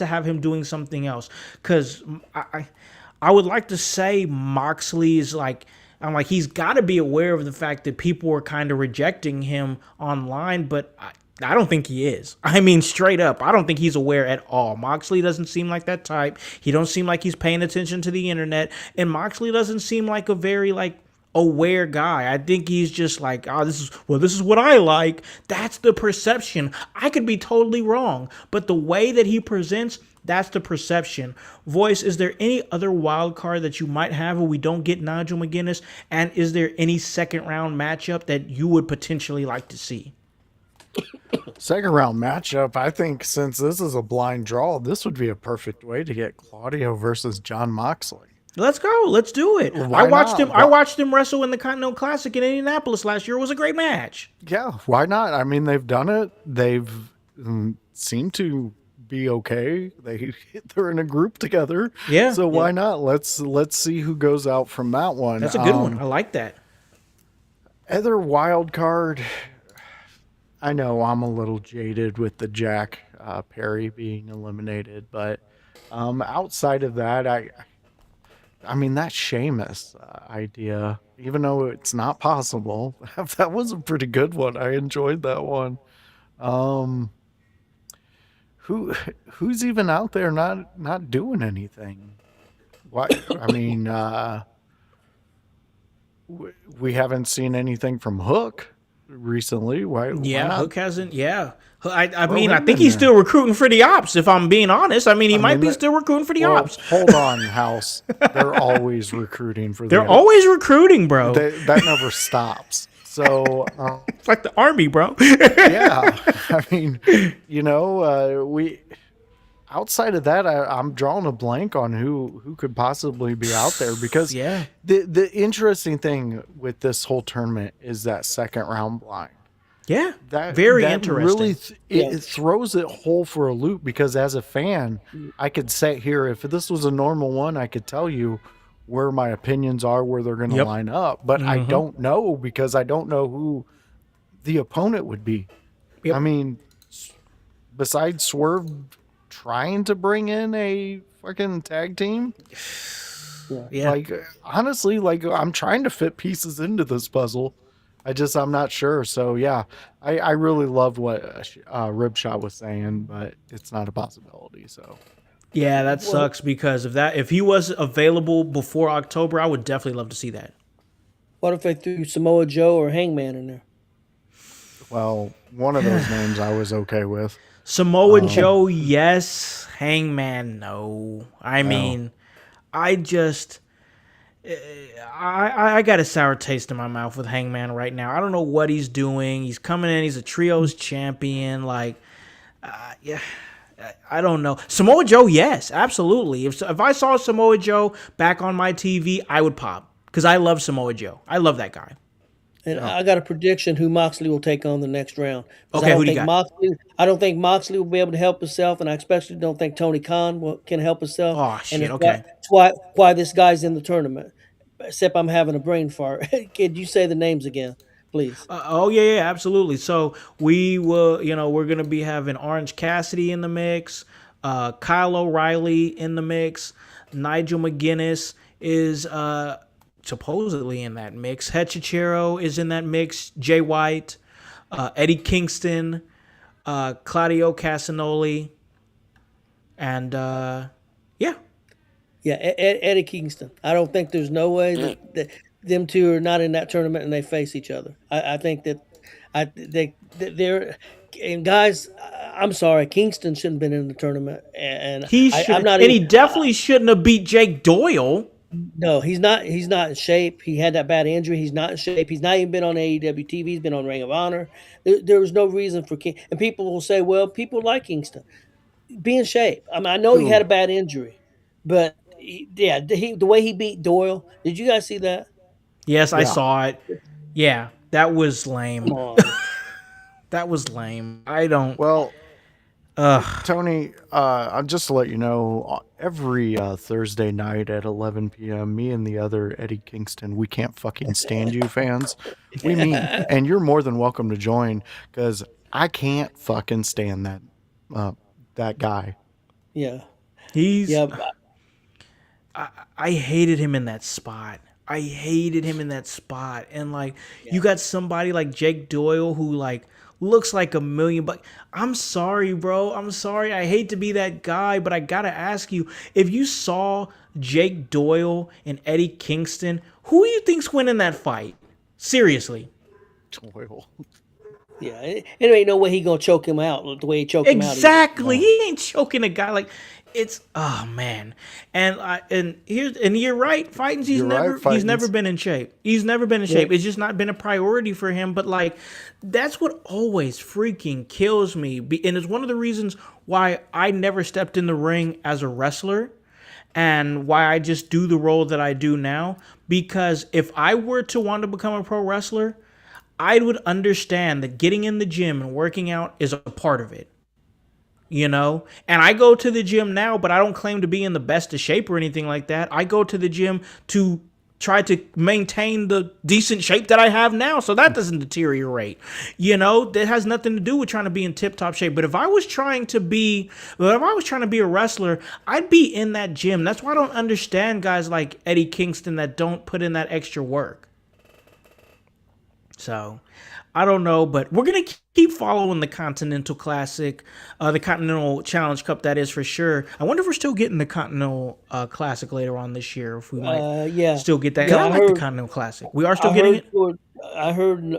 D: have him doing something else, because I would like to say Moxley is he's got to be aware of the fact that people are kind of rejecting him online, but I don't think he is. I mean, straight up, I don't think he's aware at all. Moxley doesn't seem like that type. He don't seem like he's paying attention to the internet, and Moxley doesn't seem like a very aware guy. I think he's just like, oh, this is what I like. That's the perception. I could be totally wrong, but the way that he presents, that's the perception. Voice, is there any other wild card that you might have where we don't get Nigel McGuinness? And is there any second round matchup that you would potentially like to see?
F: Second round matchup, I think since this is a blind draw, this would be a perfect way to get Claudio versus John Moxley.
D: Let's go. Let's do it.
F: Why
D: I watched
F: not?
D: him. I watched him wrestle in the Continental Classic in Indianapolis last year. It was a great match.
F: Yeah, why not? I mean, they've done it. They've seemed to be okay. They're in a group together.
D: Yeah.
F: So why not? Let's see who goes out from that one.
D: That's a good one. I like that.
F: Other wild card. I know I'm a little jaded with the Jack Perry being eliminated, but outside of that, I mean that Sheamus idea, even though it's not possible, that was a pretty good one. I enjoyed that one. Who's even out there not doing anything? What I mean, we haven't seen anything from Hook recently. Why not?
D: Hook hasn't. Yeah, I mean, I think he's still recruiting for the ops. If I'm being honest, I mean, he might be still recruiting for the ops.
F: Hold on, Howse. They're always recruiting for.
D: They're always recruiting, bro.
F: That never stops. So
D: it's like the army, bro.
F: Yeah, I mean, we. Outside of that, I'm drawing a blank on who could possibly be out there because the interesting thing with this whole tournament is that second round blind.
D: Yeah, very interesting.
F: Really, it throws it whole for a loop because as a fan, I could sit here. If this was a normal one, I could tell you where my opinions are, where they're going to line up. But I don't know because I don't know who the opponent would be. Yep. I mean, besides Swerve trying to bring in a fucking tag team.
D: Yeah.
F: Honestly, I'm trying to fit pieces into this puzzle. I'm not sure. So yeah, I really love what Ribshot was saying, but it's not a possibility. So
D: yeah, that sucks because if he was available before October, I would definitely love to see that.
E: What if they threw Samoa Joe or Hangman in there?
F: Well, one of those names I was okay with.
D: Samoa Joe, yes. Hangman, no. I mean, I got a sour taste in my mouth with Hangman right now. I don't know what he's doing. He's coming in. He's a trios champion. I don't know. Samoa Joe, yes, absolutely. If I saw Samoa Joe back on my TV, I would pop because I love Samoa Joe. I love that guy.
E: And I got a prediction who Moxley will take on the next round.
D: Okay, who do you got?
E: I don't think Moxley will be able to help himself, and I especially don't think Tony Khan can help himself.
D: Oh, shit,
E: and
D: okay.
E: That's why this guy's in the tournament. Except I'm having a brain fart. Could you say the names again, please?
D: Yeah, absolutely. So we will, we're going to be having Orange Cassidy in the mix, Kyle O'Reilly in the mix, Nigel McGuinness is supposedly in that mix. Hechichero is in that mix. Jay White, Eddie Kingston, Claudio Castagnoli, and
E: Eddie Kingston. I don't think there's no way that them two are not in that tournament and they face each other. I think that they're and guys. I'm sorry, Kingston shouldn't have been in the tournament, and
D: he definitely shouldn't have beat Jake Doyle.
E: No, he's not. He's not in shape. He had that bad injury. He's not in shape. He's not even been on AEW TV. He's been on Ring of Honor. There was no reason for King. And people will say, "Well, people like Kingston. Be in shape." I mean, I know he had a bad injury, but the way he beat Doyle. Did you guys see that?
D: Yes, I saw it. Yeah, that was lame.
E: Come on.
D: That was lame. I don't.
F: Well, Tony, just to let you know, every Thursday night at 11 p.m., me and the other Eddie Kingston, we can't fucking stand you fans. We meet, and you're more than welcome to join because I can't fucking stand that guy.
E: Yeah.
D: I hated him in that spot. And you got somebody like Jake Doyle who looks like $1 million. I'm sorry, bro. I'm sorry. I hate to be that guy, but I gotta ask you, if you saw Jake Doyle and Eddie Kingston, who do you think's winning that fight? Seriously.
F: Doyle.
E: Yeah, and there ain't no way he gonna choke him out the way he choked him out.
D: Exactly. He ain't choking a guy like it's. Oh man. And you're right. Fighting's he's never been in shape. He's never been in shape. It's just not been a priority for him. But like, that's what always freaking kills me. And it's one of the reasons why I never stepped in the ring as a wrestler, and why I just do the role that I do now. Because if I were to want to become a pro wrestler, I would understand that getting in the gym and working out is a part of it, you know? And I go to the gym now, but I don't claim to be in the best of shape or anything like that. I go to the gym to try to maintain the decent shape that I have now so that doesn't deteriorate. You know, that has nothing to do with trying to be in tip-top shape. But if I was trying to be a wrestler, I'd be in that gym. That's why I don't understand guys like Eddie Kingston that don't put in that extra work. So, I don't know, but we're going to keep following the Continental Classic, the Continental Challenge Cup, that is for sure. I wonder if we're still getting the Continental Classic later on this year, if we might still get that. I like the Continental Classic. We are still getting it?
E: I heard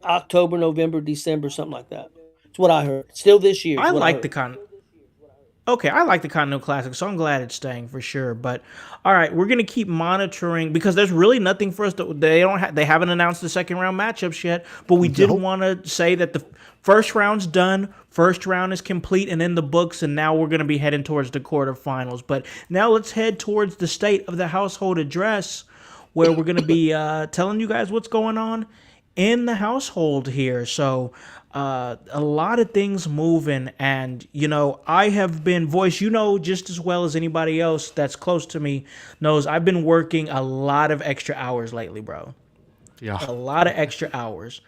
E: October, November, December, something like that. That's what I heard. Still this year.
D: I like the Continental. Okay, I like the Continental Classic, so I'm glad it's staying for sure. But all right, we're gonna keep monitoring because there's really nothing for us to. They haven't announced the second round matchups yet, but we did want to say that the first round's done, first round is complete and in the books, and now we're gonna be heading towards the quarterfinals. But now let's head towards the state of the household address, where we're gonna be telling you guys what's going on in the household here. So a lot of things moving, and you know, I have been voiced, you know, just as well as anybody else that's close to me knows, I've been working a lot of extra hours lately, bro.
F: Yeah,
D: a lot of extra hours.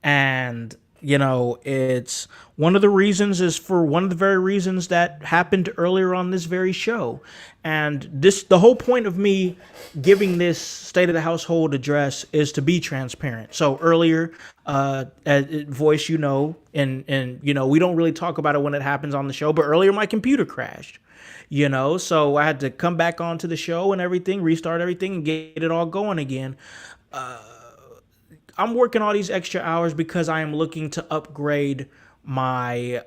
D: And you know, it's one of the reasons is for one of the very reasons that happened earlier on this very show. And the whole point of me giving this state of the household address is to be transparent. So earlier, voice, you know, and you know, we don't really talk about it when it happens on the show, but earlier my computer crashed, you know, so I had to come back onto the show and everything, restart everything and get it all going again. I'm working all these extra hours because I am looking to upgrade my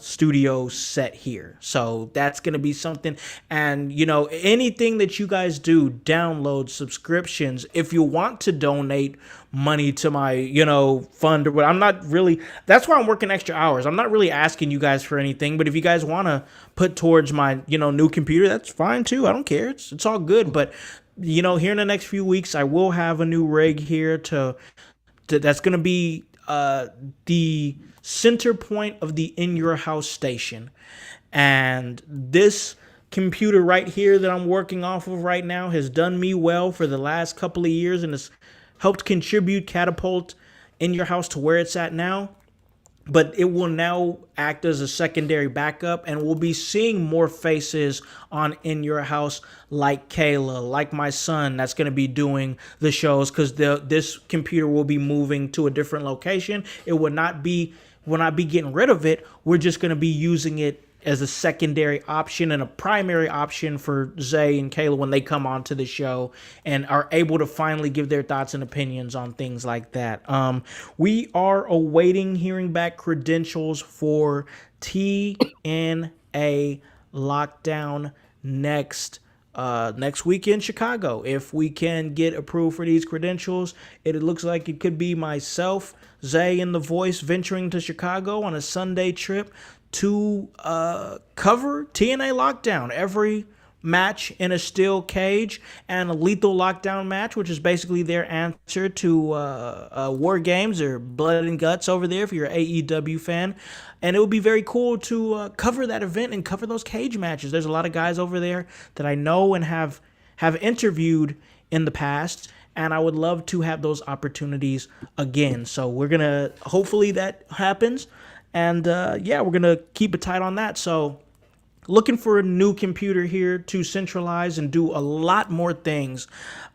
D: studio set here. So that's going to be something. And, you know, anything that you guys do, download, subscriptions, if you want to donate money to my, you know, fund, or what, I'm not really, that's why I'm working extra hours. I'm not really asking you guys for anything, but if you guys want to put towards my, you know, new computer, that's fine too. I don't care. It's all good. But, you know, here in the next few weeks, I will have a new rig here that's going to be the center point of the In Your House station. And this computer right here that I'm working off of right now has done me well for the last couple of years and has helped catapult In Your House to where it's at now. But it will now act as a secondary backup, and we'll be seeing more faces on In Your House, like Kayla, like my son that's going to be doing the shows, because this computer will be moving to a different location. It will not be getting rid of it. We're just going to be using it as a secondary option and a primary option for Zay and Kayla when they come onto the show and are able to finally give their thoughts and opinions on things like that. We are awaiting hearing back credentials for TNA Lockdown next week in Chicago. If we can get approved for these credentials, it looks like it could be myself, Zay, and the Voice venturing to Chicago on a Sunday trip to cover TNA Lockdown, every match in a steel cage, and a lethal lockdown match, which is basically their answer to War Games or Blood and Guts over there if you're an AEW fan. And it would be very cool to cover that event and cover those cage matches. There's a lot of guys over there that I know and have interviewed in the past, and I would love to have those opportunities again. So we're going to, hopefully that happens. And yeah, we're going to keep it tight on that. So looking for a new computer here to centralize and do a lot more things.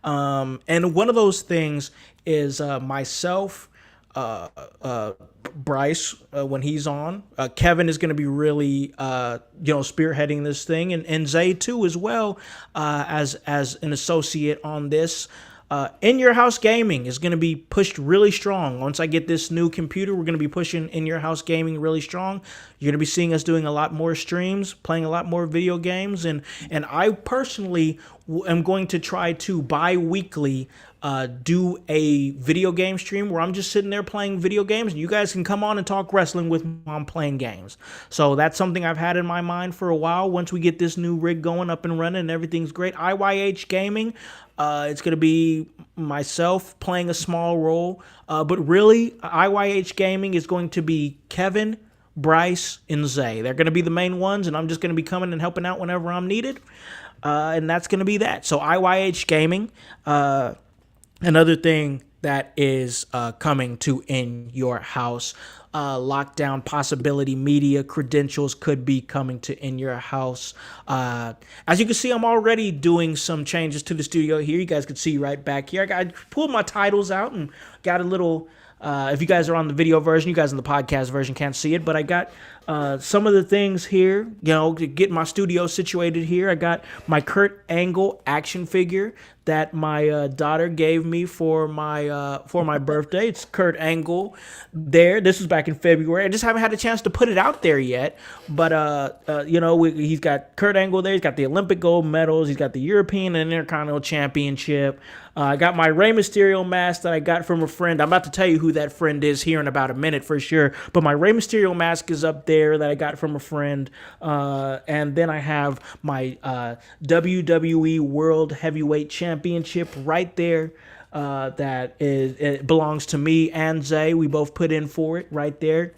D: And one of those things is myself Bryce when he's on. Kevin is going to be really, spearheading this thing, and Zay too as well, as an associate on this. In Your House Gaming is going to be pushed really strong. Once I get this new computer, we're going to be pushing In Your House Gaming really strong. You're going to be seeing us doing a lot more streams, playing a lot more video games, and I personally am going to try to bi-weekly do a video game stream where I'm just sitting there playing video games, and you guys can come on and talk wrestling with me while I'm playing games. So that's something I've had in my mind for a while. Once we get this new rig going, up and running, and everything's great, IYH Gaming, it's going to be myself playing a small role. But really, IYH Gaming is going to be Kevin, Bryce, and Zay. They're going to be the main ones, and I'm just going to be coming and helping out whenever I'm needed. And that's going to be that. So IYH Gaming. Another thing that is coming to In Your House, lockdown possibility media credentials could be coming to In Your House. As you can see, I'm already doing some changes to the studio here. You guys can see right back here. I pulled my titles out and got a little... if you guys are on the video version, you guys in the podcast version can't see it, but I got some of the things here, to get my studio situated here. I got my Kurt Angle action figure that my daughter gave me for my birthday. It's Kurt Angle there. This was back in February. I just haven't had a chance to put it out there yet, but he's got Kurt Angle there. He's got the Olympic gold medals. He's got the European and Intercontinental Championship. I got my Rey Mysterio mask that I got from a friend. I'm about to tell you who that friend is here in about a minute for sure. But my Rey Mysterio mask is up there that I got from a friend. And then I have my WWE World Heavyweight Championship right there. It belongs to me and Zay. We both put in for it right there.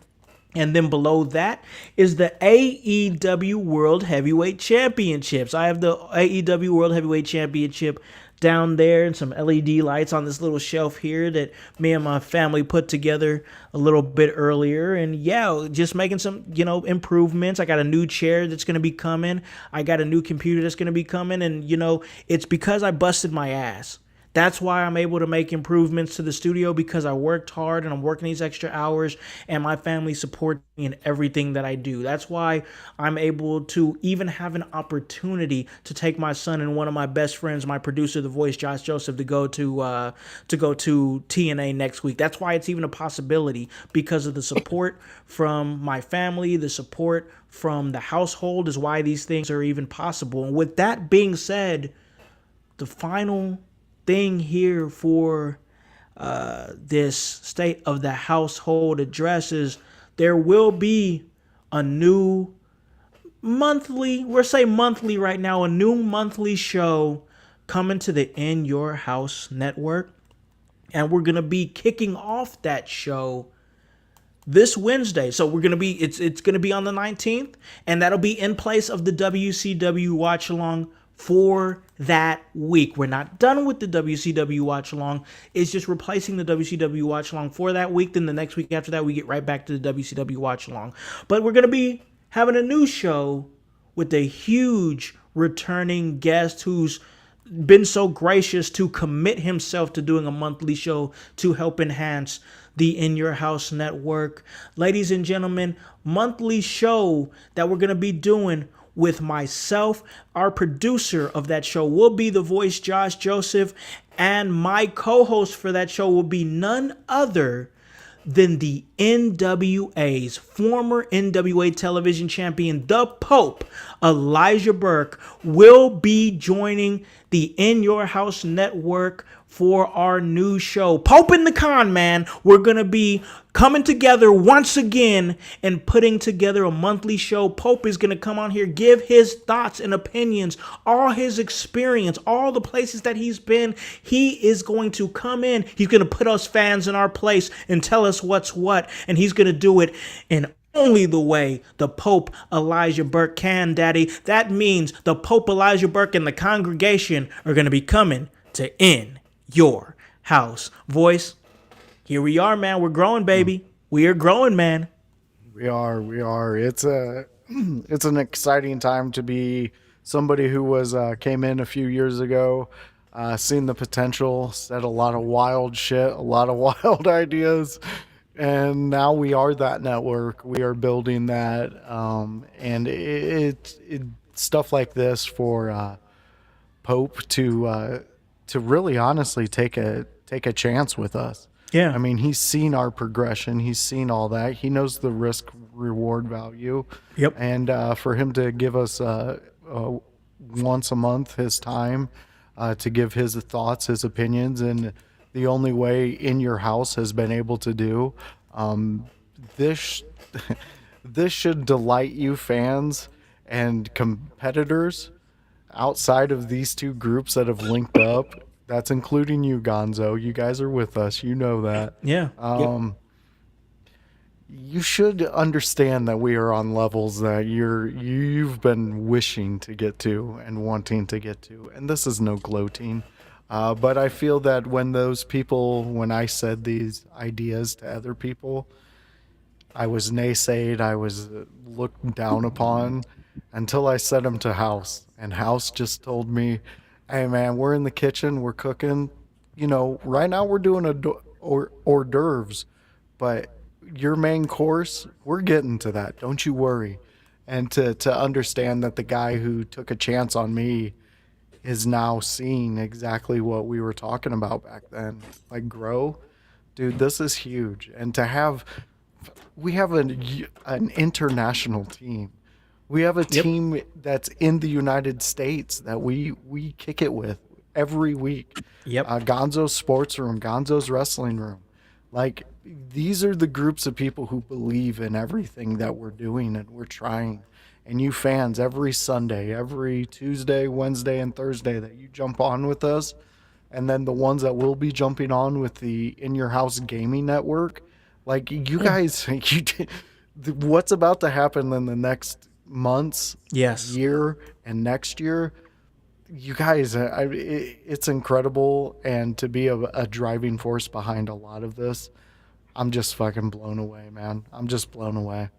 D: And then below that is the AEW World Heavyweight Championships. I have the AEW World Heavyweight Championship down there and some LED lights on this little shelf here that me and my family put together a little bit earlier. And yeah, just making some, improvements. I got a new chair that's going to be coming. I got a new computer that's going to be coming. And, it's because I busted my ass. That's why I'm able to make improvements to the studio, because I worked hard and I'm working these extra hours and my family supports me in everything that I do. That's why I'm able to even have an opportunity to take my son and one of my best friends, my producer, the voice, Josh Joseph, to go to TNA next week. That's why it's even a possibility, because of the support from my family, the support from the household is why these things are even possible. And with that being said, the final thing here for this state of the household address is there will be a new monthly, we're saying monthly right now, a new monthly show coming to the In Your House network. And we're going to be kicking off that show this Wednesday. So we're going to be, it's going to be on the 19th, and that'll be in place of the WCW Watch Along for that week. We're not done with the WCW Watch Along. It's just replacing the WCW Watch Along for that week. Then the next week after that, we get right back to the WCW Watch Along. But we're going to be having a new show with a huge returning guest who's been so gracious to commit himself to doing a monthly show to help enhance the In Your House network. Ladies and gentlemen, monthly show that we're going to be doing with myself. Our producer of that show will be the voice, Josh Joseph, and my co-host for that show will be none other than the NWA's former NWA television champion, the Pope, Elijah Burke, will be joining the In Your House network for our new show, Pope and the Con Man. We're going to be coming together once again and putting together a monthly show. Pope is going to come on here, give his thoughts and opinions, all his experience, all the places that he's been. He is going to come in. He's going to put us fans in our place and tell us what's what. And he's going to do it in only the way the Pope Elijah Burke can, Daddy. That means the Pope Elijah Burke and the congregation are going to be coming to In Your House. Voice, here we are, man. We're growing, baby. We are growing, man.
F: We are. It's an exciting time to be somebody who came in a few years ago, seen the potential, said a lot of wild shit, a lot of wild ideas, And now we are that network. We are building that, and stuff like this for Pope to really honestly take a chance with us.
D: Yeah.
F: I mean, he's seen our progression. He's seen all that. He knows the risk reward value.
D: Yep.
F: And for him to give us once a month his time to give his thoughts, his opinions, and the only way In Your House has been able to do this. This should delight you fans and competitors outside of these two groups that have linked up. That's including you, Gonzo. You guys are with us. You know that.
D: Yeah.
F: You should understand that we are on levels that you've been wishing to get to and wanting to get to. And this is no gloating. But I feel that when I said these ideas to other people, I was naysayed, I was looked down upon until I said them to Howse. And Howse just told me, hey man, we're in the kitchen, we're cooking. Right now we're doing hors d'oeuvres, but your main course, we're getting to that. Don't you worry. And to understand that the guy who took a chance on me is now seeing exactly what we were talking about back then. Like, grow. Dude, this is huge. And we have an international team. We have a team that's in the United States that we kick it with every week.
D: Yep.
F: Gonzo's Sports Room, Gonzo's Wrestling Room. Like, these are the groups of people who believe in everything that we're doing and we're trying. And you fans, every Sunday, every Tuesday, Wednesday, and Thursday that you jump on with us, and then the ones that will be jumping on with the In Your House Gaming Network, like, you guys, what's about to happen in the next months, year, and next year, you guys, it's incredible. And to be a driving force behind a lot of this, I'm just fucking blown away, man. I'm just blown away.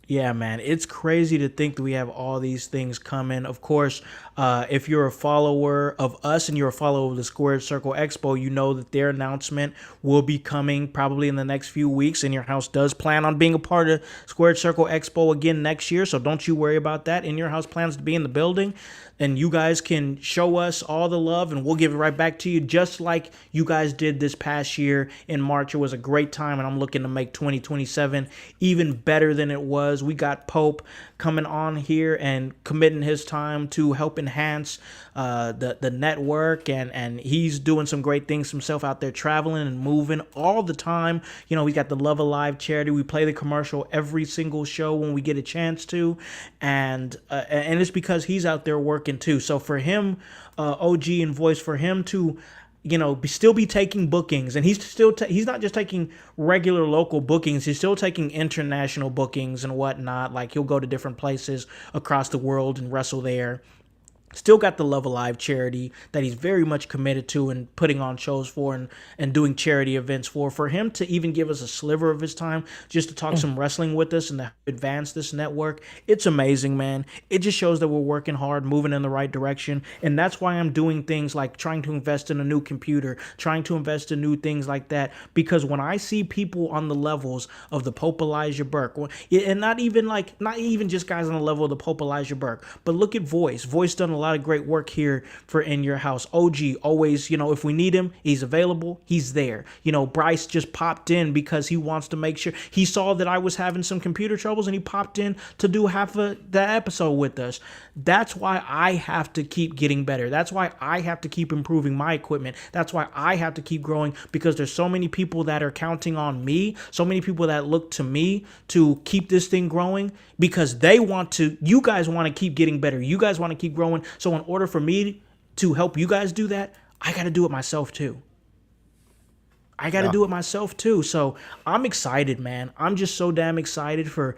D: Yeah, man, it's crazy to think that we have all these things coming. Of course, if you're a follower of us and you're a follower of the Squared Circle Expo, you know that their announcement will be coming probably in the next few weeks. In Your House does plan on being a part of Squared Circle Expo again next year, so don't you worry about that. In Your House plans to be in the building, and you guys can show us all the love, and we'll give it right back to you, just like you guys did this past year in March. It was a great time, and I'm looking to make 2027 even better than it was. We got Pope coming on here and committing his time to help enhance the network, and he's doing some great things himself out there, traveling and moving all the time. We got the Love Alive charity. We play the commercial every single show when we get a chance to, and it's because he's out there working too. So for him, OG and Voice, for him to still be taking bookings, and he's not just taking regular local bookings, he's still taking international bookings and whatnot. Like, he'll go to different places across the world and wrestle there. Still got the Love Alive charity that he's very much committed to and putting on shows for and doing charity events for. For him to even give us a sliver of his time just to talk some wrestling with us and to advance this network, it's amazing, man. It just shows that we're working hard, moving in the right direction. And that's why I'm doing things like trying to invest in a new computer, trying to invest in new things like that. Because when I see people on the levels of the Pope Elijah Burke, and not even just guys on the level of the Pope Elijah Burke, but look at Voice. Voice done a lot of great work here for In Your House. OG always, if we need him, he's available, he's there. Bryce just popped in because he wants to make sure. He saw that I was having some computer troubles and he popped in to do half of that episode with us. That's why I have to keep getting better. That's why I have to keep improving my equipment. That's why I have to keep growing, because there's so many people that are counting on me, so many people that look to me to keep this thing growing, because you guys want to keep getting better. You guys want to keep growing. So in order for me to help you guys do that, I got to do it myself too. So I'm excited, man. I'm just so damn excited for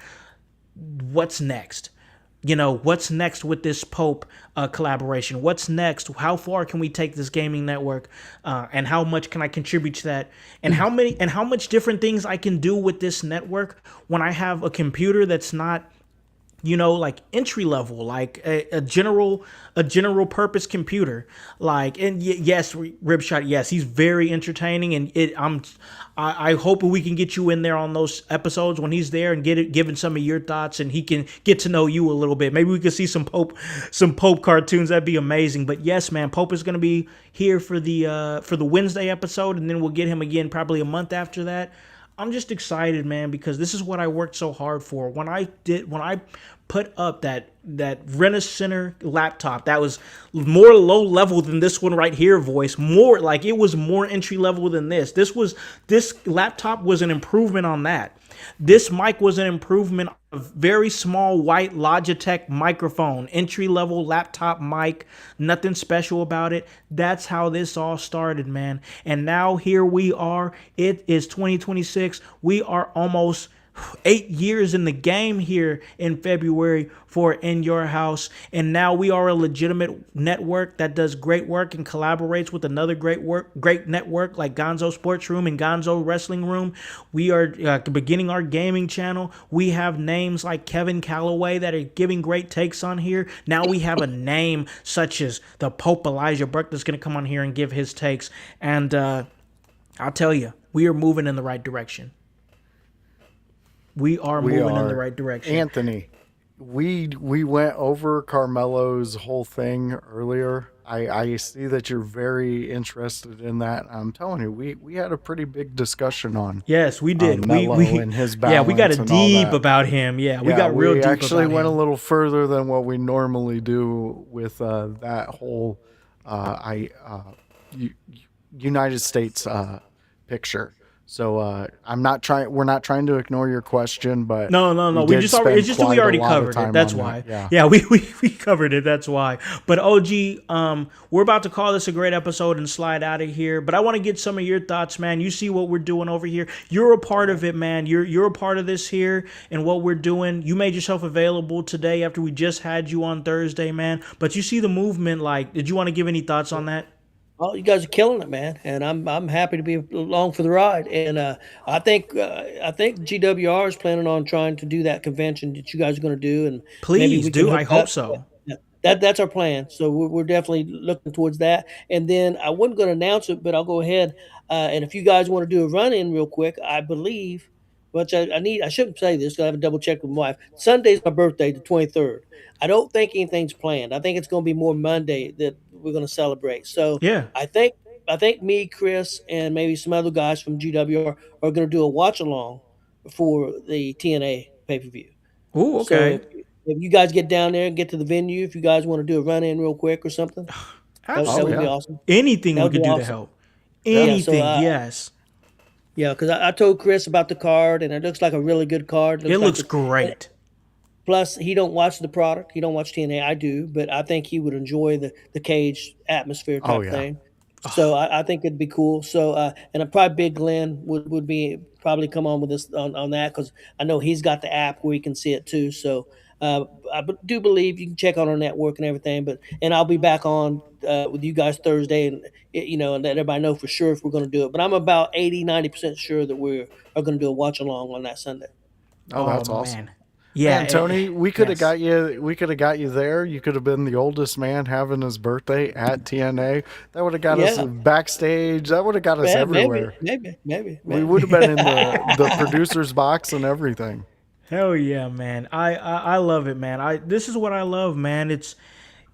D: what's next. What's next with this Pope collaboration? What's next? How far can we take this gaming network? And how much can I contribute to that? And how much different things I can do with this network when I have a computer that's not like entry level, like a general purpose computer. Like, and yes, Ribshot, yes, he's very entertaining, and I hope we can get you in there on those episodes when he's there and giving some of your thoughts, and he can get to know you a little bit. Maybe we could see some Pope cartoons. That'd be amazing. But yes, man, Pope is gonna be here for the Wednesday episode, and then we'll get him again probably a month after that. I'm just excited, man, because this is what I worked so hard for. When I put up that Rent-A-Center laptop that was more low level than this one right here, voice, more like it was more entry level than this. This laptop was an improvement on that. This mic was an improvement of very small white Logitech microphone, entry level laptop mic, nothing special about it. That's how this all started, man. And now here we are. It is 2026. We are almost 8 years in the game here in February for In Your House, and now we are a legitimate network that does great work and collaborates with another great network like Gonzo Sports Room and Gonzo Wrestling Room. We are beginning our gaming channel. We have names like Kevin Calloway that are giving great takes on here. Now we have a name such as the Pope Elijah Burke that's going to come on here and give his takes, and I'll tell you, we are moving in the right direction. We are moving in the right direction.
F: Anthony, we went over Carmelo's whole thing earlier. I see that you're very interested in that. I'm telling you, we had a pretty big discussion on.
D: Yes, we did.
F: Melo and his balance.
D: Yeah, we got
F: and
D: deep
F: all that.
D: about him. Yeah, we got real deep.
F: We actually went
D: him.
F: a little further than what we normally do with that whole United States picture. So we're not trying to ignore your question, but
D: no. We just already, it's just that we already covered it. That's why. Yeah, we covered it. That's why. But OG, we're about to call this a great episode and slide out of here. But I want to get some of your thoughts, man. You see what we're doing over here. You're a part of it, man. You're a part of this here and what we're doing. You made yourself available today after we just had you on Thursday, man. But you see the movement. Like, did you want to give any thoughts on that?
E: Oh, you guys are killing it, man, and I'm happy to be along for the ride. And I think GWR is planning on trying to do that convention that you guys are going to do, and
D: please do. I hope so.
E: That's our plan. So we're definitely looking towards that. And then I wasn't going to announce it, but I'll go ahead. And if you guys want to do a run in real quick, I believe, which I shouldn't say this because I haven't double checked with my wife. Sunday's my birthday, the 23rd. I don't think anything's planned. I think it's going to be more Monday that we're going to celebrate. So
D: yeah,
E: I think me, Chris, and maybe some other guys from GWR are going to do a watch along for the TNA pay-per-view.
D: Oh, okay.
E: So if you guys get down there and get to the venue, if you guys want to do a run in real quick or something, that would be awesome.
D: Anything we could do to help. Anything, yes.
E: Yeah, because I told Chris about the card, and it looks like a really good card.
D: It looks great.
E: Plus, he don't watch the product. He don't watch TNA. I do, but I think he would enjoy the cage atmosphere type thing. So I think it'd be cool. So and probably Big Glenn would be probably come on with us on that because I know he's got the app where he can see it too. So I do believe you can check on our network and everything. And I'll be back on with you guys Thursday, and and let everybody know for sure if we're going to do it. But I'm about 80-90% sure that we are going to do a watch along on that Sunday.
F: Oh, that's awesome.
D: Man. Yeah,
F: and Tony, we could have got you. We could have got you there. You could have been the oldest man having his birthday at TNA. That would have got us backstage. That would have got us everywhere.
E: Maybe.
F: We would have been in the producer's box and everything.
D: Hell yeah, man! I love it, man. This is what I love, man. It's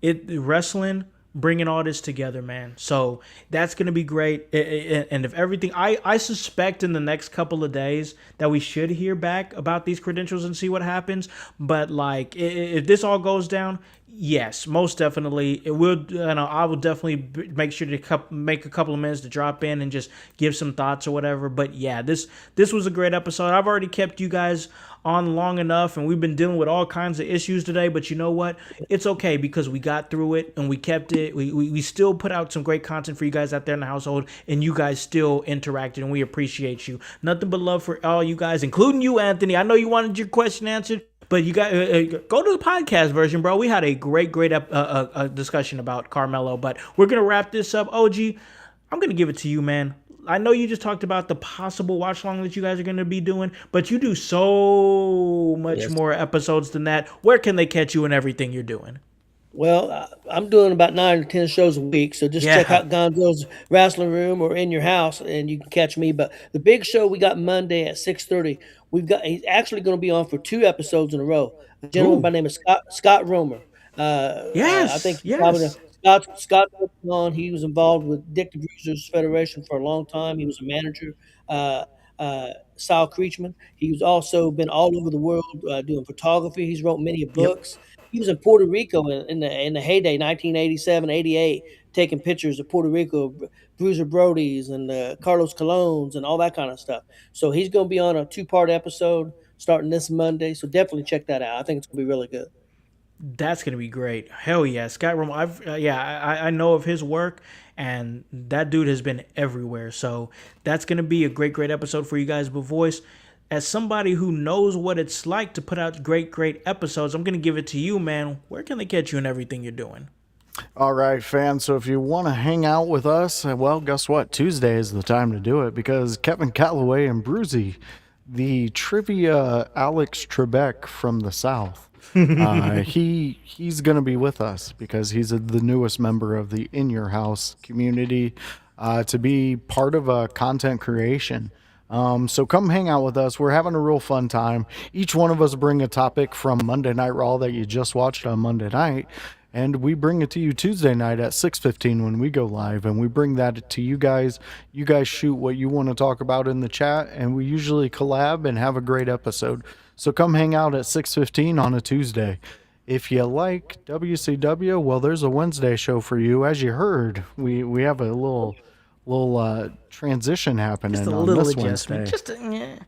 D: wrestling. Bringing all this together, man. So that's going to be great. And if everything, I suspect in the next couple of days that we should hear back about these credentials and see what happens. But like, if this all goes down, yes, most definitely it will. I will definitely make sure to make a couple of minutes to drop in and just give some thoughts or whatever. But yeah, this was a great episode. I've already kept you guys on long enough, and we've been dealing with all kinds of issues today, but you know what? It's okay because we got through it and we kept it. We still put out some great content for you guys out there in the household, and you guys still interacted, and we appreciate you. Nothing but love for all you guys, including you, Anthony. I know you wanted your question answered, but you got go to the podcast version, bro. We had a great discussion about Carmelo, but we're gonna wrap this up. OG, I'm gonna give it to you, man. I know you just talked about the possible watch along that you guys are going to be doing, but you do so much more episodes than that. Where can they catch you and everything you're doing?
E: Well, I'm doing about 9 or 10 shows a week, so just check
D: Yeah.
E: out Gonzo's Wrestling Room or In Your House, and you can catch me. But the big show we got Monday at 6:30. He's actually going to be on for 2 episodes in a row. A gentleman by the name of Scott Romer. I think
D: Yes,
E: you probably know
D: yes.
E: Scott on. He was involved with Dick the Bruiser's Federation for a long time. He was a manager. Uh, Sal Creechman. He's also been all over the world doing photography. He's wrote many
D: Yep.
E: books. He was in Puerto Rico in the heyday, 1987, 88, taking pictures of Puerto Rico, Bruiser Brodies and Carlos Colons and all that kind of stuff. So he's going to be on a 2-part episode starting this Monday. So definitely check that out. I think it's going to be really good.
D: That's gonna be great. Hell yeah, Scott Romo. I know of his work, and that dude has been everywhere. So that's gonna be a great episode for you guys. But voice, as somebody who knows what it's like to put out great episodes, I'm gonna give it to you, man. Where can they catch you and everything you're doing?
F: All right, fans. So if you want to hang out with us, well, guess what? Tuesday is the time to do it because Kevin Calloway and Bruzy, the trivia Alex Trebek from the South, he's going to be with us because he's the newest member of the In Your House community to be part of a content creation. So come hang out with us. We're having a real fun time. Each one of us bring a topic from Monday Night Raw that you just watched on Monday night. And we bring it to you Tuesday night at 6:15 when we go live, and we bring that to you guys. You guys shoot what you want to talk about in the chat, and we usually collab and have a great episode. So come hang out at 6:15 on a Tuesday. If you like WCW, well, there's a Wednesday show for you. As you heard, we have a little transition happening
D: Just a
F: on
D: little
F: this
D: adjustment.
F: Wednesday.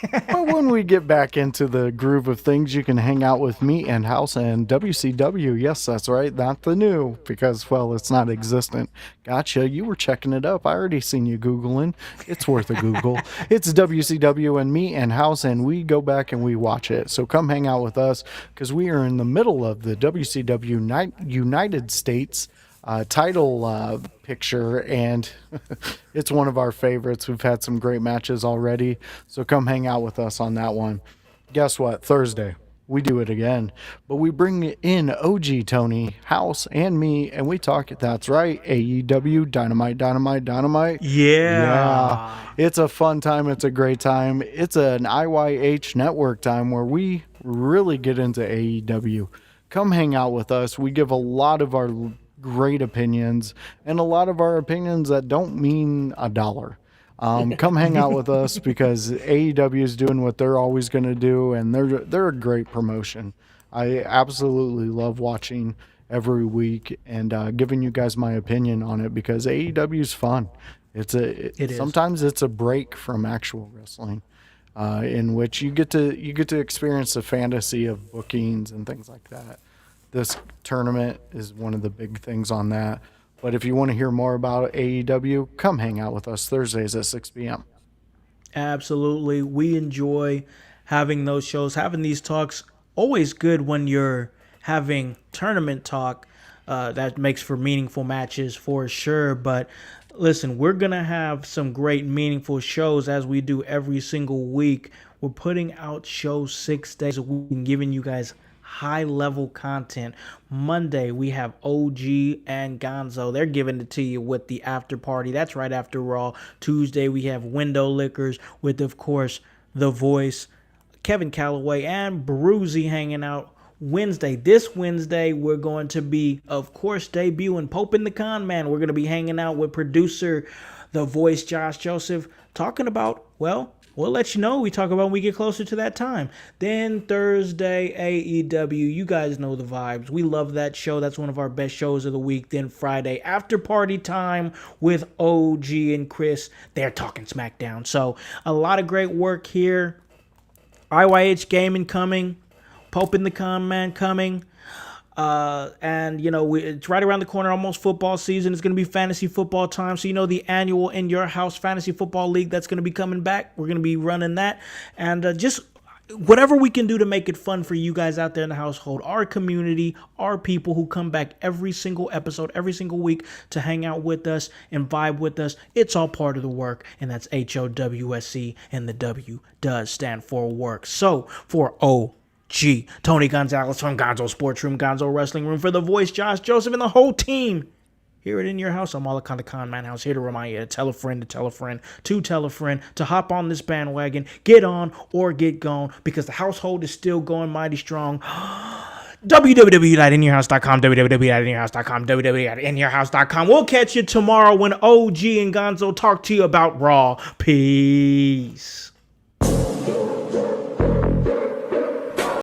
F: But when we get back into the groove of things, you can hang out with me and Howse and WCW. Yes, that's right. Not the new, because, well, it's not existent. Gotcha. You were checking it up. I already seen you Googling. It's worth a Google. It's WCW and me and Howse, and we go back and we watch it. So come hang out with us because we are in the middle of the WCW United States title picture, and it's one of our favorites. We've had some great matches already, so come hang out with us on that one. Guess what? Thursday we do it again, but we bring in OG Tony, Howse, and me, and we talk. That's right, AEW Dynamite. Yeah, it's a fun time. It's a great time. It's an IYH network time where we really get into AEW. Come hang out with us. We give a lot of our great opinions and a lot of our opinions that don't mean a dollar. Come hang out with us because AEW is doing what they're always going to do, and they're a great promotion. I absolutely love watching every week and giving you guys my opinion on it because AEW is fun. It is. Sometimes it's a break from actual wrestling, in which you get to experience the fantasy of bookings and things like that. This tournament is one of the big things on that. But if you want to hear more about AEW, come hang out with us Thursdays at 6 p.m.
D: Absolutely. We enjoy having those shows, having these talks. Always good when you're having tournament talk. That makes for meaningful matches for sure. But listen, we're going to have some great meaningful shows as we do every single week. We're putting out shows 6 days a week and giving you guys high-level content. Monday, we have OG and Gonzo. They're giving it to you with the after party. That's right after Raw. Tuesday, we have Window Lickers with, of course, The Voice, Kevin Calloway, and Bruzy hanging out. This Wednesday, we're going to be, of course, debuting Pope and the Con Man. We're going to be hanging out with producer, The Voice, Josh Joseph, talking about, well, we'll let you know. We talk about when we get closer to that time. Then Thursday, AEW. You guys know the vibes. We love that show. That's one of our best shows of the week. Then Friday, after party time with OG and Chris. They're talking SmackDown. So a lot of great work here. IYH Gaming coming. Pope and the Con Man coming. And, you know, it's right around the corner, almost football season. It's going to be fantasy football time. So, you know, the annual In Your House Fantasy Football League that's going to be coming back. We're going to be running that. And just whatever we can do to make it fun for you guys out there in the household, our community, our people who come back every single episode, every single week to hang out with us and vibe with us. It's all part of the work, and that's HOWSC, and the W does stand for work. So for OG Tony Gonzalez from Gonzo Sports Room, Gonzo Wrestling Room, for the voice, Josh Joseph, and the whole team here at In Your House, I'm Malakanda Khan Man House, here to remind you to tell a friend, to tell a friend, to tell a friend, to hop on this bandwagon, get on or get gone, because the household is still going mighty strong. www.inyourhouse.com, www.inyourhouse.com, www.inyourhouse.com. We'll catch you tomorrow when OG and Gonzo talk to you about Raw. Peace.